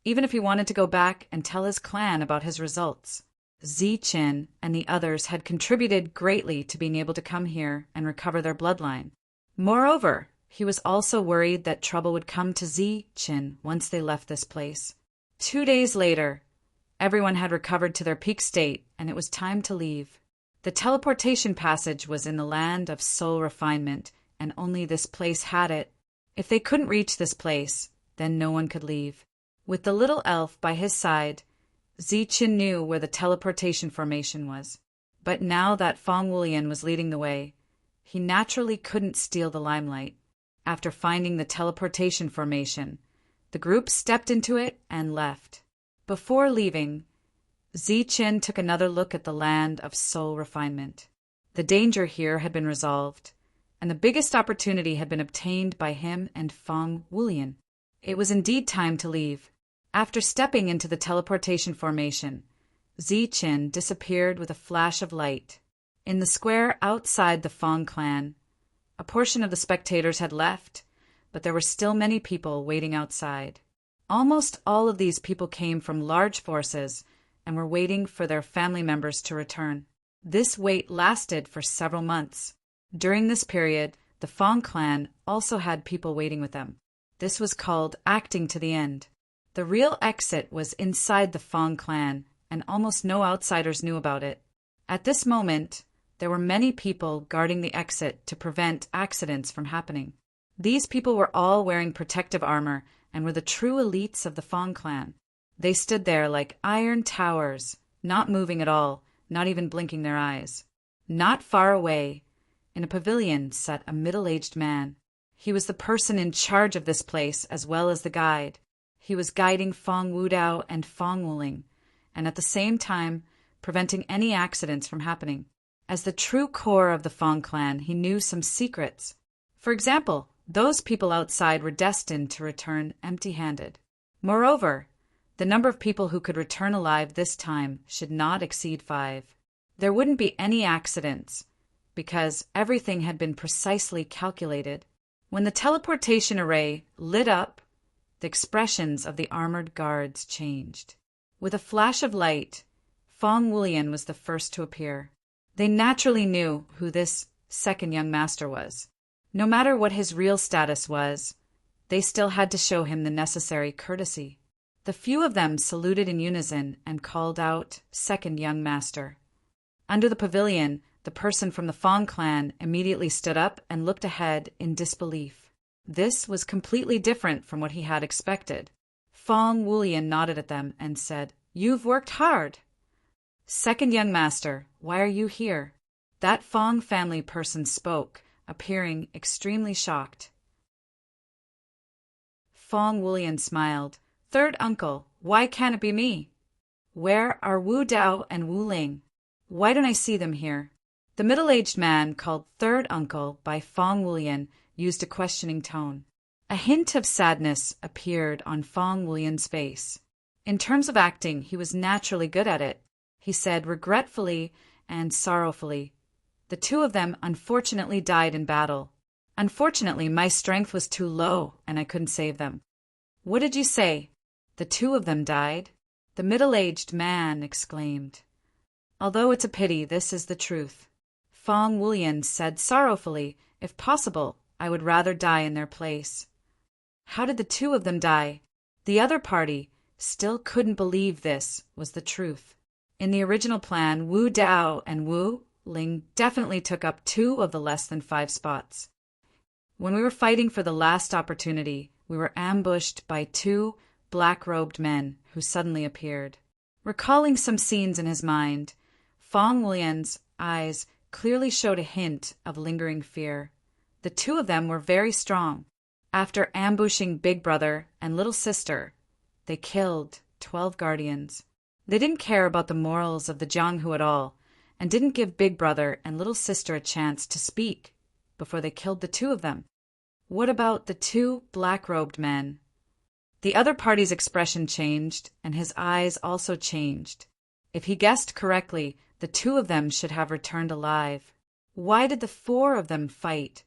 even if he wanted to go back and tell his clan about his results. Zichen and the others had contributed greatly to being able to come here and recover their bloodline. Moreover, he was also worried that trouble would come to Zichen once they left this place. 2 days later, everyone had recovered to their peak state, and it was time to leave. The teleportation passage was in the land of soul refinement, and only this place had it. If they couldn't reach this place, then no one could leave. With the little elf by his side, Zichen knew where the teleportation formation was. But now that Feng Wulian was leading the way, he naturally couldn't steal the limelight. After finding the teleportation formation, the group stepped into it and left. Before leaving, Zichen took another look at the land of soul refinement. The danger here had been resolved, and the biggest opportunity had been obtained by him and Feng Wulian. It was indeed time to leave. After stepping into the teleportation formation, Zichen disappeared with a flash of light. In the square outside the Feng clan, a portion of the spectators had left, but there were still many people waiting outside. Almost all of these people came from large forces and were waiting for their family members to return. This wait lasted for several months. During this period, the Feng clan also had people waiting with them. This was called acting to the end. The real exit was inside the Feng clan, and almost no outsiders knew about it. At this moment, there were many people guarding the exit to prevent accidents from happening. These people were all wearing protective armor and were the true elites of the Feng clan. They stood there like iron towers, not moving at all, not even blinking their eyes. Not far away, in a pavilion, sat a middle-aged man. He was the person in charge of this place as well as the guide. He was guiding Feng Wudao and Feng Wuling, and at the same time preventing any accidents from happening. As the true core of the Feng clan, he knew some secrets. For example, those people outside were destined to return empty-handed. Moreover, the number of people who could return alive this time should not exceed 5. There wouldn't be any accidents, because everything had been precisely calculated. When the teleportation array lit up, the expressions of the armored guards changed. With a flash of light, Feng Wulian was the first to appear. They naturally knew who this second young master was. No matter what his real status was, they still had to show him the necessary courtesy. The few of them saluted in unison and called out, "Second young master." Under the pavilion, the person from the Fong clan immediately stood up and looked ahead in disbelief. This was completely different from what he had expected. Fong Wulian nodded at them and said, "You've worked hard." "Second young master, why are you here?" That Fong family person spoke, appearing extremely shocked. Fong Wulian smiled. "Third uncle, why can't it be me? Where are Wu Dao and Wu Ling? Why don't I see them here?" The middle-aged man called third uncle by Fong Wulian used a questioning tone. A hint of sadness appeared on Fong Wulian's face. In terms of acting, he was naturally good at it. He said regretfully and sorrowfully, "The two of them unfortunately died in battle. Unfortunately, my strength was too low and I couldn't save them." "What did you say? The two of them died?" the middle-aged man exclaimed. "Although it's a pity, this is the truth." Fong Wulian said sorrowfully, "If possible, I would rather die in their place." How did the two of them die? The other party still couldn't believe this was the truth. In the original plan, Wu Dao and Wu Ling definitely took up 2 of the less than 5 spots. When we were fighting for the last opportunity, we were ambushed by 2 black-robed men who suddenly appeared. Recalling some scenes in his mind, Fong Wulian's eyes clearly showed a hint of lingering fear. The 2 of them were very strong. After ambushing Big Brother and Little Sister, they killed 12 guardians. They didn't care about the morals of the Jianghu at all, and didn't give Big Brother and Little Sister a chance to speak before they killed the 2 of them. What about the 2 black-robed men? The other party's expression changed, and his eyes also changed. If he guessed correctly, the 2 of them should have returned alive. Why did the 4 of them fight?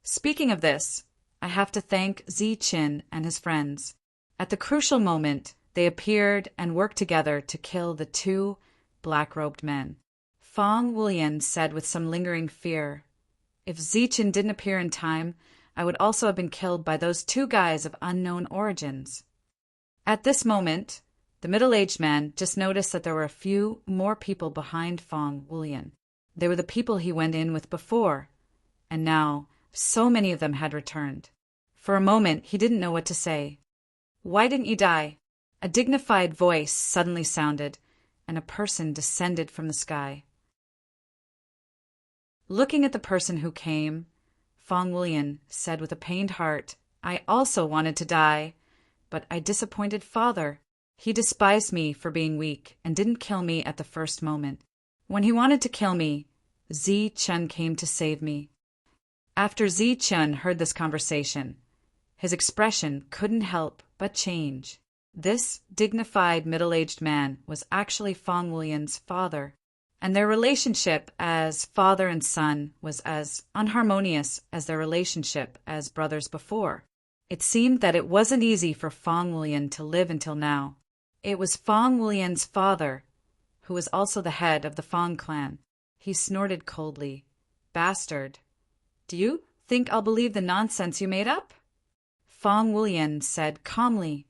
Speaking of this, I have to thank Ziqin and his friends. At the crucial moment, they appeared and worked together to kill the 2 black-robed men. Fong Wulian said with some lingering fear, "If Ziqin didn't appear in time, I would also have been killed by those 2 guys of unknown origins." At this moment, the middle-aged man just noticed that there were a few more people behind Fong Wulian. They were the people he went in with before, and now so many of them had returned. For a moment, he didn't know what to say. "Why didn't you die?" A dignified voice suddenly sounded, and a person descended from the sky. Looking at the person who came, Fong Wulian said with a pained heart, "I also wanted to die, but I disappointed Father. He despised me for being weak and didn't kill me at the first moment. When he wanted to kill me, Ziqin came to save me." After Ziqin heard this conversation, his expression couldn't help but change. This dignified middle-aged man was actually Fong Wulian's father, and their relationship as father and son was as unharmonious as their relationship as brothers before. It seemed that it wasn't easy for Fong Wulian to live until now. It was Fong Wulian's father, who was also the head of the Fong clan. He snorted coldly. "Bastard. Do you think I'll believe the nonsense you made up?" Fong Wulian said calmly,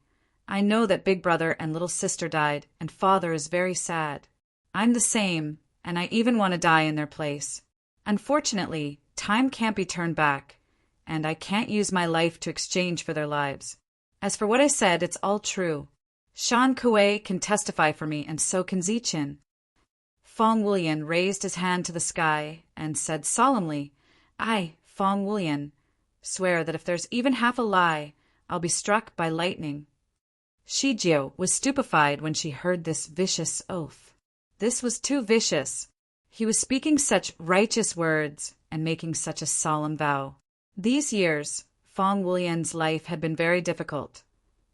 "I know that Big Brother and Little Sister died, and Father is very sad. I'm the same, and I even want to die in their place. Unfortunately, time can't be turned back, and I can't use my life to exchange for their lives. As for what I said, it's all true. Shan Kuei can testify for me, and so can Ziqin." Fong Wulian raised his hand to the sky and said solemnly, "I, Fong Wulian, swear that if there's even half a lie, I'll be struck by lightning." Shijiao was stupefied when she heard this vicious oath. This was too vicious. He was speaking such righteous words and making such a solemn vow. These years, Fong Wulian's life had been very difficult,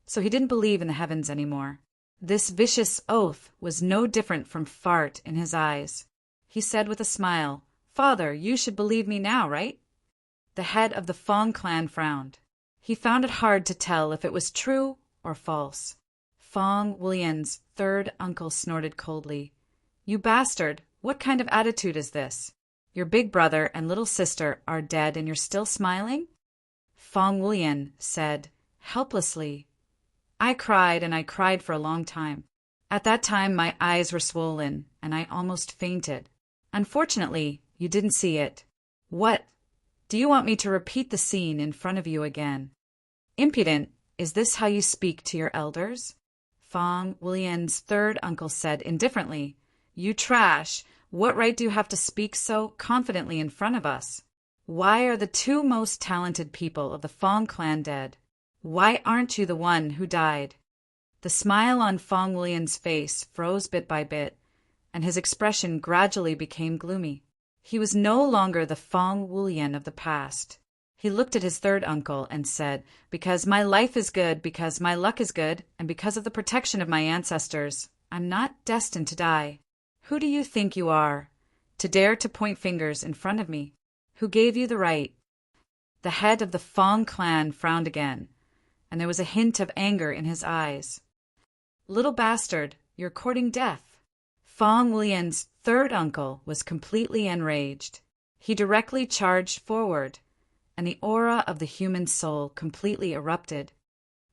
so he didn't believe in the heavens anymore. This vicious oath was no different from fart in his eyes. He said with a smile, "Father, you should believe me now, right?" The head of the Fong clan frowned. He found it hard to tell if it was true or false. Fong Wulian's third uncle snorted coldly. "You bastard, what kind of attitude is this? Your big brother and little sister are dead and you're still smiling?" Fong Wulian said, helplessly, I cried and I cried for a long time. At that time my eyes were swollen and I almost fainted. Unfortunately, you didn't see it. What? Do you want me to repeat the scene in front of you again? Impudent, is this how you speak to your elders? Fong Wulian's third uncle said indifferently. You trash! What right do you have to speak so confidently in front of us? Why are the two most talented people of the Fong clan dead? Why aren't you the one who died? The smile on Fong Wulian's face froze bit by bit, and his expression gradually became gloomy. He was no longer the Fong Wulian of the past. He looked at his third uncle and said, because my life is good, because my luck is good, and because of the protection of my ancestors, I'm not destined to die. Who do you think you are, to dare to point fingers in front of me? Who gave you the right? The head of the Fong clan frowned again, and there was a hint of anger in his eyes. Little bastard, you're courting death. Fong Wulian's third uncle was completely enraged. He directly charged forward, and the aura of the human soul completely erupted.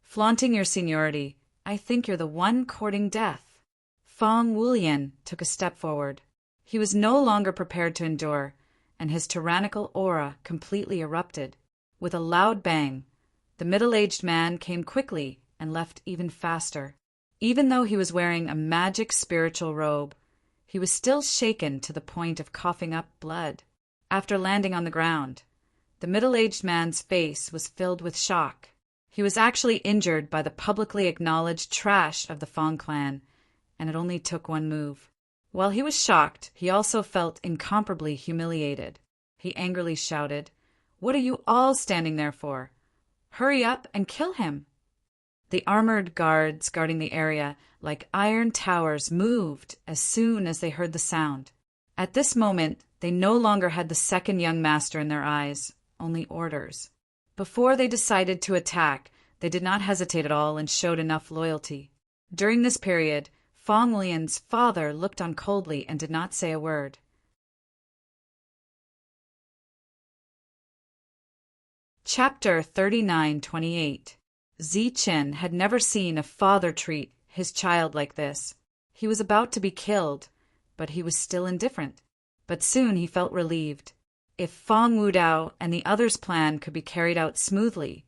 Flaunting your seniority, I think you're the one courting death. Fong Wulian took a step forward. He was no longer prepared to endure, and his tyrannical aura completely erupted. With a loud bang, the middle-aged man came quickly and left even faster. Even though he was wearing a magic spiritual robe, he was still shaken to the point of coughing up blood. After landing on the ground, the middle-aged man's face was filled with shock. He was actually injured by the publicly acknowledged trash of the Fong clan, and it only took one move. While he was shocked, he also felt incomparably humiliated. He angrily shouted, "What are you all standing there for? Hurry up and kill him!" The armored guards guarding the area, like iron towers, moved as soon as they heard the sound. At this moment, they no longer had the second young master in their eyes, only orders. Before they decided to attack, they did not hesitate at all and showed enough loyalty. During this period, Fong Wulian's father looked on coldly and did not say a word. Chapter 39-28. Zichen had never seen a father treat his child like this. He was about to be killed, but he was still indifferent. But soon he felt relieved. If Fong Wudao and the others' plan could be carried out smoothly,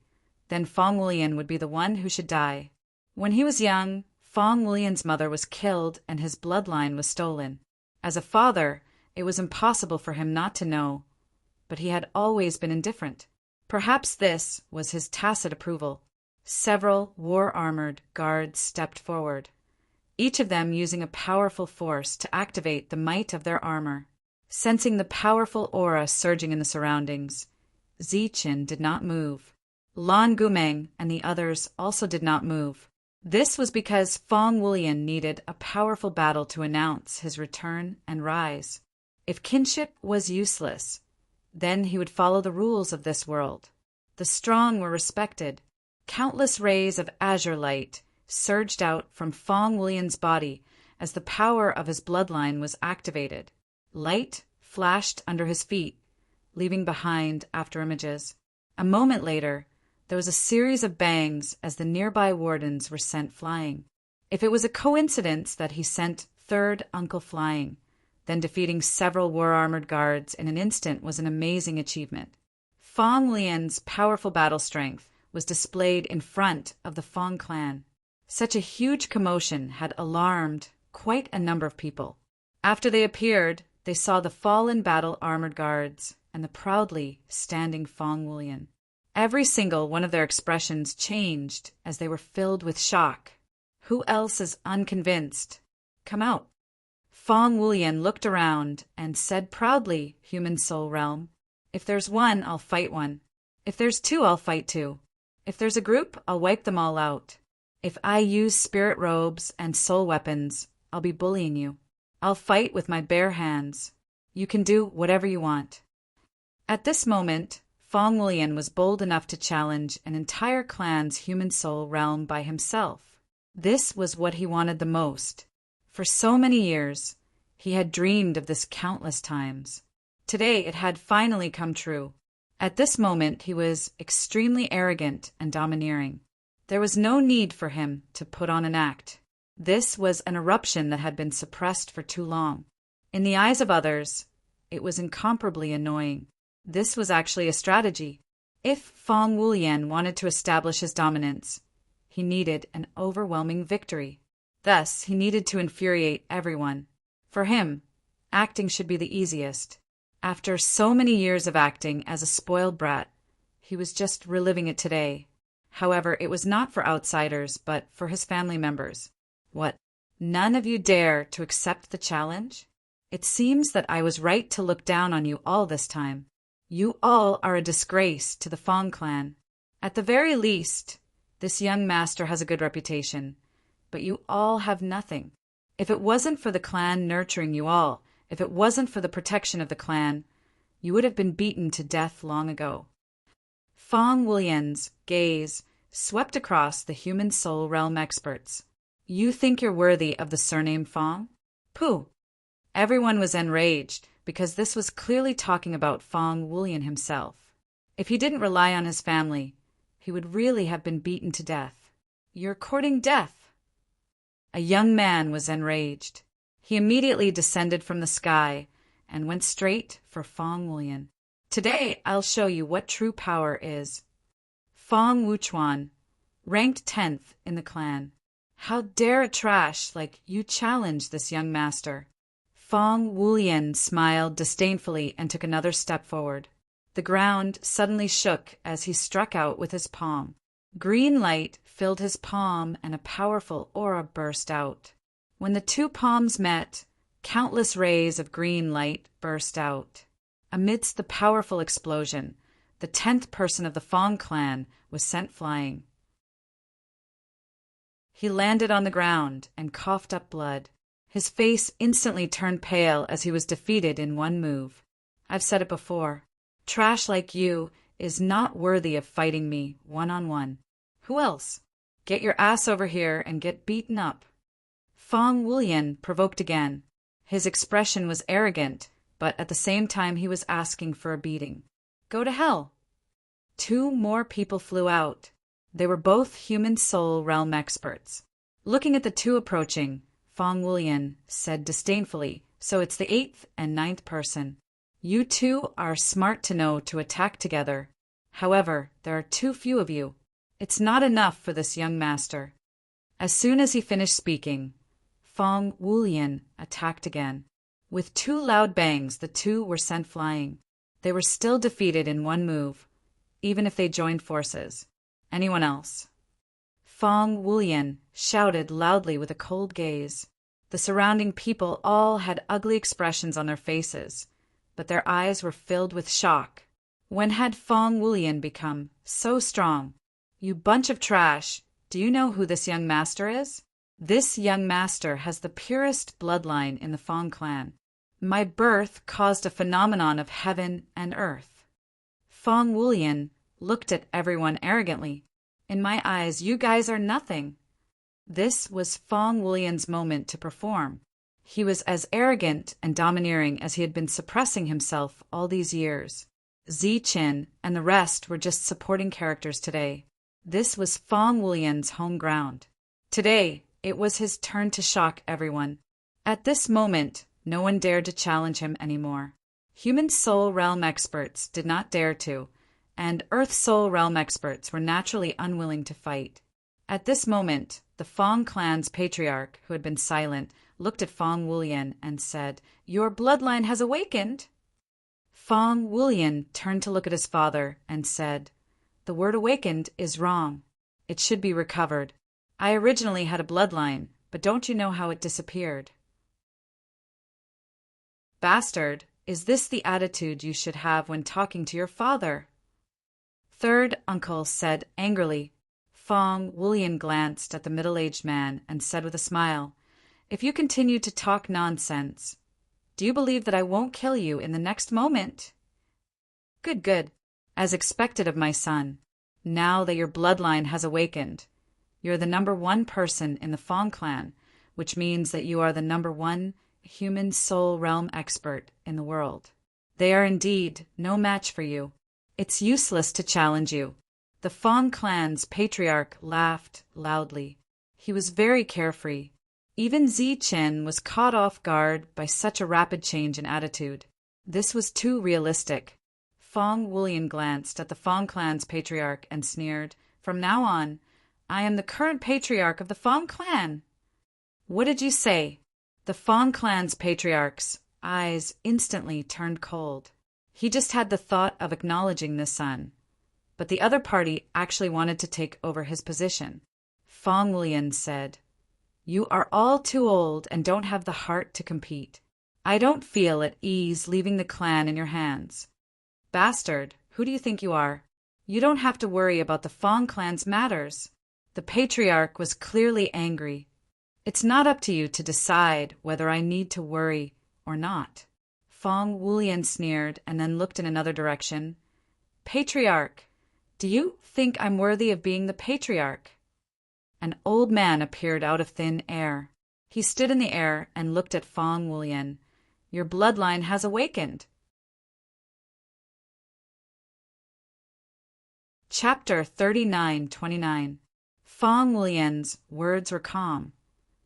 then Fong Wulian would be the one who should die. When he was young, Fong Wulian's mother was killed and his bloodline was stolen. As a father, it was impossible for him not to know, but he had always been indifferent. Perhaps this was his tacit approval. Several war-armored guards stepped forward, each of them using a powerful force to activate the might of their armor. Sensing the powerful aura surging in the surroundings, Zichen did not move. Lan Gumeng and the others also did not move. This was because Fong Wulian needed a powerful battle to announce his return and rise. If kinship was useless, then he would follow the rules of this world. The strong were respected. Countless rays of azure light surged out from Fong Wulian's body as the power of his bloodline was activated. Light flashed under his feet, leaving behind afterimages. A moment later, there was a series of bangs as the nearby wardens were sent flying. If it was a coincidence that he sent third uncle flying, then defeating several war-armored guards in an instant was an amazing achievement. Fong Lian's powerful battle strength was displayed in front of the Fong clan. Such a huge commotion had alarmed quite a number of people. After they appeared, they saw the fallen battle-armored guards and the proudly standing Fong Wulian. Every single one of their expressions changed as they were filled with shock. Who else is unconvinced? Come out. Fong Wulian looked around and said proudly, Human Soul Realm, if there's one, I'll fight one. If there's two, I'll fight two. If there's a group, I'll wipe them all out. If I use spirit robes and soul weapons, I'll be bullying you. I'll fight with my bare hands. You can do whatever you want. At this moment, Fong Wulian was bold enough to challenge an entire clan's human soul realm by himself. This was what he wanted the most. For so many years, he had dreamed of this countless times. Today it had finally come true. At this moment he was extremely arrogant and domineering. There was no need for him to put on an act. This was an eruption that had been suppressed for too long. In the eyes of others, it was incomparably annoying. This was actually a strategy. If Fong Wulian wanted to establish his dominance, he needed an overwhelming victory. Thus, he needed to infuriate everyone. For him, acting should be the easiest. After so many years of acting as a spoiled brat, he was just reliving it today. However, it was not for outsiders, but for his family members. What? None of you dare to accept the challenge? It seems that I was right to look down on you all this time. You all are a disgrace to the Fong clan. At the very least, this young master has a good reputation, but you all have nothing. If it wasn't for the clan nurturing you all, if it wasn't for the protection of the clan, you would have been beaten to death long ago. Fong Wulian's gaze swept across the human soul realm experts. You think you're worthy of the surname Fong? Pooh! Everyone was enraged, because this was clearly talking about Fong Wulian himself. If he didn't rely on his family, he would really have been beaten to death. You're courting death. A young man was enraged. He immediately descended from the sky and went straight for Fong Wulian. Today, I'll show you what true power is. Fong Wuchuan, ranked 10th in the clan. How dare a trash like you challenge this young master? Fong Wulian smiled disdainfully and took another step forward. The ground suddenly shook as he struck out with his palm. Green light filled his palm and a powerful aura burst out. When the two palms met, countless rays of green light burst out. Amidst the powerful explosion, the 10th person of the Fong clan was sent flying. He landed on the ground and coughed up blood. His face instantly turned pale as he was defeated in one move. I've said it before. Trash like you is not worthy of fighting me one-on-one. Who else? Get your ass over here and get beaten up. Fong Wulian provoked again. His expression was arrogant, but at the same time he was asking for a beating. Go to hell. 2 more people flew out. They were both human soul realm experts. Looking at the 2 approaching, Fong Wulian said disdainfully, so it's the 8th and 9th person. You 2 are smart to know to attack together. However, there are too few of you. It's not enough for this young master. As soon as he finished speaking, Fong Wulian attacked again. With 2 loud bangs, the 2 were sent flying. They were still defeated in one move, even if they joined forces. Anyone else? Fong Wulian shouted loudly with a cold gaze. The surrounding people all had ugly expressions on their faces, but their eyes were filled with shock. When had Fong Wulian become so strong? You bunch of trash, do you know who this young master is? This young master has the purest bloodline in the Fong clan. My birth caused a phenomenon of heaven and earth. Fong Wulian looked at everyone arrogantly. In my eyes, you guys are nothing. This was Fong Wulian's moment to perform. He was as arrogant and domineering as he had been suppressing himself all these years. Ziqin and the rest were just supporting characters today. This was Fong Wulian's home ground. Today, it was his turn to shock everyone. At this moment, no one dared to challenge him anymore. Human soul realm experts did not dare to, and Earth Soul Realm experts were naturally unwilling to fight. At this moment, the Fong clan's patriarch, who had been silent, looked at Fong Wulian and said, "Your bloodline has awakened." Fong Wulian turned to look at his father and said, "The word awakened is wrong. It should be recovered. I originally had a bloodline, but don't you know how it disappeared?" "Bastard, is this the attitude you should have when talking to your father?" Third uncle said angrily. Fong Wulian glanced at the middle-aged man and said with a smile, "If you continue to talk nonsense, do you believe that I won't kill you in the next moment?" Good, good. As expected of my son. Now that your bloodline has awakened, you're the number 1 person in the Fong clan, which means that you are the number 1 human soul realm expert in the world. They are indeed no match for you. It's useless to challenge you. The Fong clan's patriarch laughed loudly. He was very carefree. Even Zichen was caught off guard by such a rapid change in attitude. This was too realistic. Fong Wulian glanced at the Fong clan's patriarch and sneered, "From now on, I am the current patriarch of the Fong clan." "What did you say?" The Fong clan's patriarch's eyes instantly turned cold. He just had the thought of acknowledging the son, but the other party actually wanted to take over his position. Fong Wulian said, "You are all too old and don't have the heart to compete. I don't feel at ease leaving the clan in your hands. Bastard, who do you think you are? You don't have to worry about the Fong clan's matters." The patriarch was clearly angry. "It's not up to you to decide whether I need to worry or not." Fong Wulian sneered and then looked in another direction. "Patriarch, do you think I'm worthy of being the patriarch?" An old man appeared out of thin air. He stood in the air and looked at Fong Wulian. "Your bloodline has awakened." Chapter 39-29. Fong Wulian's words were calm,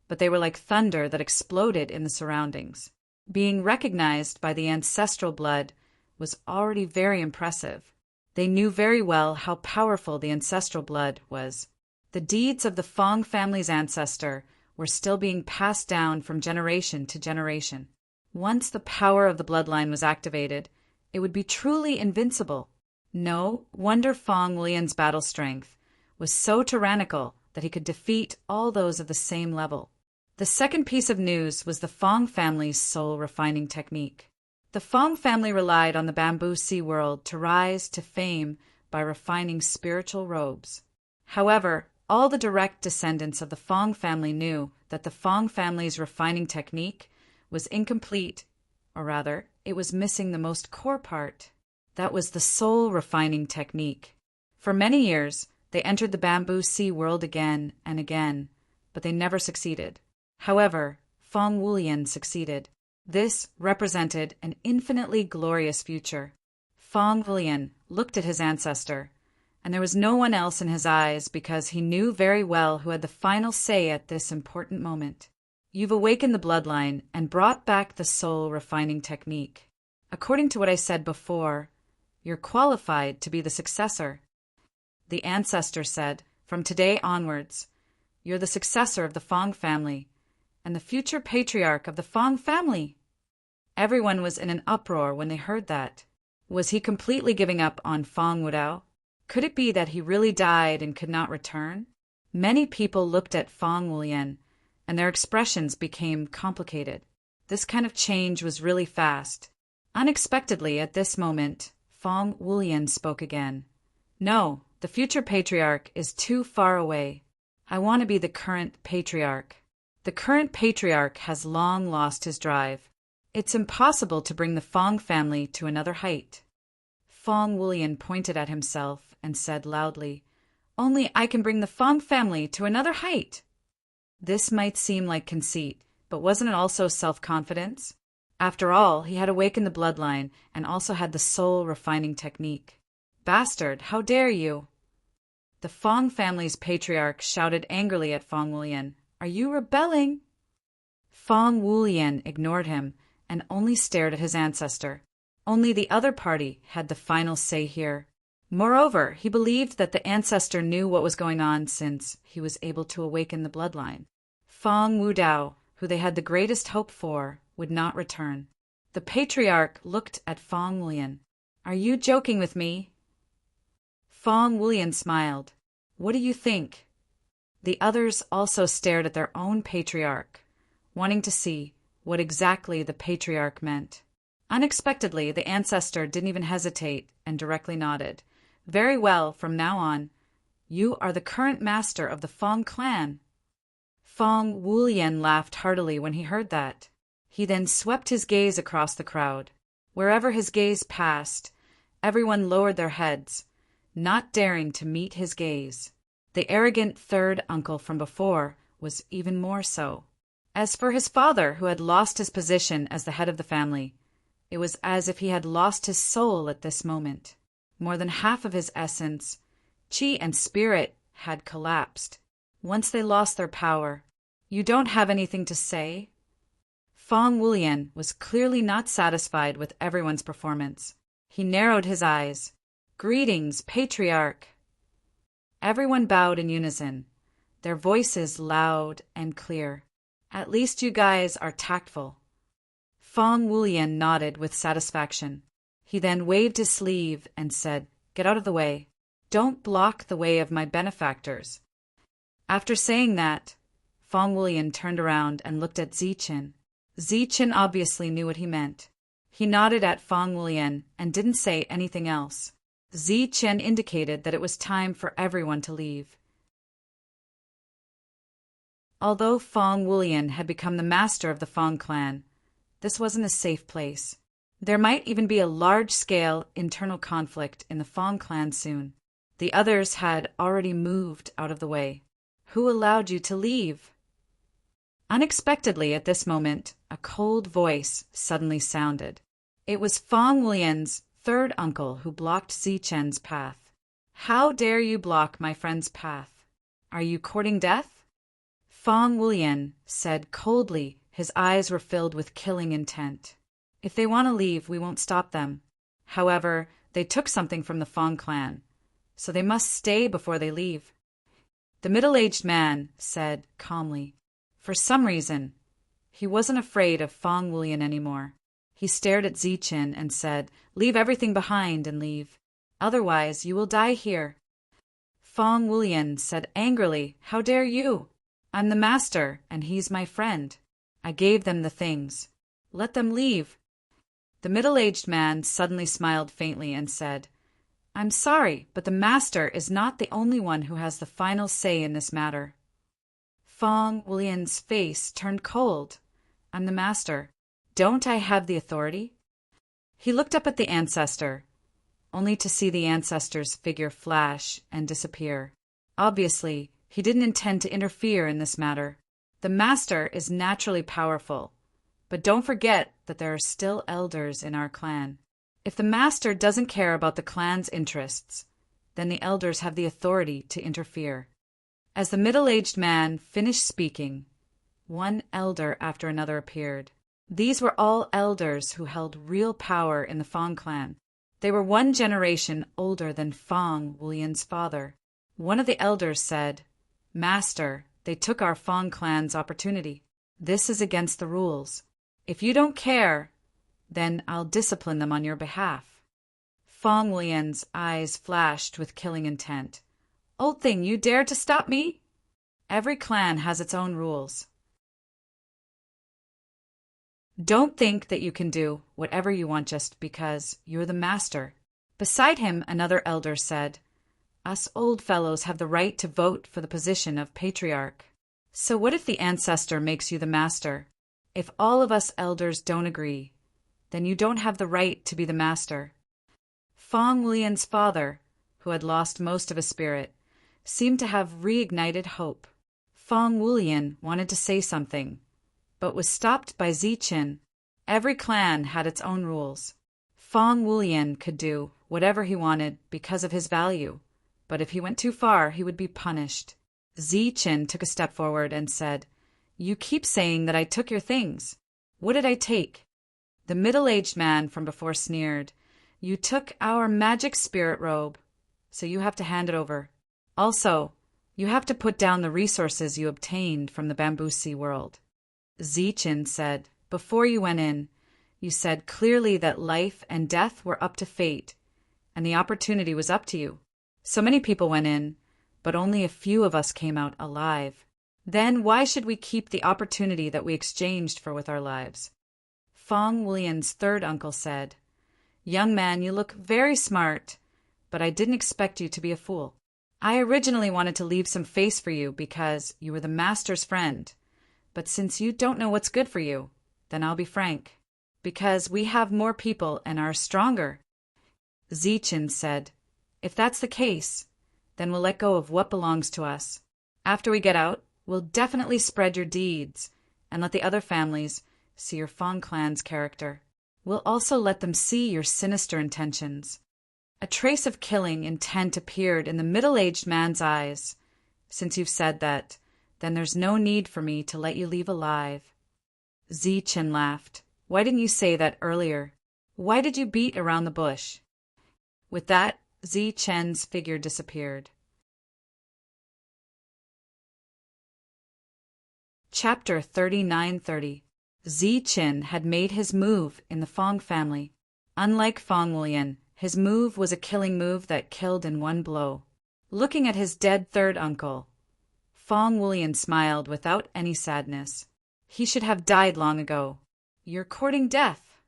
but they were like thunder that exploded in the surroundings. Being recognized by the ancestral blood was already very impressive. They knew very well how powerful the ancestral blood was. The deeds of the Fong family's ancestor were still being passed down from generation to generation. Once the power of the bloodline was activated, it would be truly invincible. No wonder Fong Wulian's battle strength was so tyrannical that he could defeat all those of the same level. The second piece of news was the Fong family's soul refining technique. The Fong family relied on the bamboo sea world to rise to fame by refining spiritual robes. However, all the direct descendants of the Fong family knew that the Fong family's refining technique was incomplete, or rather, it was missing the most core part. That was the soul refining technique. For many years, they entered the bamboo sea world again and again, but they never succeeded. However, Fong Wulian succeeded. This represented an infinitely glorious future. Fong Wulian looked at his ancestor, and there was no one else in his eyes because he knew very well who had the final say at this important moment. "You've awakened the bloodline and brought back the soul refining technique. According to what I said before, you're qualified to be the successor." The ancestor said, "From today onwards, you're the successor of the Fong family and the future patriarch of the Fong family." Everyone was in an uproar when they heard that. Was he completely giving up on Fong Wudao? Could it be that he really died and could not return? Many people looked at Fong Wulian, and their expressions became complicated. This kind of change was really fast. Unexpectedly, at this moment, Fong Wulian spoke again. "No, the future patriarch is too far away. I want to be the current patriarch. The current patriarch has long lost his drive. It's impossible to bring the Fong family to another height." Fong Wulian pointed at himself and said loudly, "Only I can bring the Fong family to another height." This might seem like conceit, but wasn't it also self-confidence? After all, he had awakened the bloodline and also had the soul refining technique. "Bastard, how dare you!" The Fong family's patriarch shouted angrily at Fong Wulian, "Are you rebelling?" Fong Wulian ignored him and only stared at his ancestor. Only the other party had the final say here. Moreover, he believed that the ancestor knew what was going on since he was able to awaken the bloodline. Fong Wudao, who they had the greatest hope for, would not return. The patriarch looked at Fong Wulian. "Are you joking with me?" Fong Wulian smiled. "What do you think?" The others also stared at their own patriarch, wanting to see what exactly the patriarch meant. Unexpectedly, the ancestor didn't even hesitate and directly nodded. "Very well, from now on, you are the current master of the Fong clan." Fong Wulian laughed heartily when he heard that. He then swept his gaze across the crowd. Wherever his gaze passed, everyone lowered their heads, not daring to meet his gaze. The arrogant third uncle from before was even more so. As for his father, who had lost his position as the head of the family, it was as if he had lost his soul at this moment. More than half of his essence, Chi and spirit had collapsed. Once they lost their power. You don't have anything to say? Fong Wulian was clearly not satisfied with everyone's performance. He narrowed his eyes. Greetings, Patriarch. Everyone bowed in unison, their voices loud and clear. At least you guys are tactful. Fong Wulian nodded with satisfaction. He then waved his sleeve and said, Get out of the way. Don't block the way of my benefactors. After saying that, Fong Wulian turned around and looked at Zichen. Zichen obviously knew what he meant. He nodded at Fong Wulian and didn't say anything else. Zichen indicated that it was time for everyone to leave. Although Fong Wulian had become the master of the Fong clan, this wasn't a safe place. There might even be a large-scale internal conflict in the Fong clan soon. The others had already moved out of the way. Who allowed you to leave? Unexpectedly at this moment, a cold voice suddenly sounded. It was Fong Wulian's third uncle who blocked Zichen's path. How dare you block my friend's path? Are you courting death? Fong Wulian said coldly. His eyes were filled with killing intent. If they want to leave, we won't stop them. However, they took something from the Fong clan, so they must stay before they leave. The middle-aged man said calmly. For some reason, he wasn't afraid of Fong Wulian anymore. He stared at Zichen and said, Leave everything behind and leave. Otherwise, you will die here. Fong Wulian said angrily, How dare you? I'm the master, and he's my friend. I gave them the things. Let them leave. The middle-aged man suddenly smiled faintly and said, I'm sorry, but the master is not the only one who has the final say in this matter. Fong Wulian's face turned cold. I'm the master. Don't I have the authority? He looked up at the ancestor, only to see the ancestor's figure flash and disappear. Obviously, he didn't intend to interfere in this matter. The master is naturally powerful, but don't forget that there are still elders in our clan. If the master doesn't care about the clan's interests, then the elders have the authority to interfere. As the middle-aged man finished speaking, one elder after another appeared. These were all elders who held real power in the Fong clan. They were one generation older than Fong Wulian's father. One of the elders said, Master, they took our Fong clan's opportunity. This is against the rules. If you don't care, then I'll discipline them on your behalf. Fong Wulian's eyes flashed with killing intent. Old thing, you dare to stop me? Every clan has its own rules. Don't think that you can do whatever you want just because you're the master. Beside him, another elder said, Us old fellows have the right to vote for the position of patriarch. So what if the ancestor makes you the master? If all of us elders don't agree, then you don't have the right to be the master. Fong Wulian's father, who had lost most of his spirit, seemed to have reignited hope. Fong Wulian wanted to say something, but was stopped by Zichen. Every clan had its own rules. Fong Wulian could do whatever he wanted because of his value, but if he went too far, he would be punished. Zichen took a step forward and said, You keep saying that I took your things. What did I take? The middle-aged man from before sneered, You took our magic spirit robe, so you have to hand it over. Also, you have to put down the resources you obtained from the Bamboo Sea world. Zichen said, Before you went in, you said clearly that life and death were up to fate, and the opportunity was up to you. So many people went in, but only a few of us came out alive. Then why should we keep the opportunity that we exchanged for with our lives? Fong Wulian's third uncle said, Young man, you look very smart, but I didn't expect you to be a fool. I originally wanted to leave some face for you because you were the master's friend. But since you don't know what's good for you, then I'll be frank. Because we have more people and are stronger. Zichen said, If that's the case, then we'll let go of what belongs to us. After we get out, we'll definitely spread your deeds and let the other families see your Fong clan's character. We'll also let them see your sinister intentions. A trace of killing intent appeared in the middle-aged man's eyes. Since you've said that, then there's no need for me to let you leave alive. Zichen laughed. Why didn't you say that earlier? Why did you beat around the bush? With that, Zichen's figure disappeared. Chapter 3930. Zichen had made his move in the Fong family. Unlike Fong Wulian, his move was a killing move that killed in one blow. Looking at his dead third uncle, Fong Wulian smiled without any sadness. He should have died long ago. You're courting death.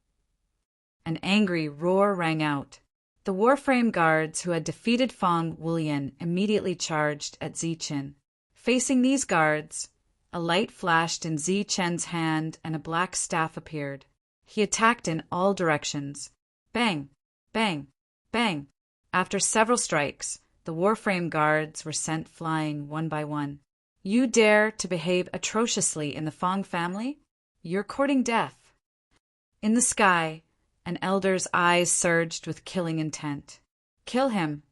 An angry roar rang out. The Warframe guards who had defeated Fong Wulian immediately charged at Zichen. Facing these guards, a light flashed in Zichen's hand and a black staff appeared. He attacked in all directions. Bang! Bang! Bang! After several strikes, the Warframe guards were sent flying one by one. You dare to behave atrociously in the Fong family? You're courting death. In the sky, an elder's eyes surged with killing intent. Kill him.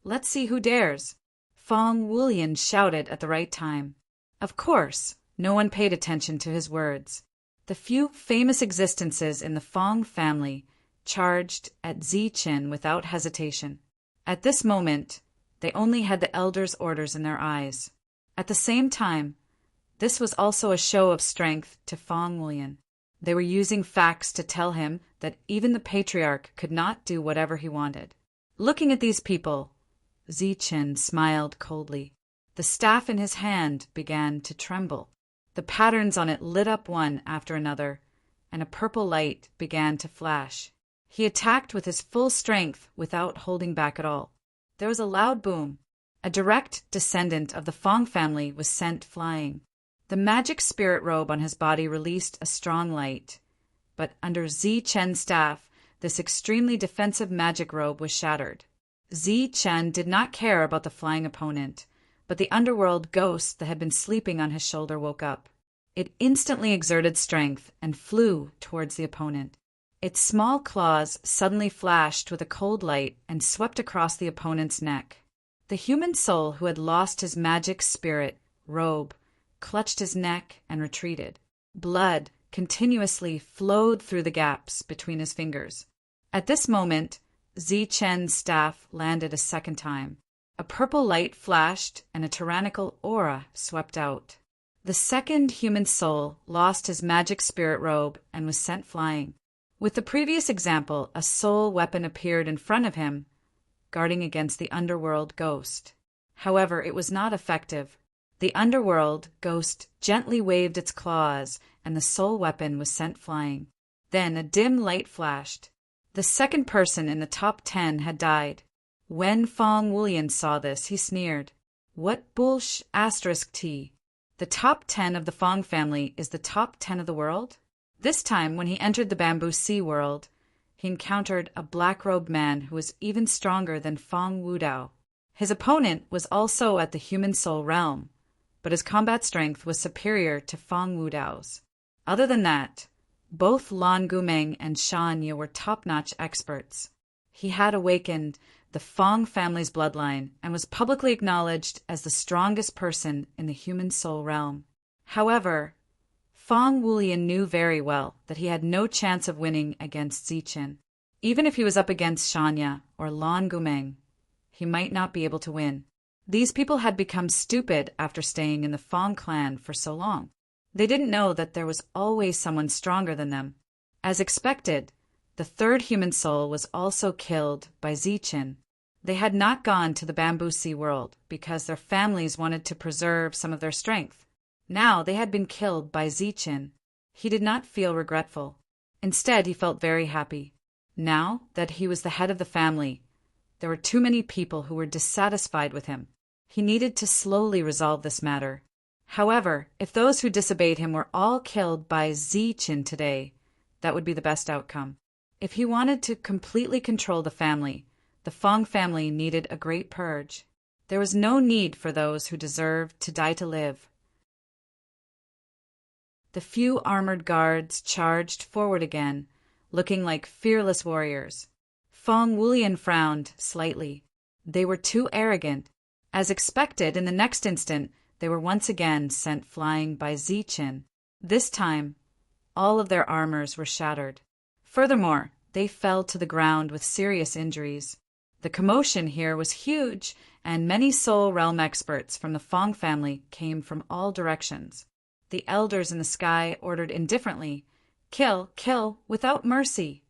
Let's see who dares. Fong Wulian shouted at the right time. Of course, no one paid attention to his words. The few famous existences in the Fong family charged at Zichen without hesitation. At this moment, they only had the elder's orders in their eyes. At the same time, this was also a show of strength to Fong Wulian. They were using facts to tell him that even the patriarch could not do whatever he wanted. Looking at these people, Zichen smiled coldly. The staff in his hand began to tremble. The patterns on it lit up one after another, and a purple light began to flash. He attacked with his full strength without holding back at all. There was a loud boom. A direct descendant of the Fong family was sent flying. The magic spirit robe on his body released a strong light, but under Zichen's staff, this extremely defensive magic robe was shattered. Zichen did not care about the flying opponent, but the underworld ghost that had been sleeping on his shoulder woke up. It instantly exerted strength and flew towards the opponent. Its small claws suddenly flashed with a cold light and swept across the opponent's neck. The human soul who had lost his magic spirit robe clutched his neck and retreated. Blood continuously flowed through the gaps between his fingers. At this moment, Zichen's staff landed a second time. A purple light flashed and a tyrannical aura swept out. The second human soul lost his magic spirit robe and was sent flying. With the previous example, a soul weapon appeared in front of him, guarding against the underworld ghost. However, it was not effective. The underworld ghost gently waved its claws, and the soul weapon was sent flying. Then a dim light flashed. The second person in the top 10 had died. When Fong Wulian saw this, he sneered. What bullsh *T? The top 10 of the Fong family is the top 10 of the world? This time, when he entered the Bamboo Sea world, he encountered a black-robed man who was even stronger than Fong Wudao. His opponent was also at the human soul realm, but his combat strength was superior to Fong Wudao's. Other than that, both Lan Gumeng and Shan Ye were top-notch experts. He had awakened the Fong family's bloodline and was publicly acknowledged as the strongest person in the human soul realm. However, Fong Wulian knew very well that he had no chance of winning against Zichen. Even if he was up against Shanya or Lan Gumeng, he might not be able to win. These people had become stupid after staying in the Fong clan for so long. They didn't know that there was always someone stronger than them. As expected, the third human soul was also killed by Zichen. They had not gone to the Bamboo Sea world because their families wanted to preserve some of their strength. Now they had been killed by Zichen. He did not feel regretful. Instead, he felt very happy. Now that he was the head of the family, there were too many people who were dissatisfied with him. He needed to slowly resolve this matter. However, if those who disobeyed him were all killed by Zichen today, that would be the best outcome. If he wanted to completely control the family, the Fong family needed a great purge. There was no need for those who deserved to die to live. The few armored guards charged forward again, looking like fearless warriors. Fong Wulian frowned slightly. They were too arrogant. As expected, in the next instant, they were once again sent flying by Zichen. This time, all of their armors were shattered. Furthermore, they fell to the ground with serious injuries. The commotion here was huge, and many Soul Realm experts from the Fong family came from all directions. The elders in the sky ordered indifferently, "Kill, kill, without mercy."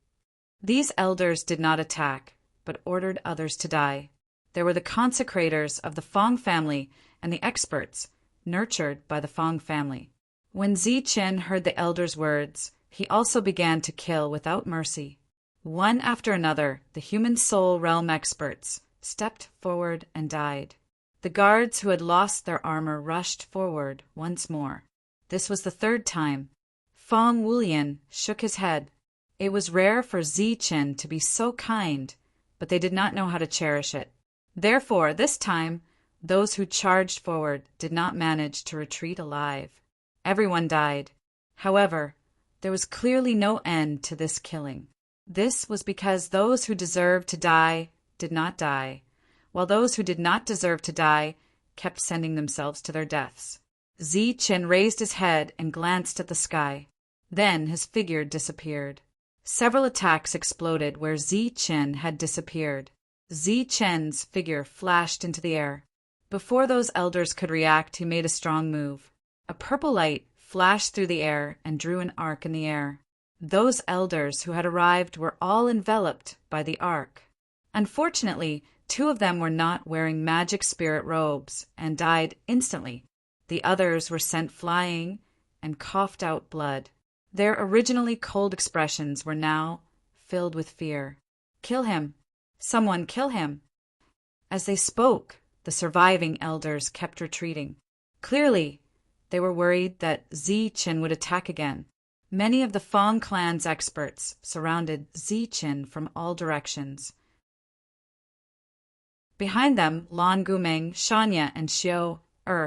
These elders did not attack, but ordered others to die. There were the consecrators of the Fong family and the experts, nurtured by the Fong family. When Zichen heard the elders' words, he also began to kill without mercy. One after another, the human soul realm experts stepped forward and died. The guards who had lost their armor rushed forward once more. This was the third time. Fong Wulian shook his head. It was rare for Zichen to be so kind, but they did not know how to cherish it. Therefore, this time, those who charged forward did not manage to retreat alive. Everyone died. However, there was clearly no end to this killing. This was because those who deserved to die did not die, while those who did not deserve to die kept sending themselves to their deaths. Zichen raised his head and glanced at the sky. Then his figure disappeared. Several attacks exploded where Zichen had disappeared. Zichen's figure flashed into the air. Before those elders could react, he made a strong move. A purple light flashed through the air and drew an arc in the air. Those elders who had arrived were all enveloped by the arc. Unfortunately, 2 of them were not wearing magic spirit robes and died instantly. The others were sent flying and coughed out blood. Their originally cold expressions were now filled with fear. "Kill him! Someone kill him!" As they spoke, the surviving elders kept retreating. Clearly, they were worried that Zichen would attack again. Many of the Fong clan's experts surrounded Zichen from all directions. Behind them, Lan Gumeng, Shanya, and Xiao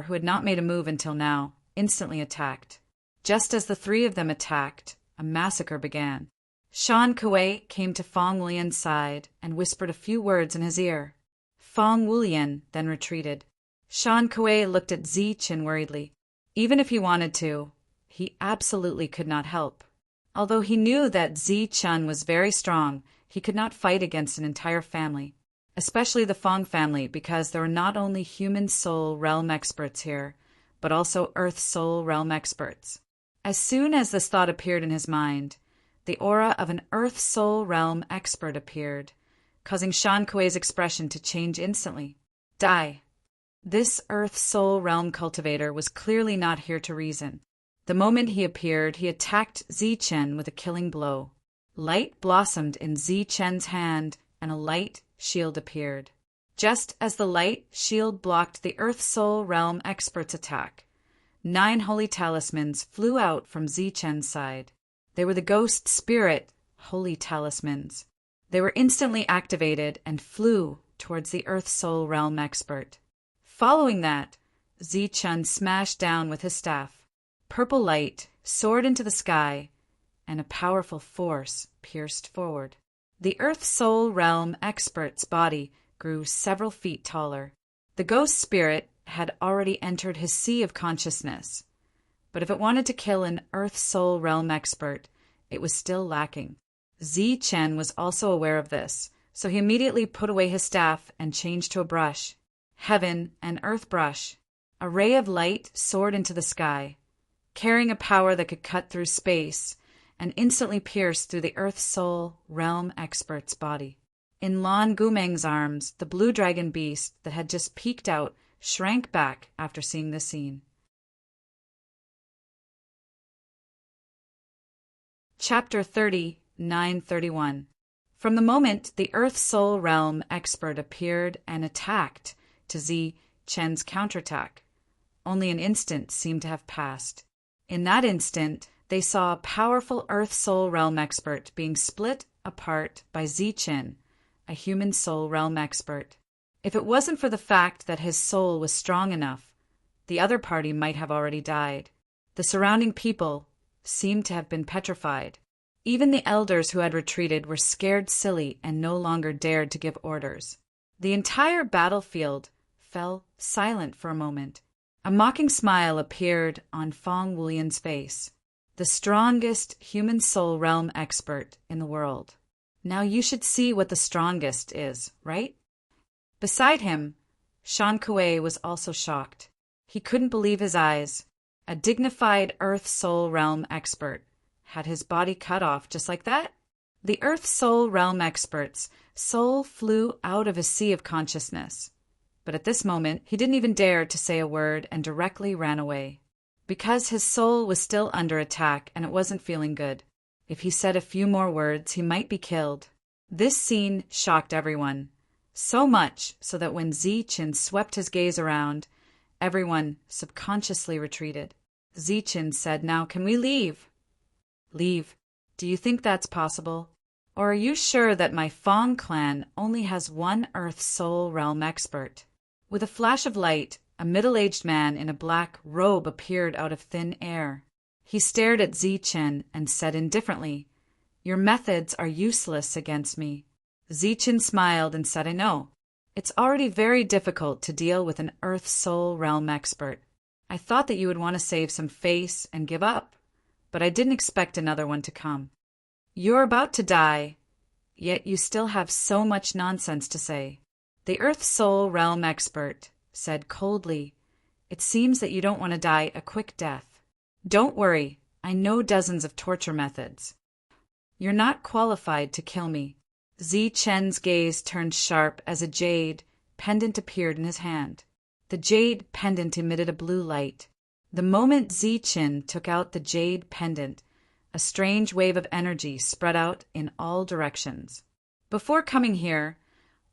who had not made a move until now, instantly attacked. Just as the 3 of them attacked, a massacre began. Shan Kuei came to Fong Wulian's side and whispered a few words in his ear. Fong Wulian then retreated. Shan Kuei looked at Zichen worriedly. Even if he wanted to, he absolutely could not help. Although he knew that Zichen was very strong, he could not fight against an entire family, especially the Fong family, because there were not only human soul realm experts here, but also earth soul realm experts. As soon as this thought appeared in his mind, the aura of an earth soul realm expert appeared, causing Shan Kuei's expression to change instantly. Die. This earth soul realm cultivator was clearly not here to reason. The moment he appeared, he attacked Zichen with a killing blow. Light blossomed in Zichen's hand, and a light shield appeared. Just as the light shield blocked the earth soul realm expert's attack, 9 holy talismans flew out from Zichen's side. They were the ghost spirit holy talismans. They were instantly activated and flew towards the earth soul realm expert. Following that, Zichen smashed down with his staff. Purple light soared into the sky, and a powerful force pierced forward. The earth soul realm expert's body grew several feet taller. The ghost spirit had already entered his sea of consciousness, but if it wanted to kill an earth soul realm expert, it was still lacking. Zichen was also aware of this, so he immediately put away his staff and changed to a brush. Heaven and earth brush. A ray of light soared into the sky, carrying a power that could cut through space and instantly pierce through the earth soul realm expert's body. In Lan Gumeng's arms, the blue dragon beast that had just peeked out shrank back after seeing this scene. Chapter 30, 931. From the moment the earth soul realm expert appeared and attacked to Zichen's counterattack, only an instant seemed to have passed. In that instant, they saw a powerful earth soul realm expert being split apart by Zichen, a human soul realm expert. If it wasn't for the fact that his soul was strong enough, the other party might have already died. The surrounding people seemed to have been petrified. Even the elders who had retreated were scared silly and no longer dared to give orders. The entire battlefield fell silent for a moment. A mocking smile appeared on Fong Wulian's face, the strongest human soul realm expert in the world. Now you should see what the strongest is, right? Beside him, Shan Kuei was also shocked. He couldn't believe his eyes. A dignified Earth Soul Realm expert had his body cut off just like that. The Earth Soul Realm expert's soul flew out of his sea of consciousness. But at this moment, he didn't even dare to say a word and directly ran away. Because his soul was still under attack and it wasn't feeling good. If he said a few more words, he might be killed. This scene shocked everyone. So much so that when Zichen swept his gaze around, everyone subconsciously retreated. Zichen said, "Now can we leave?" "Leave? Do you think that's possible? Or are you sure that my Fong clan only has one Earth Soul Realm expert?" With a flash of light, a middle-aged man in a black robe appeared out of thin air. He stared at Zichen and said indifferently, "Your methods are useless against me." Zichen smiled and said, "I know. It's already very difficult to deal with an Earth Soul Realm expert. I thought that you would want to save some face and give up, but I didn't expect another one to come. You're about to die, yet you still have so much nonsense to say." The Earth Soul Realm expert said coldly, "It seems that you don't want to die a quick death. Don't worry, I know dozens of torture methods. You're not qualified to kill me." Zichen's gaze turned sharp as a jade pendant appeared in his hand. The jade pendant emitted a blue light. The moment Zichen took out the jade pendant, a strange wave of energy spread out in all directions. Before coming here,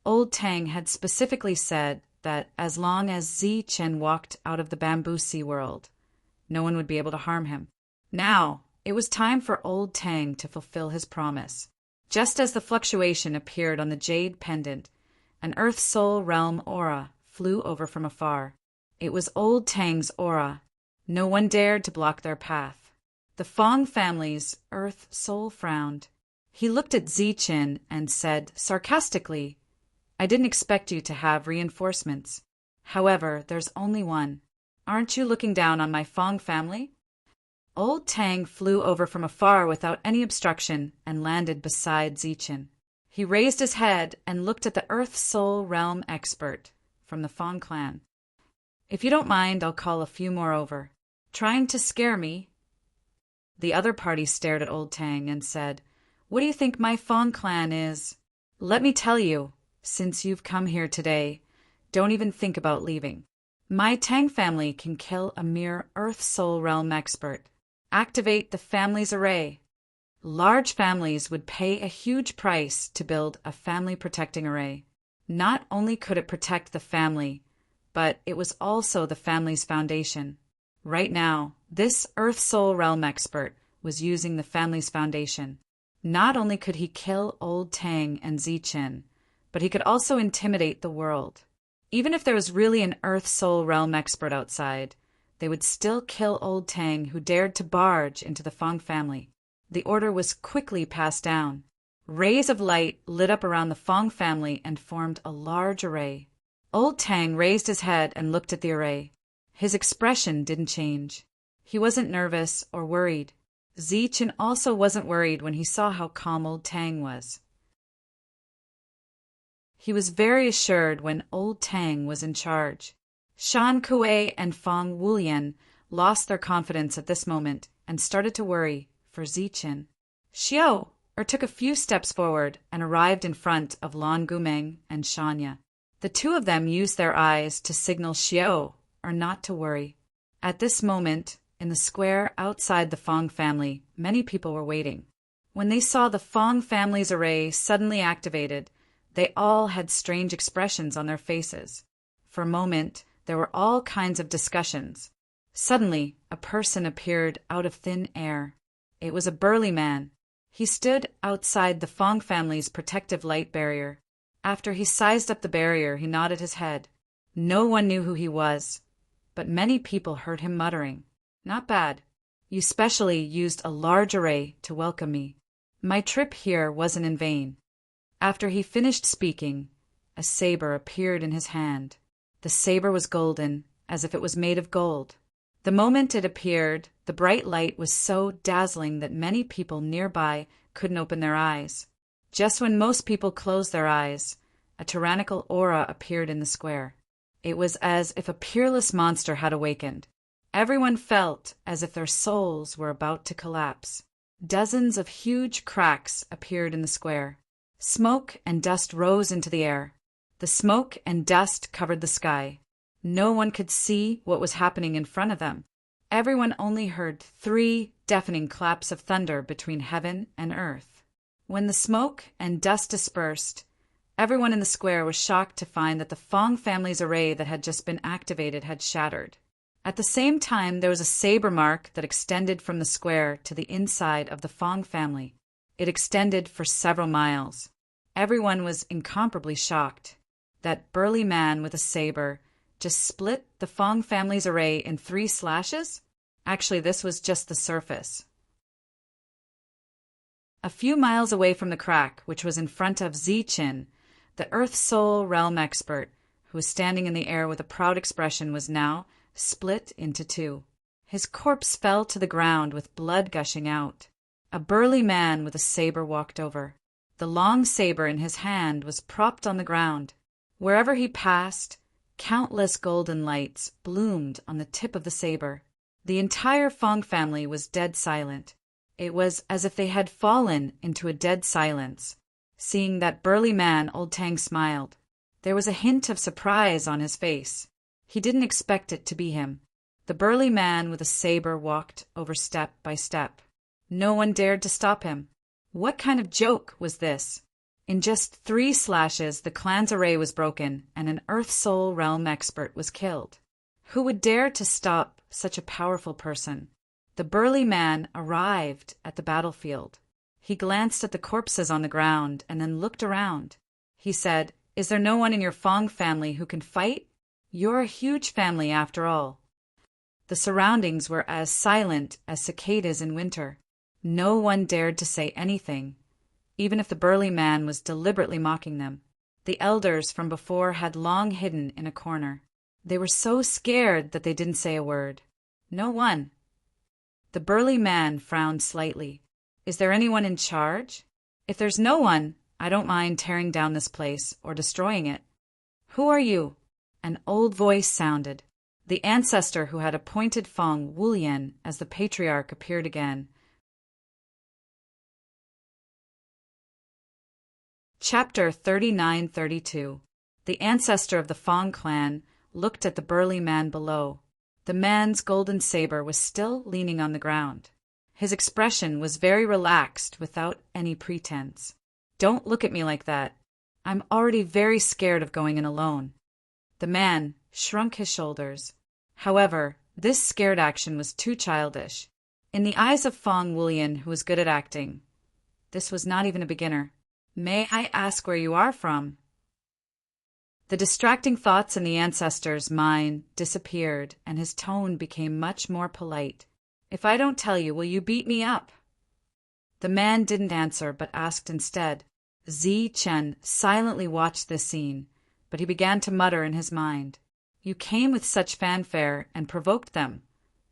Old Tang had specifically said that as long as Zichen walked out of the Bamboo Sea world, no one would be able to harm him. Now, it was time for Old Tang to fulfill his promise. Just as the fluctuation appeared on the jade pendant, an Earth Soul Realm aura flew over from afar. It was Old Tang's aura. No one dared to block their path. The Fong family's Earth Soul frowned. He looked at Zichen and said sarcastically, "I didn't expect you to have reinforcements. However, there's only one. Aren't you looking down on my Fong family?" Old Tang flew over from afar without any obstruction and landed beside Zichen. He raised his head and looked at the Earth Soul Realm expert from the Fong clan. "If you don't mind, I'll call a few more over. Trying to scare me?" The other party stared at Old Tang and said, "What do you think my Fong clan is?" "Let me tell you, since you've come here today, don't even think about leaving. My Tang family can kill a mere Earth Soul Realm expert. Activate the family's array." Large families would pay a huge price to build a family-protecting array. Not only could it protect the family, but it was also the family's foundation. Right now, this Earth Soul Realm expert was using the family's foundation. Not only could he kill Old Tang and Zichen, but he could also intimidate the world. Even if there was really an Earth Soul Realm expert outside, they would still kill Old Tang who dared to barge into the Fong family. The order was quickly passed down. Rays of light lit up around the Fong family and formed a large array. Old Tang raised his head and looked at the array. His expression didn't change. He wasn't nervous or worried. Zichen also wasn't worried when he saw how calm Old Tang was. He was very assured when Old Tang was in charge. Shan Kuei and Fong Wulian lost their confidence at this moment and started to worry for Zichen. Xiao took a few steps forward and arrived in front of Lan Gumeng and Shanya. The two of them used their eyes to signal Xiao not to worry. At this moment, in the square outside the Fong family, many people were waiting. When they saw the Fong family's array suddenly activated, they all had strange expressions on their faces. For a moment, there were all kinds of discussions. Suddenly, a person appeared out of thin air. It was a burly man. He stood outside the Fong family's protective light barrier. After he sized up the barrier, he nodded his head. No one knew who he was, but many people heard him muttering, "Not bad. You specially used a large array to welcome me. My trip here wasn't in vain. After he finished speaking, a saber appeared in his hand. The saber was golden, as if it was made of gold. The moment it appeared, the bright light was so dazzling that many people nearby couldn't open their eyes. Just when most people closed their eyes, a tyrannical aura appeared in the square. It was as if a peerless monster had awakened. Everyone felt as if their souls were about to collapse. Dozens of huge cracks appeared in the square. Smoke and dust rose into the air. The smoke and dust covered the sky. No one could see what was happening in front of them. Everyone only heard 3 deafening claps of thunder between heaven and earth. When the smoke and dust dispersed, everyone in the square was shocked to find that the Fong family's array that had just been activated had shattered. At the same time, there was a saber mark that extended from the square to the inside of the Fong family. It extended for several miles. Everyone was incomparably shocked. That burly man with a saber just split the Fong family's array in 3 slashes? Actually, this was just the surface. A few miles away from the crack, which was in front of Ziqin, the Earth Soul Realm expert, who was standing in the air with a proud expression, was now split into 2. His corpse fell to the ground with blood gushing out. A burly man with a saber walked over. The long saber in his hand was propped on the ground. Wherever he passed, countless golden lights bloomed on the tip of the saber. The entire Fong family was dead silent. It was as if they had fallen into a dead silence. Seeing that burly man, Old Tang smiled. There was a hint of surprise on his face. He didn't expect it to be him. The burly man with a saber walked over step by step. No one dared to stop him. What kind of joke was this? In just 3 slashes, the clan's array was broken, and an Earth Soul Realm expert was killed. Who would dare to stop such a powerful person? The burly man arrived at the battlefield. He glanced at the corpses on the ground and then looked around. He said, "Is there no one in your Fong family who can fight? You're a huge family after all." The surroundings were as silent as cicadas in winter. No one dared to say anything, even if the burly man was deliberately mocking them. The elders from before had long hidden in a corner. They were so scared that they didn't say a word. No one. The burly man frowned slightly. "Is there anyone in charge? If there's no one, I don't mind tearing down this place or destroying it." "Who are you?" An old voice sounded. The ancestor who had appointed Fong Wulian as the patriarch appeared again. Chapter 39-32. The ancestor of the Fong clan looked at the burly man below. The man's golden saber was still leaning on the ground. His expression was very relaxed without any pretense. "Don't look at me like that. I'm already very scared of going in alone." The man shrunk his shoulders. However, this scared action was too childish. In the eyes of Fong Wulian, who was good at acting, this was not even a beginner. "May I ask where you are from?" The distracting thoughts in the ancestor's mind disappeared, and his tone became much more polite. "If I don't tell you, will you beat me up?" The man didn't answer, but asked instead. Ziqin silently watched this scene, but he began to mutter in his mind. "You came with such fanfare and provoked them.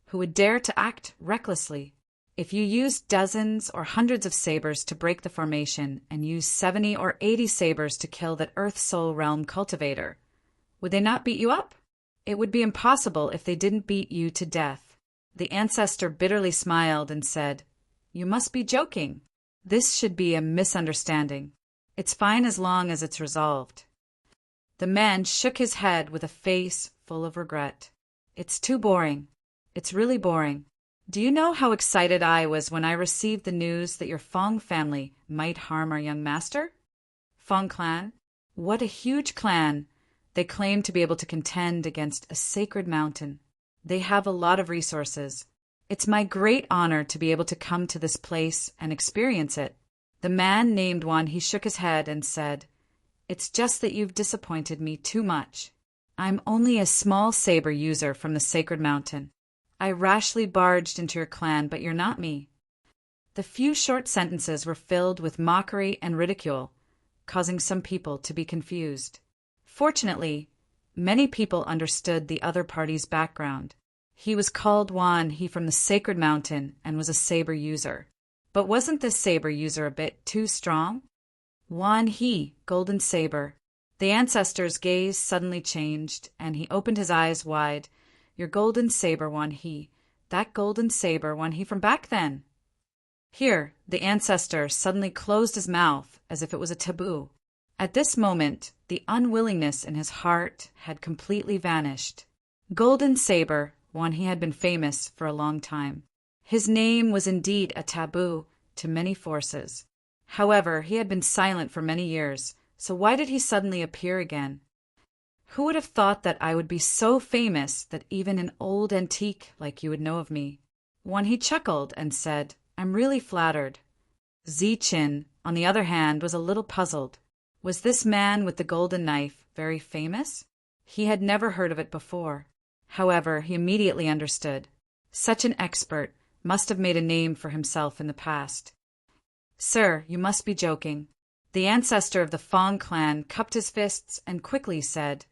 Who would dare to act recklessly? If you used dozens or hundreds of sabers to break the formation and used 70 or 80 sabers to kill that Earth Soul Realm cultivator, would they not beat you up? It would be impossible if they didn't beat you to death." The ancestor bitterly smiled and said, "You must be joking. This should be a misunderstanding. It's fine as long as it's resolved." The man shook his head with a face full of regret. "It's too boring. It's really boring. Do you know how excited I was when I received the news that your Fong family might harm our young master? Fong clan? What a huge clan! They claim to be able to contend against a sacred mountain. They have a lot of resources. It's my great honor to be able to come to this place and experience it." The man named one. He shook his head and said, "It's just that you've disappointed me too much. I'm only a small saber user from the sacred mountain. I rashly barged into your clan, but you're not me." The few short sentences were filled with mockery and ridicule, causing some people to be confused. Fortunately, many people understood the other party's background. He was called Wan He from the sacred mountain and was a saber user. But wasn't this saber user a bit too strong? Wan He, golden saber. The ancestor's gaze suddenly changed, and he opened his eyes wide. Your golden saber, Wan He. That golden saber, Wan He from back then. Here, the ancestor suddenly closed his mouth as if it was a taboo. At this moment, the unwillingness in his heart had completely vanished. Golden Saber, Wan He had been famous for a long time. His name was indeed a taboo to many forces. However, he had been silent for many years, so why did he suddenly appear again? Who would have thought that I would be so famous that even an old antique like you would know of me? Wan He chuckled and said, I'm really flattered. Ziqin, on the other hand, was a little puzzled. Was this man with the golden knife very famous? He had never heard of it before. However, he immediately understood. Such an expert must have made a name for himself in the past. Sir, you must be joking. The ancestor of the Fong clan cupped his fists and quickly said,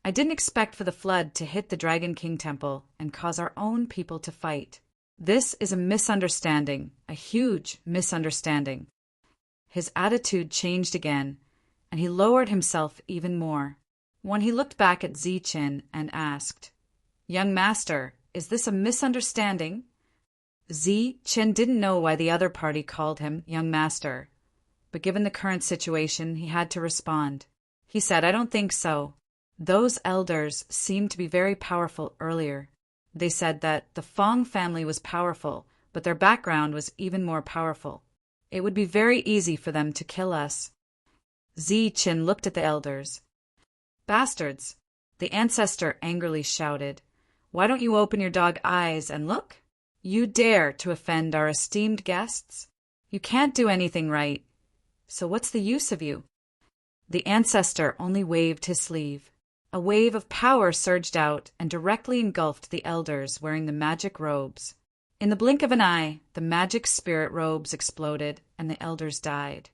I didn't expect for the flood to hit the Dragon King Temple and cause our own people to fight. This is a misunderstanding, a huge misunderstanding. His attitude changed again, and he lowered himself even more. When he looked back at Ziqin and asked, Young master, is this a misunderstanding? Ziqin didn't know why the other party called him young master, but given the current situation, he had to respond. He said, I don't think so. Those elders seemed to be very powerful earlier. They said that the Fong family was powerful, but their background was even more powerful. It would be very easy for them to kill us. Ziqin looked at the elders. Bastards! The ancestor angrily shouted. Why don't you open your dog eyes and look? You dare to offend our esteemed guests? You can't do anything right. So what's the use of you? The ancestor only waved his sleeve. A wave of power surged out and directly engulfed the elders wearing the magic robes. In the blink of an eye, the magic spirit robes exploded and the elders died.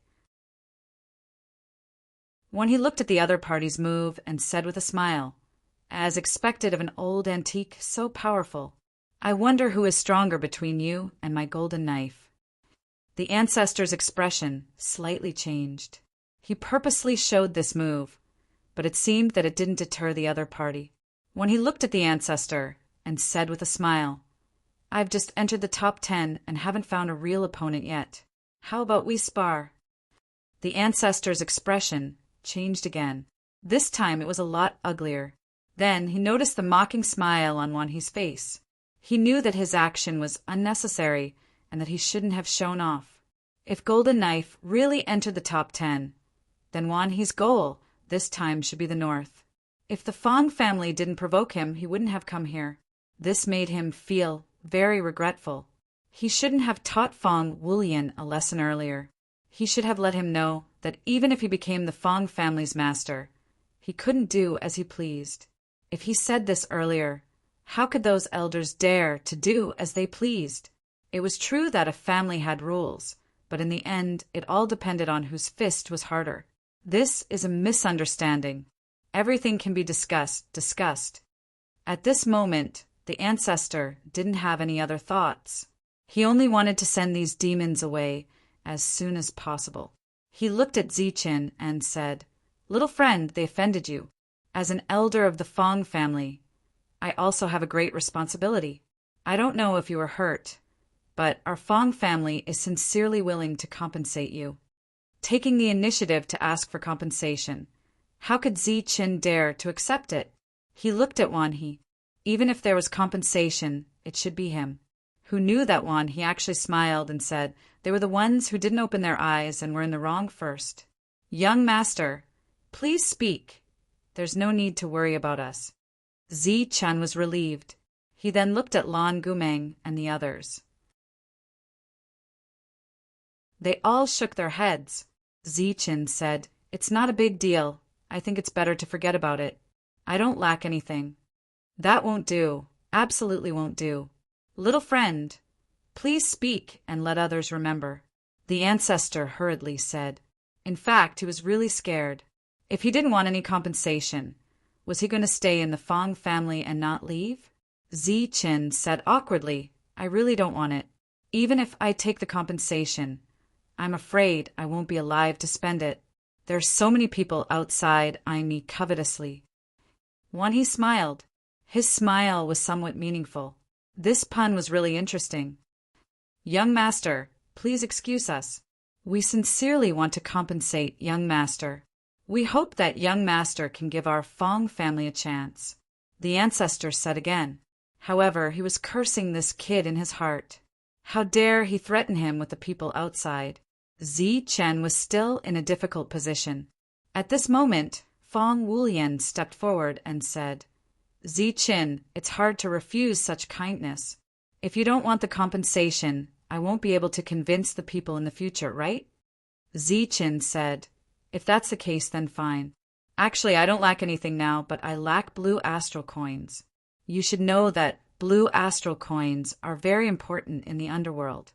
When he looked at the other party's move and said with a smile, as expected of an old antique so powerful, I wonder who is stronger between you and my golden knife. The ancestor's expression slightly changed. He purposely showed this move, but it seemed that it didn't deter the other party. When he looked at the ancestor and said with a smile, I've just entered the top 10 and haven't found a real opponent yet. How about we spar? The ancestor's expression changed again. This time it was a lot uglier. Then he noticed the mocking smile on Wan He's face. He knew that his action was unnecessary and that he shouldn't have shown off. If Golden Knife really entered the top 10, then Wan He's goal this time should be the north. If the Fong family didn't provoke him, he wouldn't have come here. This made him feel very regretful. He shouldn't have taught Fong Wulian a lesson earlier. He should have let him know that even if he became the Fong family's master, he couldn't do as he pleased. If he said this earlier, how could those elders dare to do as they pleased? It was true that a family had rules, but in the end it all depended on whose fist was harder. This is a misunderstanding. Everything can be discussed. At this moment, the ancestor didn't have any other thoughts. He only wanted to send these demons away as soon as possible. He looked at Ziqin and said, Little friend, they offended you. As an elder of the Fong family, I also have a great responsibility. I don't know if you were hurt, but our Fong family is sincerely willing to compensate you. Taking the initiative to ask for compensation. How could Ziqin dare to accept it? He looked at Wan He. Even if there was compensation, it should be him. Who knew that Wan He actually smiled and said they were the ones who didn't open their eyes and were in the wrong first. Young master, please speak. There's no need to worry about us. Ziqin was relieved. He then looked at Lan Gumeng and the others. They all shook their heads. Ziqin said, It's not a big deal. I think it's better to forget about it. I don't lack anything. That won't do. Absolutely won't do. Little friend, Please speak and let others remember. The ancestor hurriedly said. In fact, he was really scared. If he didn't want any compensation, was he going to stay in the Fong family and not leave? Zichen said awkwardly, I really don't want it. Even if I take the compensation, I'm afraid I won't be alive to spend it. There are so many people outside eyeing me covetously. Wan He smiled. His smile was somewhat meaningful. This pun was really interesting. Young master, please excuse us. We sincerely want to compensate young master. We hope that young master can give our Fong family a chance. The ancestor said again. However, he was cursing this kid in his heart. How dare he threaten him with the people outside? Zichen was still in a difficult position. At this moment, Fong Wulian stepped forward and said, Zichen, it's hard to refuse such kindness. If you don't want the compensation, I won't be able to convince the people in the future, right? Zichen said, if that's the case, then fine. Actually, I don't lack anything now, but I lack blue astral coins. You should know that blue astral coins are very important in the underworld.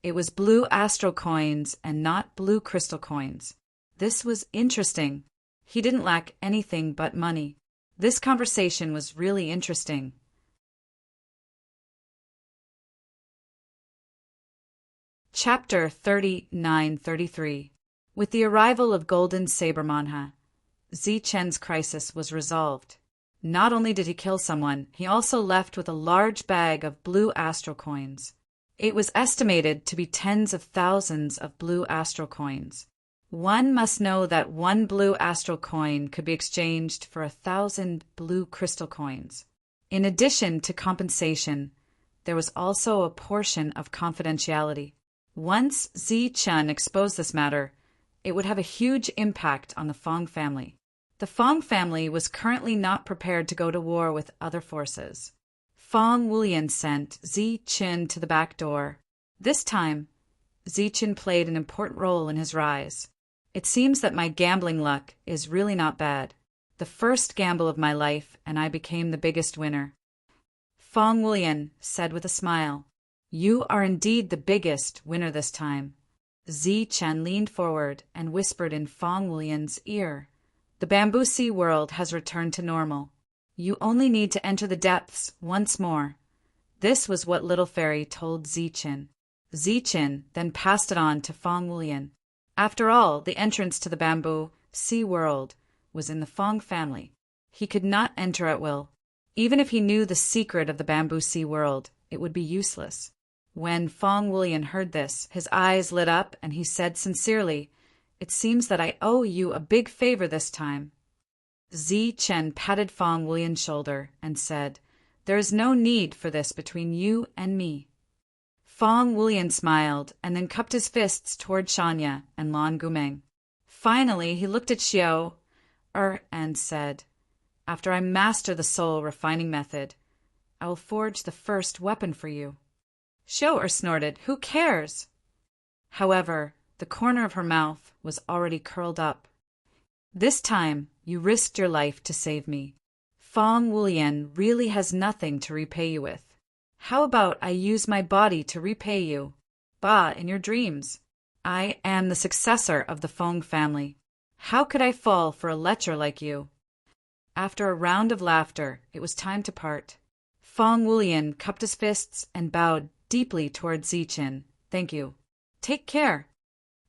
It was blue astral coins and not blue crystal coins. This was interesting. He didn't lack anything but money. This conversation was really interesting. Chapter 39-33. With the arrival of Golden Saber Manha, Zichen's crisis was resolved. Not only did he kill someone, he also left with a large bag of blue astral coins. It was estimated to be tens of thousands of blue astral coins. One must know that one blue astral coin could be exchanged for 1,000 blue crystal coins. In addition to compensation, there was also a portion of confidentiality. Once Zichen exposed this matter, it would have a huge impact on the Fong family. The Fong family was currently not prepared to go to war with other forces. Fong Wulian sent Zichen to the back door. This time, Zichen played an important role in his rise. It seems that my gambling luck is really not bad. The first gamble of my life, and I became the biggest winner. Fong Wulian said with a smile, You are indeed the biggest winner this time. Zichen leaned forward and whispered in Fong Wulian's ear, The Bamboo Sea world has returned to normal. You only need to enter the depths once more. This was what Little Fairy told Zichen. Zichen then passed it on to Fong Wulian. After all, the entrance to the Bamboo Sea world was in the Fong family. He could not enter at will. Even if he knew the secret of the Bamboo Sea world, it would be useless. When Fong Wulian heard this, his eyes lit up and he said sincerely, It seems that I owe you a big favor this time. Zichen patted Fong Wulian's shoulder and said, There is no need for this between you and me. Fong Wulian smiled and then cupped his fists toward Shanya and Lan Gumeng. Finally, he looked at Xiao and said, After I master the soul refining method, I will forge the first weapon for you. Xiao snorted, Who cares? However, the corner of her mouth was already curled up. This time, you risked your life to save me. Fong Wulian really has nothing to repay you with. How about I use my body to repay you? Bah, in your dreams. I am the successor of the Fong family. How could I fall for a lecher like you? After a round of laughter, it was time to part. Fong Wulian cupped his fists and bowed deeply toward Zichen. Thank you. Take care.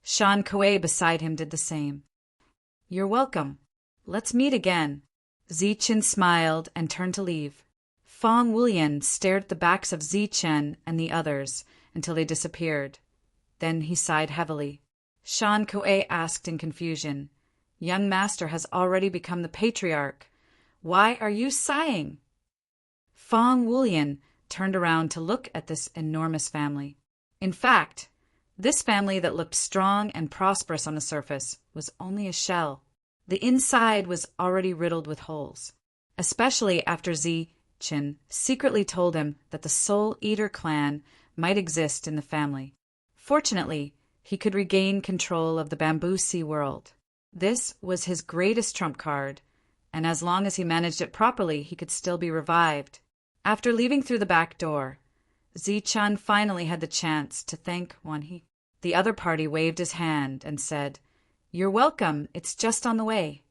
Shan Kuei beside him did the same. You're welcome. Let's meet again. Zichen smiled and turned to leave. Fong Wulian stared at the backs of Zichen and the others until they disappeared. Then he sighed heavily. Shan Kuei asked in confusion, Young master has already become the patriarch. Why are you sighing? Fong Wulian turned around to look at this enormous family. In fact, this family that looked strong and prosperous on the surface was only a shell. The inside was already riddled with holes, especially after Zichen secretly told him that the Soul Eater clan might exist in the family. Fortunately, he could regain control of the Bamboo Sea world. This was his greatest trump card, and as long as he managed it properly, he could still be revived. After leaving through the back door, Zichun finally had the chance to thank Wanhee. The other party waved his hand and said, "You're welcome, it's just on the way."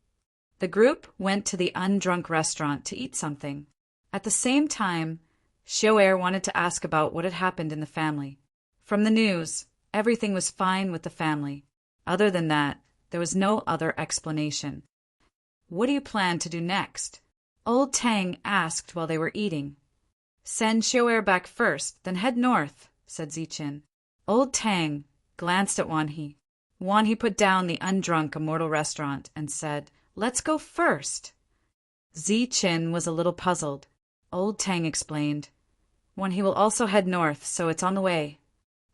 The group went to the Undrunk restaurant to eat something. At the same time, Xiao'er wanted to ask about what had happened in the family. From the news, everything was fine with the family. Other than that, there was no other explanation. "What do you plan to do next?" Old Tang asked while they were eating. "Send Xiao'er back first, then head north," said Zichun. Old Tang glanced at Wanhee. Wanhee put down the Undrunk Immortal restaurant and said, "Let's go first." Zichun was a little puzzled. Old Tang explained, "Wanhee will also head north, so it's on the way."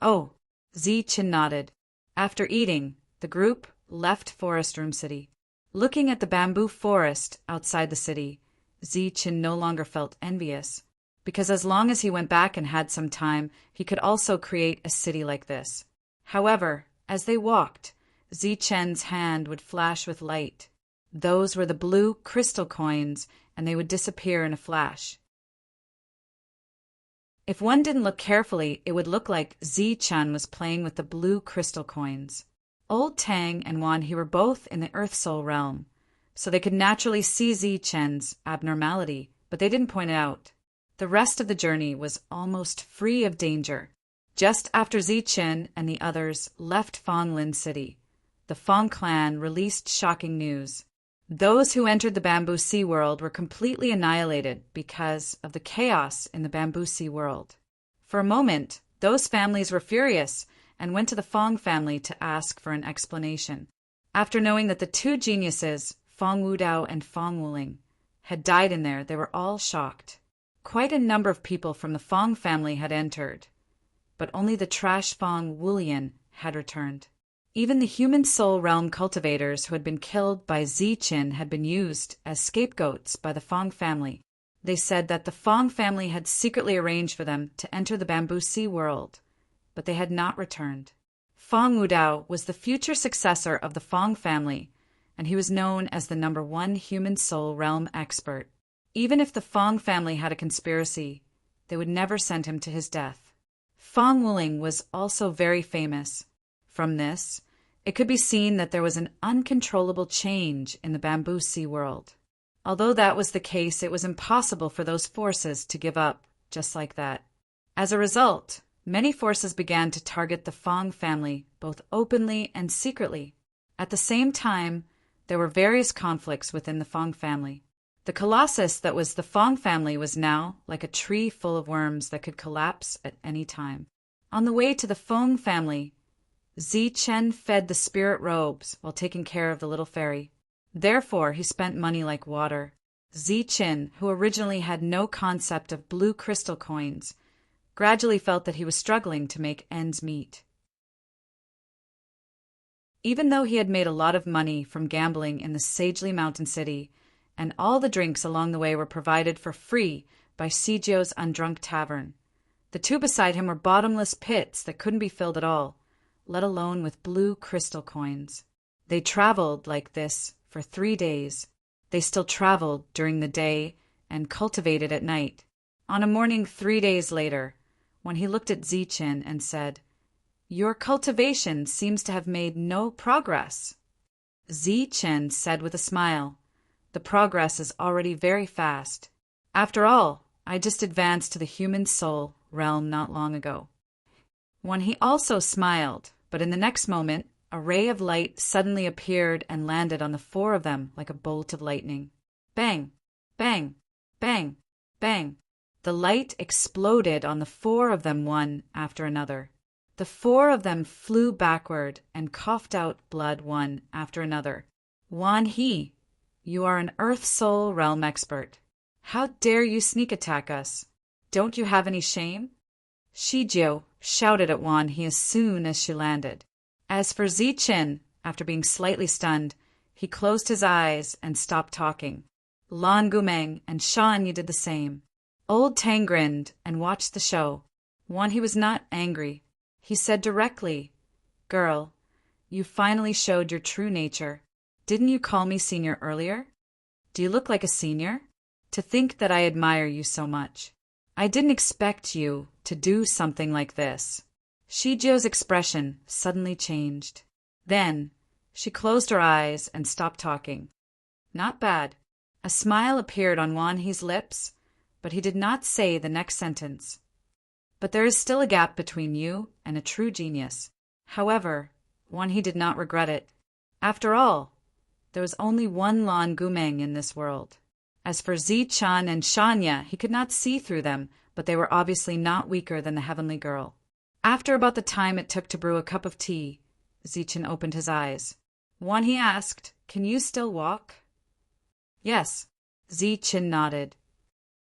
"Oh," Zichun nodded. After eating, the group left Forest Room City. Looking at the bamboo forest outside the city, Zichun no longer felt envious, because as long as he went back and had some time, he could also create a city like this. However, as they walked, Zichun's hand would flash with light. Those were the blue crystal coins, and they would disappear in a flash. If one didn't look carefully, it would look like Zichun was playing with the blue crystal coins. Old Tang and Wanhee were both in the Earth Soul realm, so they could naturally see Zichun's abnormality, but they didn't point it out. The rest of the journey was almost free of danger. Just after Zichun and the others left Fonglin City, the Fong clan released shocking news. Those who entered the Bamboo Sea world were completely annihilated because of the chaos in the Bamboo Sea world. For a moment, those families were furious and went to the Fong family to ask for an explanation. After knowing that the two geniuses, Fong Wudao and Fong Wuling, had died in there, they were all shocked. Quite a number of people from the Fong family had entered, but only the trash Fong Wulian had returned. Even the human soul realm cultivators who had been killed by Zichun had been used as scapegoats by the Fong family. They said that the Fong family had secretly arranged for them to enter the Bamboo Sea world, but they had not returned. Fong Wudao was the future successor of the Fong family, and he was known as the #1 human soul realm expert. Even if the Fong family had a conspiracy, they would never send him to his death. Fong Wuling was also very famous. From this, it could be seen that there was an uncontrollable change in the Bamboo Sea world. Although that was the case, it was impossible for those forces to give up just like that. As a result, many forces began to target the Fong family, both openly and secretly. At the same time, there were various conflicts within the Fong family. The colossus that was the Fong family was now like a tree full of worms that could collapse at any time. On the way to the Fong family, Zichun fed the spirit robes while taking care of the little fairy. Therefore, he spent money like water. Zichun, who originally had no concept of blue crystal coins, gradually felt that he was struggling to make ends meet. Even though he had made a lot of money from gambling in the Sagely Mountain City, and all the drinks along the way were provided for free by Sijio's Undrunk Tavern, the two beside him were bottomless pits that couldn't be filled at all, let alone with blue crystal coins. They traveled like this for 3 days. They still traveled during the day and cultivated at night. On a morning 3 days later, when he looked at Zichun and said, "Your cultivation seems to have made no progress." Zichun said with a smile, "The progress is already very fast. After all, I just advanced to the human soul realm not long ago." When he also smiled, but in the next moment, a ray of light suddenly appeared and landed on the 4 of them like a bolt of lightning. Bang! Bang! Bang! Bang! The light exploded on the 4 of them one after another. The 4 of them flew backward and coughed out blood one after another. "Wanhee, you are an Earth Soul realm expert. How dare you sneak attack us? Don't you have any shame?" Shijio shouted at Wanhee as soon as she landed. As for Zichun, after being slightly stunned, he closed his eyes and stopped talking. Lan Gumeng and Shan Yi did the same. Old Tang grinned and watched the show. Wanhee was not angry. He said directly, "Girl, you finally showed your true nature. Didn't you call me senior earlier? Do you look like a senior? To think that I admire you so much." I didn't expect you to do something like this. Shijio's expression suddenly changed. Then, she closed her eyes and stopped talking. Not bad. A smile appeared on Wanhee's lips, but he did not say the next sentence. But there is still a gap between you and a true genius. However, Wanhee did not regret it. After all, there was only one Lan Gumeng in this world. As for Zi-chan and Shanya, he could not see through them, but they were obviously not weaker than the heavenly girl. After about the time it took to brew a cup of tea, Zi-chan opened his eyes. Wanhee asked, "Can you still walk?" "Yes." Zi-chan nodded.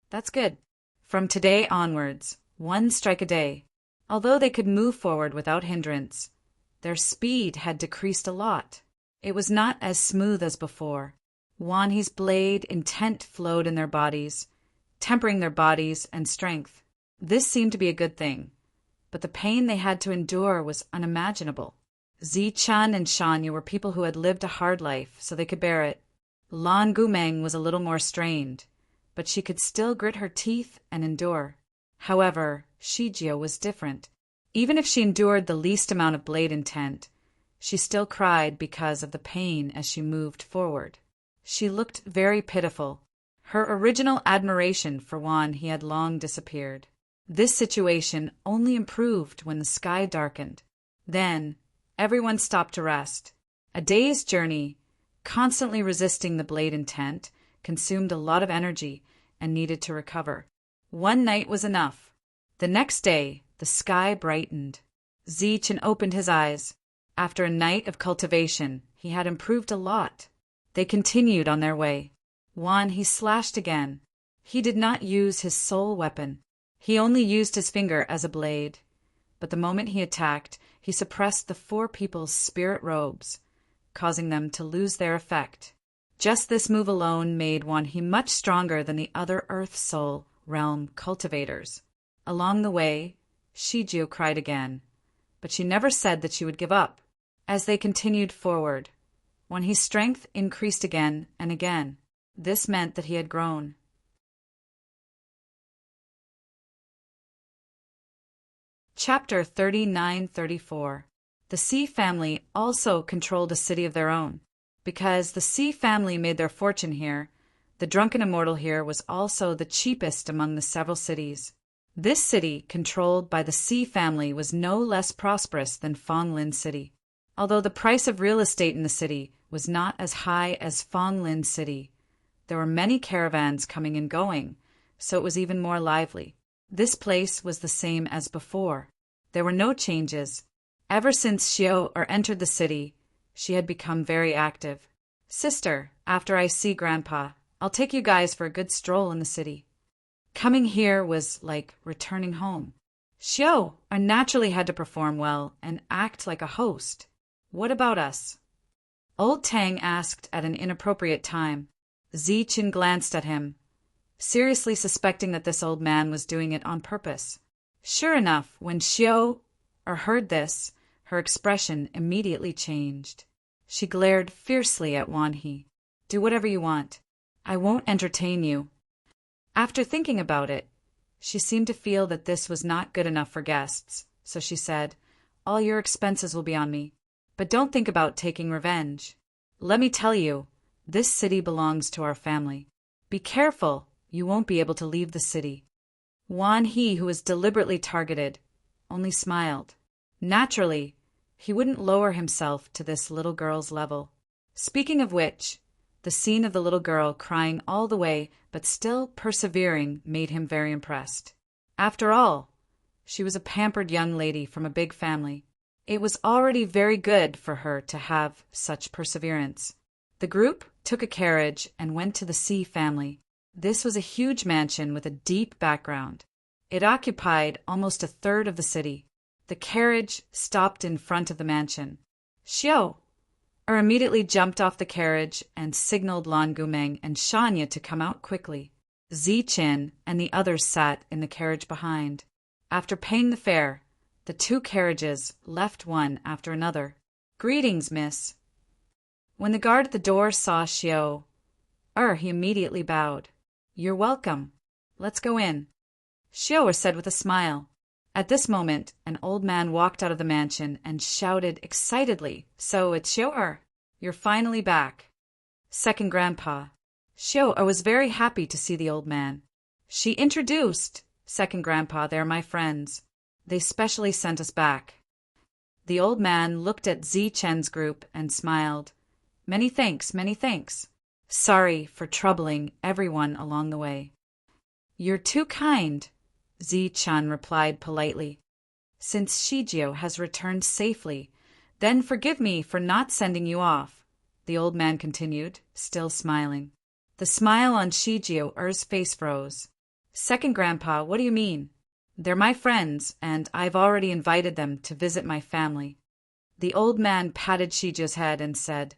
"That's good. From today onwards, 1 strike a day." Although they could move forward without hindrance, their speed had decreased a lot. It was not as smooth as before. Wanhee's blade intent flowed in their bodies, tempering their bodies and strength. This seemed to be a good thing, but the pain they had to endure was unimaginable. Zi-chan and Shanya were people who had lived a hard life, so they could bear it. Lan Gumeng was a little more strained, but she could still grit her teeth and endure. However, Shijio was different. Even if she endured the least amount of blade intent, she still cried because of the pain as she moved forward. She looked very pitiful. Her original admiration for Wanhee had long disappeared. This situation only improved when the sky darkened. Then, everyone stopped to rest. A day's journey, constantly resisting the blade intent, consumed a lot of energy and needed to recover. 1 night was enough. The next day, the sky brightened. Zi-chan opened his eyes. After a night of cultivation, he had improved a lot. They continued on their way. Wanhee slashed again. He did not use his sole weapon. He only used his finger as a blade. But the moment he attacked, he suppressed the 4 people's spirit robes, causing them to lose their effect. Just this move alone made Wanhee much stronger than the other Earth Soul realm cultivators. Along the way, Shijio cried again, but she never said that she would give up. As they continued forward, Wanhee's strength increased again and again. This meant that he had grown. Chapter 39-34. The Sea family also controlled a city of their own. Because the Sea family made their fortune here, the drunken immortal here was also the cheapest among the several cities. This city, controlled by the Sea family, was no less prosperous than Fonglin City. Although the price of real estate in the city was not as high as Fonglin City, there were many caravans coming and going, so it was even more lively. This place was the same as before. There were no changes. Ever since Xiao entered the city, she had become very active. "Sister, after I see Grandpa, I'll take you guys for a good stroll in the city." Coming here was like returning home. Xiao naturally had to perform well and act like a host. "What about us?" Old Tang asked at an inappropriate time. Zi-chan glanced at him, seriously suspecting that this old man was doing it on purpose. Sure enough, when Xiao heard this, her expression immediately changed. She glared fiercely at Wanhee. "Do whatever you want. I won't entertain you." After thinking about it, she seemed to feel that this was not good enough for guests, so she said, "All your expenses will be on me. But don't think about taking revenge. Let me tell you, this city belongs to our family. Be careful, you won't be able to leave the city." Wanhee, who was deliberately targeted, only smiled. Naturally, he wouldn't lower himself to this little girl's level. Speaking of which, the scene of the little girl crying all the way but still persevering made him very impressed. After all, she was a pampered young lady from a big family. It was already very good for her to have such perseverance. The group took a carriage and went to the Sea family. This was a huge mansion with a deep background. It occupied almost a third of the city. The carriage stopped in front of the mansion. Xiao immediately jumped off the carriage and signaled Lan Gumeng and Shanya to come out quickly. Zi-chan and the others sat in the carriage behind. After paying the fare, the 2 carriages left one after another. "Greetings, miss." When the guard at the door saw Xiao, he immediately bowed. "You're welcome. Let's go in." Xiao said with a smile. At this moment, an old man walked out of the mansion and shouted excitedly, "So it's Xiao, you're finally back." Second Grandpa. Xiao was very happy to see the old man. She introduced, Second Grandpa, they're my friends. They specially sent us back. The old man looked at Chen's group and smiled. Many thanks, many thanks. Sorry for troubling everyone along the way. You're too kind, Chen replied politely. Since Shijio has returned safely, then forgive me for not sending you off, the old man continued, still smiling. The smile on Shijio's face froze. Second Grandpa, what do you mean? They're my friends, and I've already invited them to visit my family. The old man patted Shijio's head and said,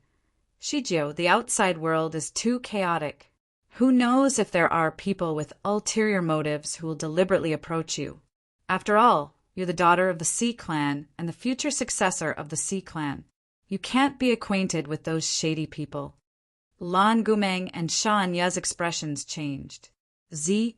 Shijio, the outside world is too chaotic. Who knows if there are people with ulterior motives who will deliberately approach you? After all, you're the daughter of the Sea Clan and the future successor of the Sea Clan. You can't be acquainted with those shady people. Lan Gumeng and Shan Ye's expressions changed.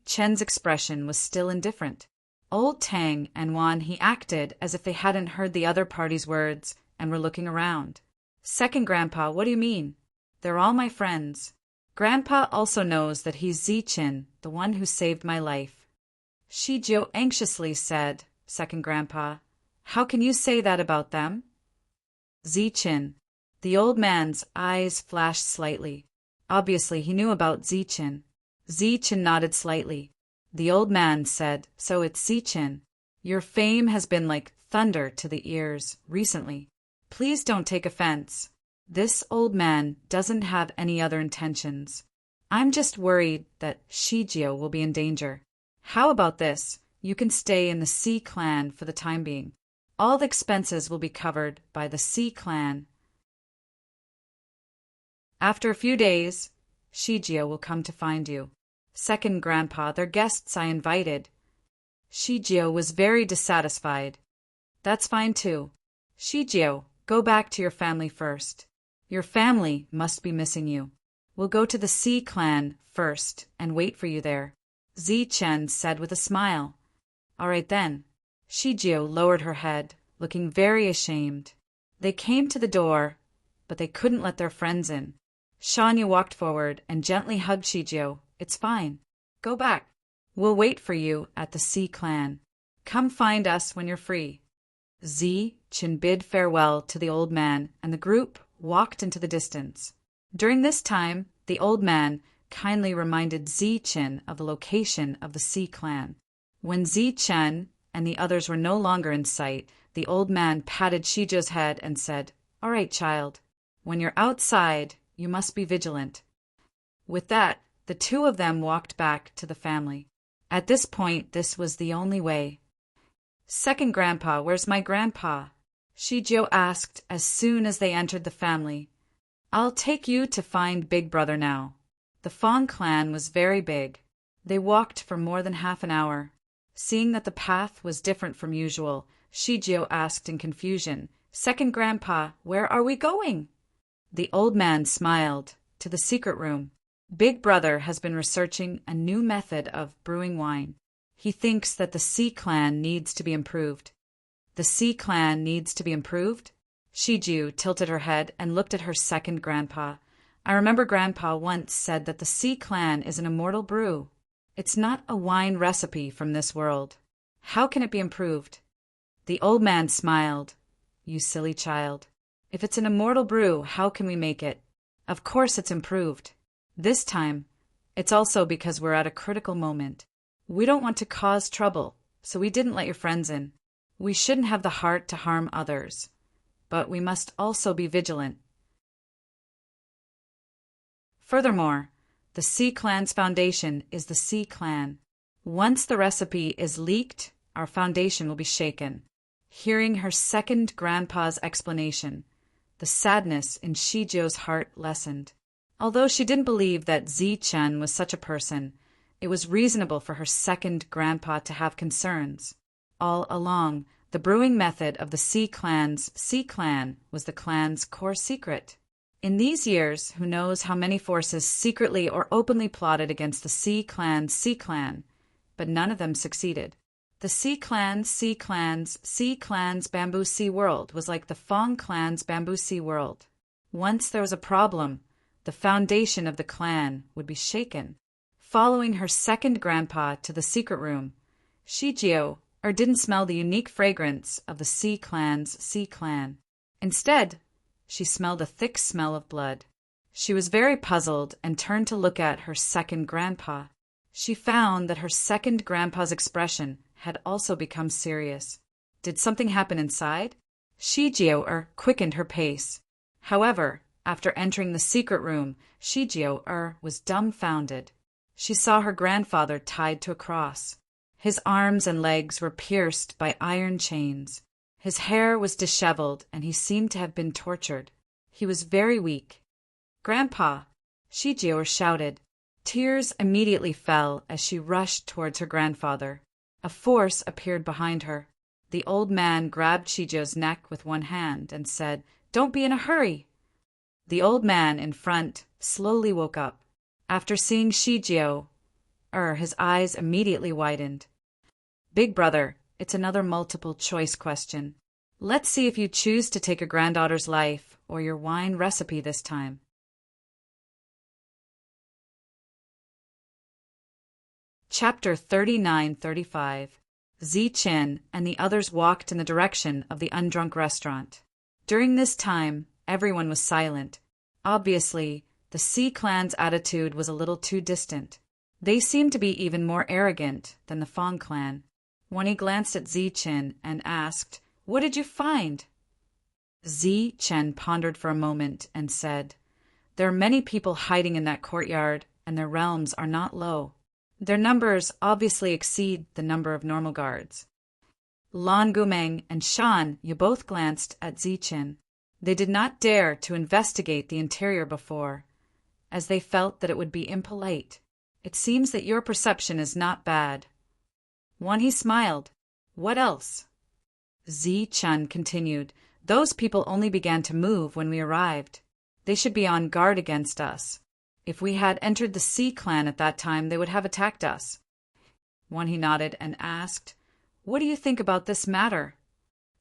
Chen's expression was still indifferent. Old Tang and Wan he acted as if they hadn't heard the other party's words and were looking around. Second Grandpa, what do you mean? They're all my friends. Grandpa also knows that he's Chen, the one who saved my life. Shijio anxiously said, Second Grandpa, how can you say that about them? Chen. The old man's eyes flashed slightly. Obviously he knew about Chen. Chen nodded slightly. The old man said, so it's Chen. Your fame has been like thunder to the ears recently. Please don't take offense. This old man doesn't have any other intentions. I'm just worried that Shijio will be in danger. How about this? You can stay in the Sea Clan for the time being. All the expenses will be covered by the Sea Clan. After a few days, Shijio will come to find you. Second Grandpa, they're guests I invited. Shijio was very dissatisfied. That's fine too. Shijio, go back to your family first. Your family must be missing you. We'll go to the Sea Clan first and wait for you there, Chen said with a smile. All right then. Shijio lowered her head, looking very ashamed. They came to the door, but they couldn't let their friends in. Shanya walked forward and gently hugged Shijio. It's fine. Go back. We'll wait for you at the Sea Clan. Come find us when you're free. Chen bid farewell to the old man, and the group walked into the distance. During this time, the old man kindly reminded Chen of the location of the Sea Clan. When Chen and the others were no longer in sight, the old man patted Shijio's head and said, All right, child. When you're outside, you must be vigilant. With that, the two of them walked back to the family. At this point, this was the only way. Second Grandpa, where's my grandpa? Shijio asked as soon as they entered the family. I'll take you to find Big Brother now. The Fong clan was very big. They walked for more than half an hour. Seeing that the path was different from usual, Shijio asked in confusion, Second Grandpa, where are we going? The old man smiled. To the secret room. Big Brother has been researching a new method of brewing wine. He thinks that the Sea Clan needs to be improved. The Sea Clan needs to be improved? Shiju tilted her head and looked at her second grandpa. I remember Grandpa once said that the Sea Clan is an immortal brew. It's not a wine recipe from this world. How can it be improved? The old man smiled. You silly child. If it's an immortal brew, how can we make it? Of course it's improved. This time, it's also because we're at a critical moment. We don't want to cause trouble, so we didn't let your friends in. We shouldn't have the heart to harm others, but we must also be vigilant. Furthermore, the Sea Clan's foundation is the Sea Clan. Once the recipe is leaked, our foundation will be shaken. Hearing her second grandpa's explanation, the sadness in Shijio's heart lessened. Although she didn't believe that Chen was such a person, it was reasonable for her second grandpa to have concerns. All along, the brewing method of the Sea Clan was the clan's core secret. In these years, who knows how many forces secretly or openly plotted against the Sea Clan. but none of them succeeded. The Sea Clan's Bamboo Sea World was like the Fong Clan's Bamboo Sea World. Once there was a problem, the foundation of the clan would be shaken. Following her second grandpa to the secret room, Shijio didn't smell the unique fragrance of the Sea Clan. Instead, she smelled a thick smell of blood. She was very puzzled and turned to look at her second grandpa. She found that her second grandpa's expression had also become serious. Did something happen inside? Shijio quickened her pace. However, after entering the secret room, Shijio was dumbfounded. She saw her grandfather tied to a cross. His arms and legs were pierced by iron chains. His hair was disheveled, and he seemed to have been tortured. He was very weak. "Grandpa!" Shijio shouted. Tears immediately fell as she rushed towards her grandfather. A force appeared behind her. The old man grabbed Shijio's neck with one hand and said, "Don't be in a hurry." The old man in front slowly woke up. After seeing Shijio, his eyes immediately widened. "Big brother, it's another multiple choice question. Let's see if you choose to take your granddaughter's life or your wine recipe this time." Chapter 39-35. Zichen and the others walked in the direction of the Undrunk restaurant. During this time, everyone was silent. Obviously, the Sea Clan's attitude was a little too distant. They seemed to be even more arrogant than the Fong Clan. When he glanced at Zichen and asked, "What did you find?" Zichen pondered for a moment and said, "There are many people hiding in that courtyard, and their realms are not low. Their numbers obviously exceed the number of normal guards." Lan Gumeng and Shan Yu both glanced at Zichen. They did not dare to investigate the interior before, as they felt that it would be impolite. "It seems that your perception is not bad." He smiled. "What else?" Zichen continued, "Those people only began to move when we arrived. They should be on guard against us. If we had entered the Sea Clan at that time, they would have attacked us." He nodded and asked, "What do you think about this matter?"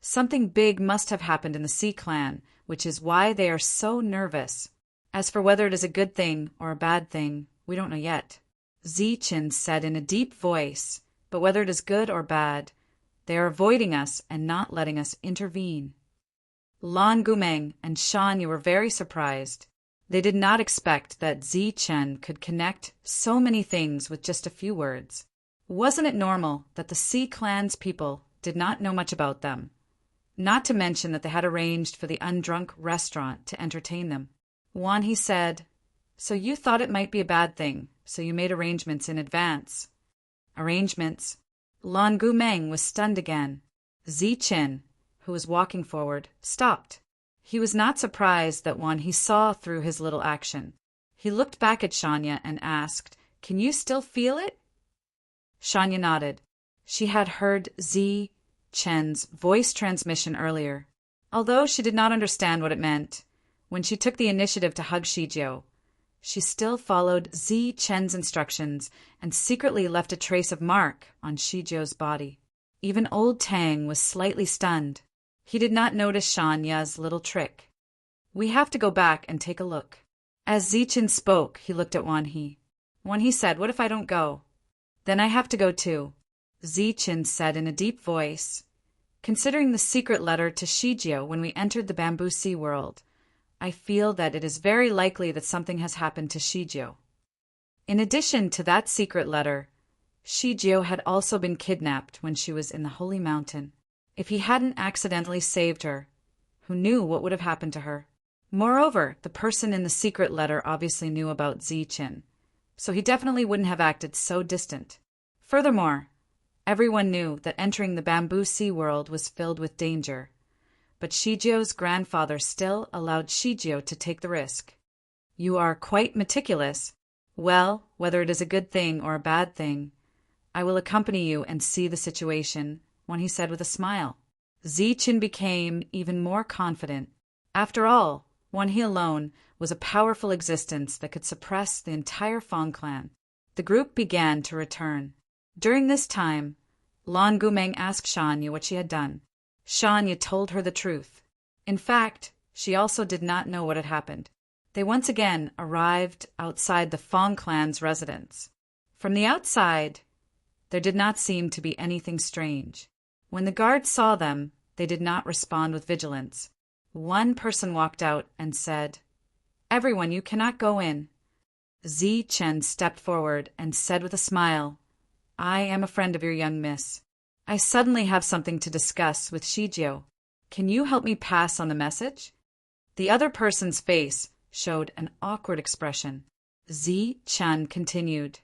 "Something big must have happened in the Sea Clan, which is why they are so nervous. As for whether it is a good thing or a bad thing, we don't know yet," Zichen said in a deep voice. "But whether it is good or bad, they are avoiding us and not letting us intervene." Lan Gumeng and Shan Yu were very surprised. They did not expect that Zichen could connect so many things with just a few words. Wasn't it normal that the Sea Clan's people did not know much about them? Not to mention that they had arranged for the Undrunk restaurant to entertain them. He said, "So you thought it might be a bad thing, so you made arrangements in advance." "Arrangements?" Lan Gumeng was stunned again. Zichen, who was walking forward, stopped. He was not surprised that he saw through his little action. He looked back at Shanya and asked, "Can you still feel it?" Shanya nodded. She had heard Zichen's voice transmission earlier. Although she did not understand what it meant, when she took the initiative to hug Shijio, she still followed Zichen's instructions and secretly left a trace of mark on Shijio's body. Even old Tang was slightly stunned. He did not notice Shanya's little trick. "We have to go back and take a look." As Zichen spoke, he looked at Wanhee. Wanhee said, "What if I don't go?" "Then I have to go too," Zichen said in a deep voice. "Considering the secret letter to Shijio when we entered the Bamboo Sea World, I feel that it is very likely that something has happened to Shijio." In addition to that secret letter, Shijio had also been kidnapped when she was in the Holy Mountain. If he hadn't accidentally saved her, who knew what would have happened to her? Moreover, the person in the secret letter obviously knew about Zichen, so he definitely wouldn't have acted so distant. Furthermore, everyone knew that entering the Bamboo Sea World was filled with danger, but Shijio's grandfather still allowed Shijio to take the risk. "You are quite meticulous. Well, whether it is a good thing or a bad thing, I will accompany you and see the situation," he said with a smile. Zichen became even more confident. After all, he alone was a powerful existence that could suppress the entire Fong clan. The group began to return. During this time, Lan Gumeng asked Shanya what she had done. Shanya told her the truth. In fact, she also did not know what had happened. They once again arrived outside the Fong clan's residence. From the outside, there did not seem to be anything strange. When the guards saw them, they did not respond with vigilance. One person walked out and said, "Everyone, you cannot go in." Zichen stepped forward and said with a smile, "I am a friend of your young miss. I suddenly have something to discuss with Shijio. Can you help me pass on the message?" The other person's face showed an awkward expression. Zichen continued,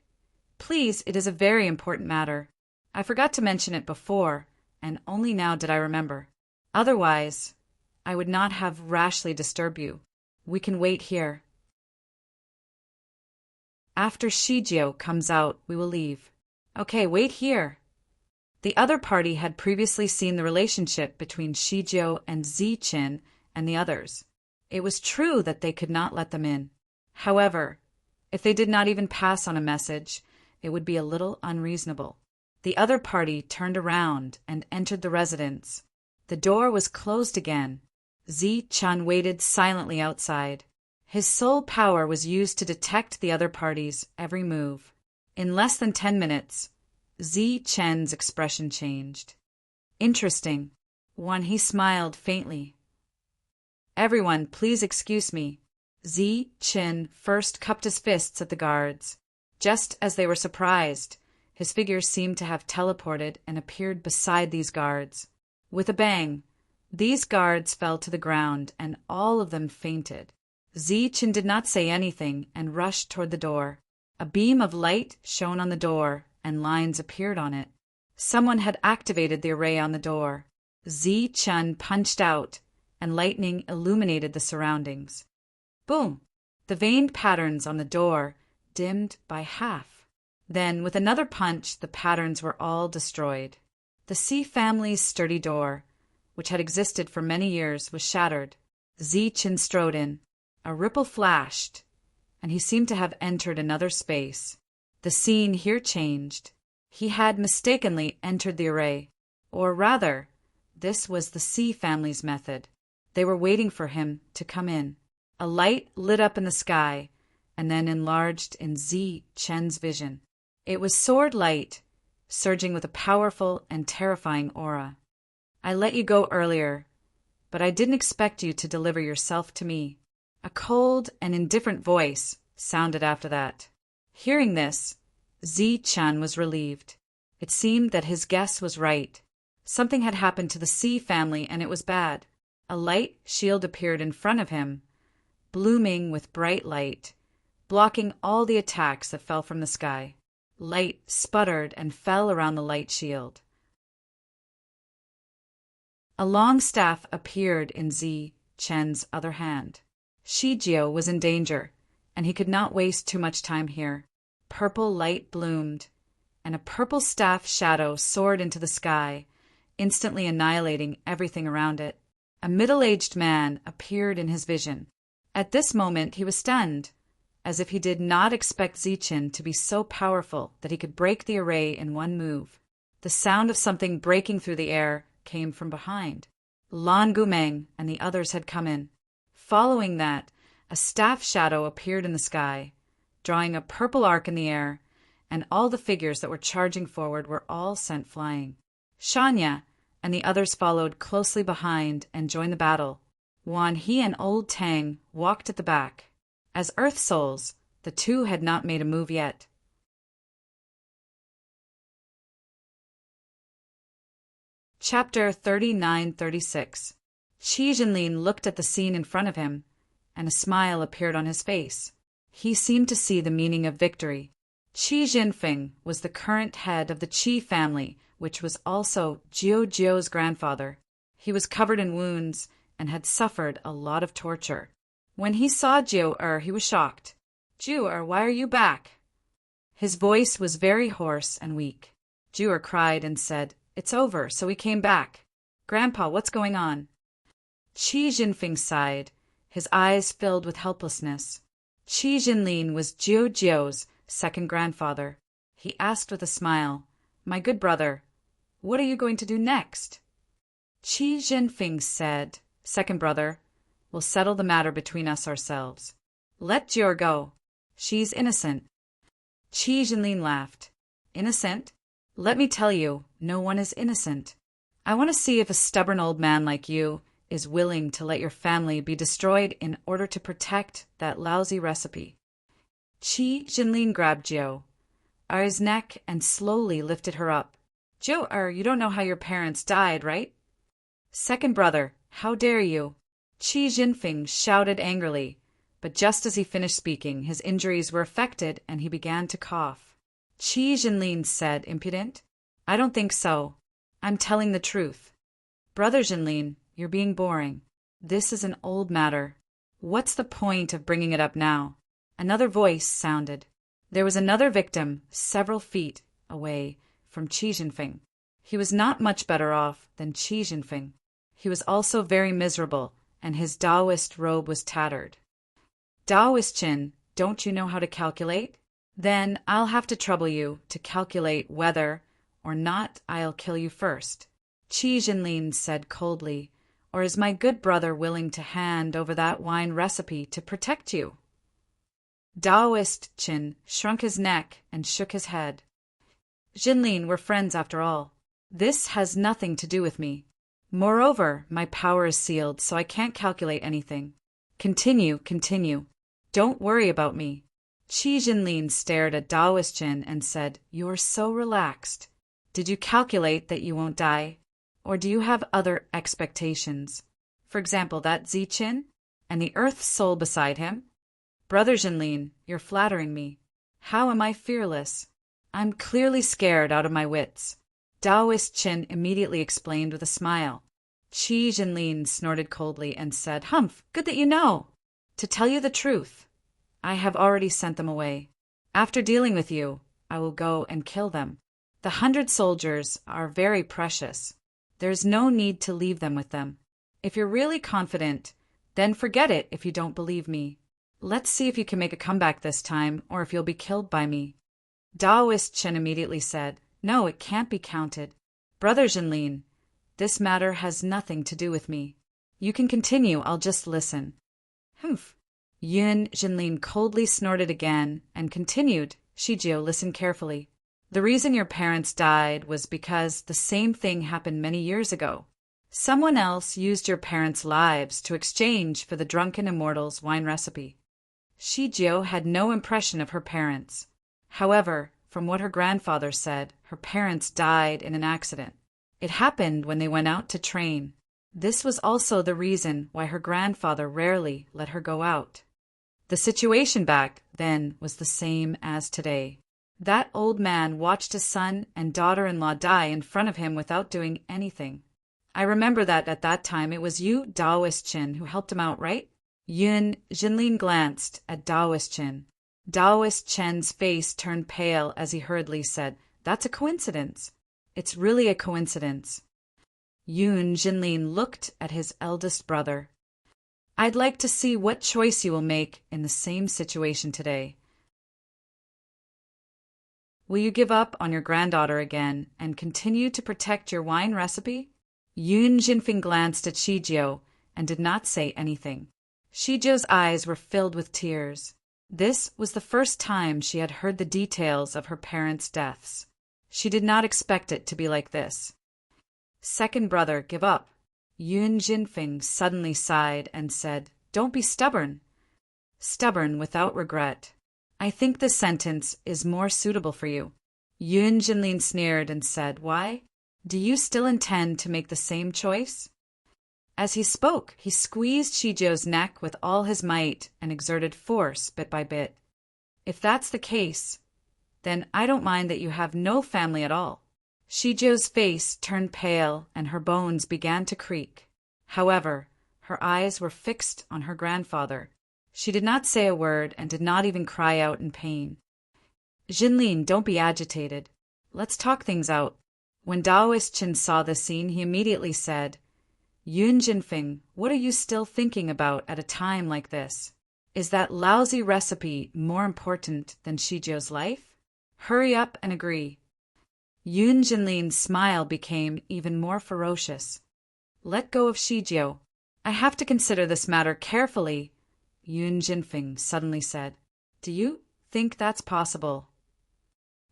"Please, it is a very important matter. I forgot to mention it before, and only now did I remember. Otherwise, I would not have rashly disturbed you. We can wait here. After Shijio comes out, we will leave." "Okay, wait here." The other party had previously seen the relationship between Shijio and Zichen and the others. It was true that they could not let them in. However, if they did not even pass on a message, it would be a little unreasonable. The other party turned around and entered the residence. The door was closed again. Zichen waited silently outside. His sole power was used to detect the other party's every move. In less than 10 minutes, Zichen's expression changed. "Interesting." He smiled faintly. "Everyone, please excuse me." Zichen first cupped his fists at the guards. Just as they were surprised, his figure seemed to have teleported and appeared beside these guards. With a bang, these guards fell to the ground and all of them fainted. Zichen did not say anything and rushed toward the door. A beam of light shone on the door and lines appeared on it. Someone had activated the array on the door. Zichen punched out and lightning illuminated the surroundings. Boom! The veined patterns on the door dimmed by half. Then, with another punch, the patterns were all destroyed. The C family's sturdy door, which had existed for many years, was shattered. Zichen strode in. A ripple flashed, and he seemed to have entered another space. The scene here changed. He had mistakenly entered the array. Or rather, this was the C family's method. They were waiting for him to come in. A light lit up in the sky, and then enlarged in Zichen's vision. It was sword light, surging with a powerful and terrifying aura. "I let you go earlier, but I didn't expect you to deliver yourself to me." A cold and indifferent voice sounded after that. Hearing this, Zichen was relieved. It seemed that his guess was right. Something had happened to the C family, and it was bad. A light shield appeared in front of him, blooming with bright light, blocking all the attacks that fell from the sky. Light sputtered and fell around the light shield. A long staff appeared in Zichen's other hand. Shijio was in danger, and he could not waste too much time here. Purple light bloomed, and a purple staff shadow soared into the sky, instantly annihilating everything around it. A middle-aged man appeared in his vision. At this moment he was stunned, as if he did not expect Zichen to be so powerful that he could break the array in one move. The sound of something breaking through the air came from behind. Lan Gumeng and the others had come in. Following that, a staff shadow appeared in the sky, drawing a purple arc in the air, and all the figures that were charging forward were all sent flying. Shanya and the others followed closely behind and joined the battle. Wan He and Old Tang walked at the back. As Earth Souls, the two had not made a move yet. Chapter 39-36. Qi Jinlin looked at the scene in front of him, and a smile appeared on his face. He seemed to see the meaning of victory. Qi Jinfeng was the current head of the Qi family, which was also Jiu's grandfather. He was covered in wounds and had suffered a lot of torture. When he saw Jiu, he was shocked. "Jiu, why are you back?" His voice was very hoarse and weak. Jiu cried and said, "It's over, so we came back. Grandpa, what's going on?" Qi Jinfeng sighed, his eyes filled with helplessness. Qi Jinlin was Jiu's second grandfather. He asked with a smile, My good brother, what are you going to do next? Qi Jinfeng said, Second brother, we'll settle the matter between us ourselves. Let Jiao go. She's innocent. Qi Jinlin laughed. Innocent? Let me tell you, no one is innocent. I want to see if a stubborn old man like you is willing to let your family be destroyed in order to protect that lousy recipe. Qi Jinlin grabbed Jiao by his neck and slowly lifted her up. Jiao, you don't know how your parents died, right? Second brother, how dare you? Qi Jinfeng shouted angrily, but just as he finished speaking, his injuries were affected and he began to cough. Qi Jinlin said, impudent. I don't think so. I'm telling the truth. Brother Jinlin, you're being boring. This is an old matter. What's the point of bringing it up now? Another voice sounded. There was another victim several feet away from Qi Jinfeng. He was not much better off than Qi Jinfeng. He was also very miserable, and his Taoist robe was tattered. Taoist Qin, don't you know how to calculate? Then I'll have to trouble you to calculate whether or not I'll kill you first. Qi Jinlin said coldly, or is my good brother willing to hand over that wine recipe to protect you? Taoist Qin shrunk his neck and shook his head. Jinlin, we're friends after all. This has nothing to do with me. Moreover, my power is sealed, so I can't calculate anything. Continue. Don't worry about me. Qi Jinlin stared at Taoist Qin and said, You're so relaxed. Did you calculate that you won't die? Or do you have other expectations? For example, that Zi Qin and the earth soul beside him? Brother Jinlin, you're flattering me. How am I fearless? I'm clearly scared out of my wits. Taoist Qin immediately explained with a smile. Qi Jinlin snorted coldly and said, Humph, good that you know. To tell you the truth, I have already sent them away. After dealing with you, I will go and kill them. The 100 soldiers are very precious. There's no need to leave them with them. If you're really confident, then forget it if you don't believe me. Let's see if you can make a comeback this time, or if you'll be killed by me. Taoist Qin immediately said, No, it can't be counted. Brother Jinlin, this matter has nothing to do with me. You can continue, I'll just listen. Humph. Yun Jinlin coldly snorted again and continued. Shijiao, listen carefully. The reason your parents died was because the same thing happened many years ago. Someone else used your parents' lives to exchange for the drunken immortal's wine recipe. Shijiao had no impression of her parents. However, from what her grandfather said, her parents died in an accident. It happened when they went out to train. This was also the reason why her grandfather rarely let her go out. The situation back then was the same as today. That old man watched his son and daughter-in-law die in front of him without doing anything. I remember that at that time it was you, Taoist Qin, who helped him out, right? Yun Jinlin glanced at Taoist Qin. Taoist Chen's face turned pale as he hurriedly said, That's a coincidence. It's really a coincidence. Yun Jinlin looked at his eldest brother. I'd like to see what choice you will make in the same situation today. Will you give up on your granddaughter again and continue to protect your wine recipe? Yun Jinfeng glanced at Shijiao and did not say anything. Shijiao's eyes were filled with tears. This was the first time she had heard the details of her parents' deaths. She did not expect it to be like this. Second brother, give up. Yun Jinfeng suddenly sighed and said, Don't be stubborn. Stubborn without regret. I think this sentence is more suitable for you. Yun Jinlin sneered and said, Why? Do you still intend to make the same choice? As he spoke, he squeezed Shijiao's neck with all his might and exerted force bit by bit. If that's the case, then I don't mind that you have no family at all. Shijiao's face turned pale and her bones began to creak. However, her eyes were fixed on her grandfather. She did not say a word and did not even cry out in pain. Jinlin, don't be agitated. Let's talk things out. When Taoist Qin saw the scene, he immediately said, Yun Jinfeng, what are you still thinking about at a time like this? Is that lousy recipe more important than Shijiao's life? Hurry up and agree. Yun Jinlin's smile became even more ferocious. Let go of Shijio. I have to consider this matter carefully, Yun Jinfeng suddenly said. Do you think that's possible?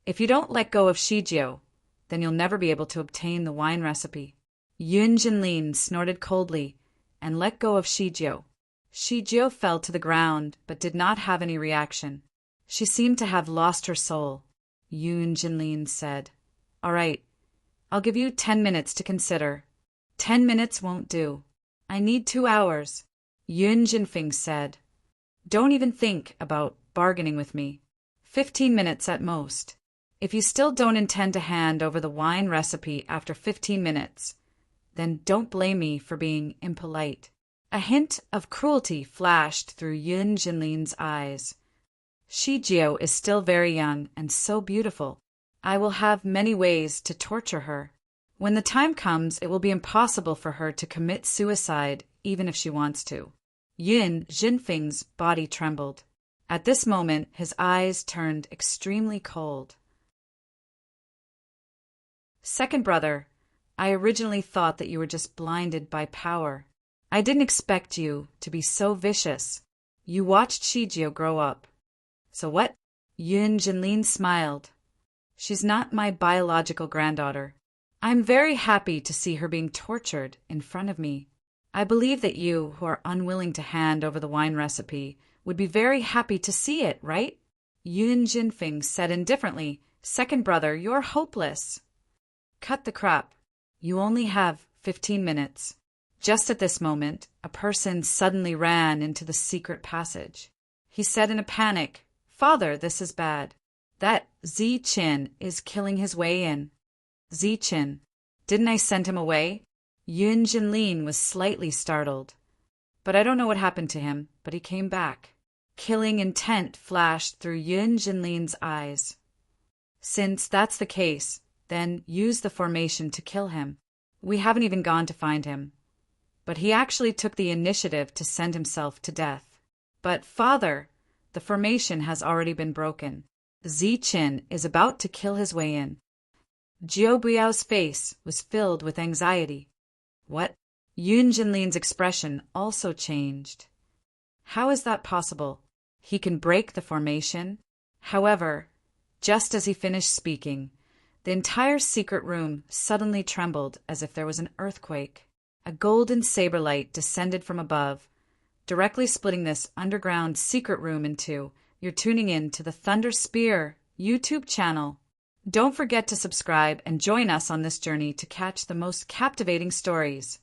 If you don't let go of Shijio, then you'll never be able to obtain the wine recipe. Yun Jinlin snorted coldly and let go of Shijio. Shijio fell to the ground but did not have any reaction. She seemed to have lost her soul. Yun Jinlin said, All right, I'll give you 10 minutes to consider. 10 minutes won't do. I need 2 hours. Yun Jinfeng said, Don't even think about bargaining with me. 15 minutes at most. If you still don't intend to hand over the wine recipe after 15 minutes, then don't blame me for being impolite. A hint of cruelty flashed through Yun Jinlin's eyes. Shijio is still very young and so beautiful. I will have many ways to torture her. When the time comes, it will be impossible for her to commit suicide even if she wants to. Yun Jinfeng's body trembled. At this moment, his eyes turned extremely cold. Second brother, I originally thought that you were just blinded by power. I didn't expect you to be so vicious. You watched Shijio grow up. So what? Yun Jinlin smiled. She's not my biological granddaughter. I'm very happy to see her being tortured in front of me. I believe that you, who are unwilling to hand over the wine recipe, would be very happy to see it, right? Yun Jinfeng said indifferently, Second brother, you're hopeless. Cut the crap. You only have 15 minutes. Just at this moment, a person suddenly ran into the secret passage. He said in a panic, Father, this is bad. That Ziqin is killing his way in. Ziqin. Didn't I send him away? Yun Jinlin was slightly startled. But I don't know what happened to him, but he came back. Killing intent flashed through Yun Jinlin's eyes. Since that's the case, then use the formation to kill him. We haven't even gone to find him. But he actually took the initiative to send himself to death. But, Father, the formation has already been broken. Ziqin is about to kill his way in. Jiao Biao's face was filled with anxiety. What? Yun Jinlin's expression also changed. How is that possible? He can break the formation? However, just as he finished speaking, the entire secret room suddenly trembled as if there was an earthquake. A golden saber light descended from above, directly splitting this underground secret room in two. You're tuning in to the Thunder Spear YouTube channel. Don't forget to subscribe and join us on this journey to catch the most captivating stories.